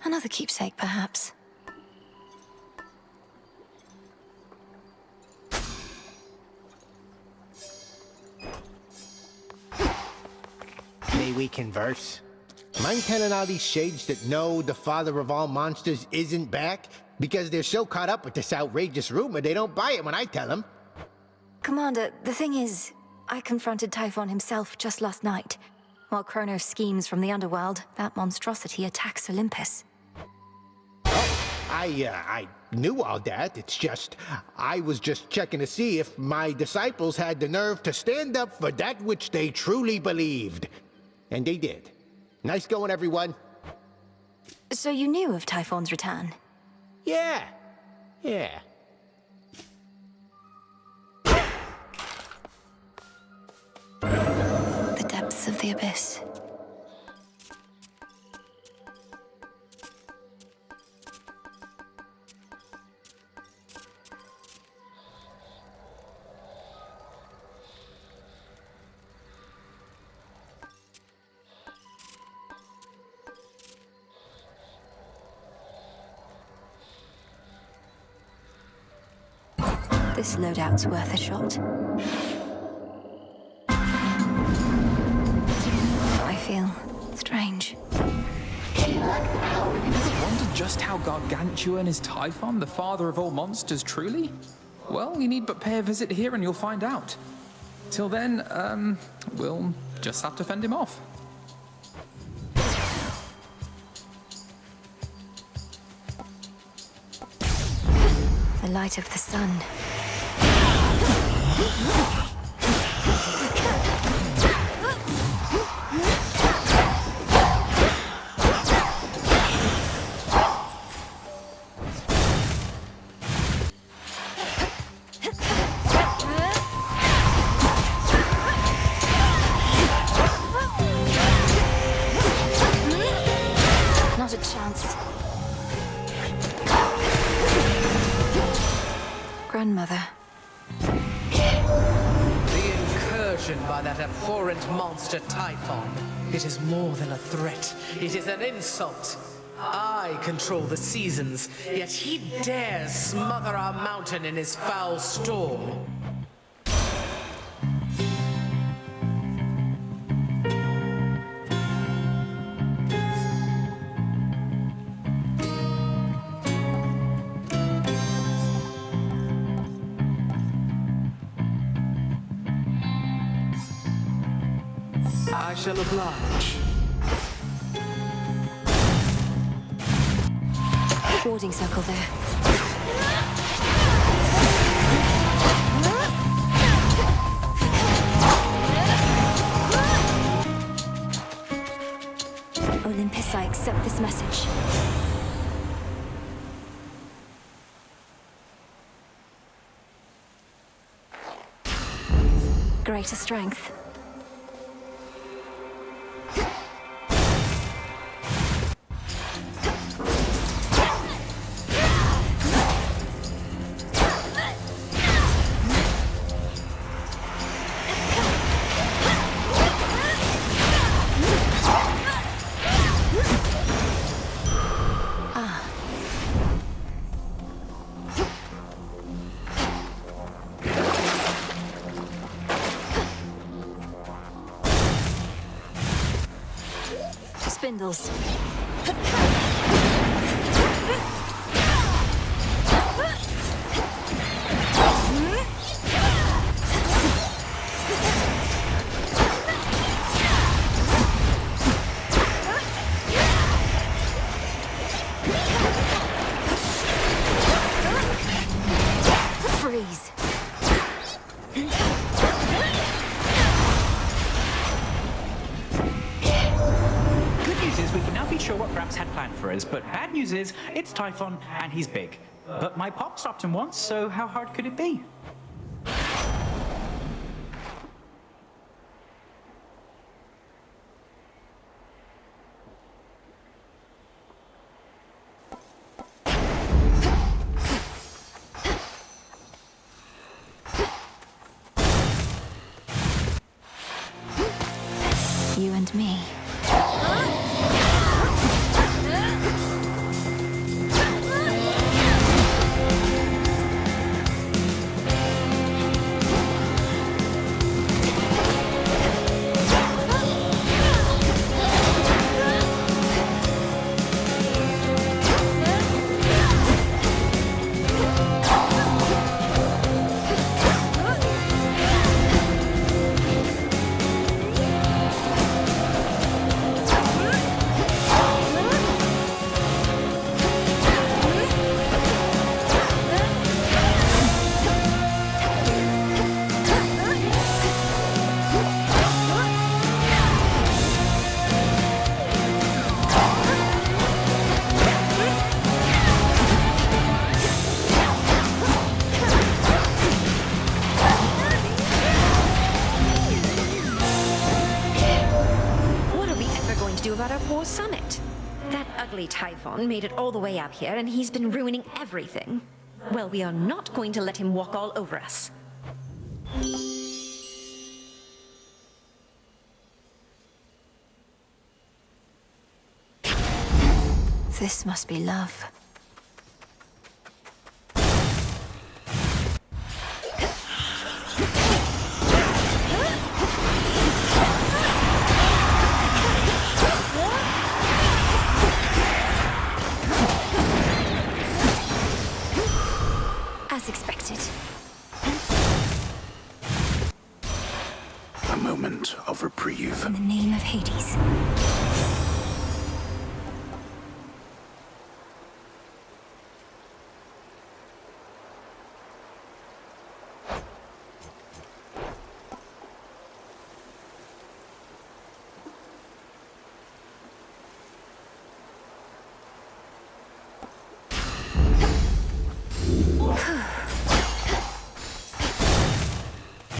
Another keepsake, perhaps. May we converse? Mind telling all these shades that no, the father of all monsters isn't back? Because they're so caught up with this outrageous rumor, they don't buy it when I tell them. Commander, the thing is, I confronted Typhon himself just last night. While Kronos schemes from the Underworld, that monstrosity attacks Olympus. I knew all that. It's just, I was just checking to see if my disciples had the nerve to stand up for that which they truly believed. And they did. Nice going, everyone. So you knew of Typhon's return? Yeah. The depths of the abyss. This loadout's worth a shot. I feel strange. Never wondered just how gargantuan is Typhon, the father of all monsters, truly? Well, you need but pay a visit here and you'll find out. Till then, we'll just have to fend him off. The light of the sun. Not a chance. Grandmother. The incursion by that abhorrent monster Typhon. It is more than a threat. It is an insult. I control the seasons, yet he dares smother our mountain in his foul storm. I shall oblige. Boarding circle there. Olympus, I accept this message. Greater strength. Spindles. Freeze. We can now be sure what Gramps had planned for us, but bad news is, it's Typhon, and he's big. But my pop stopped him once, so how hard could it be? You and me. About our poor summit. That ugly Typhon made it all the way up here, and he's been ruining everything. Well, we are not going to let him walk all over us. This must be love. A moment of reprieve. In the name of Hades.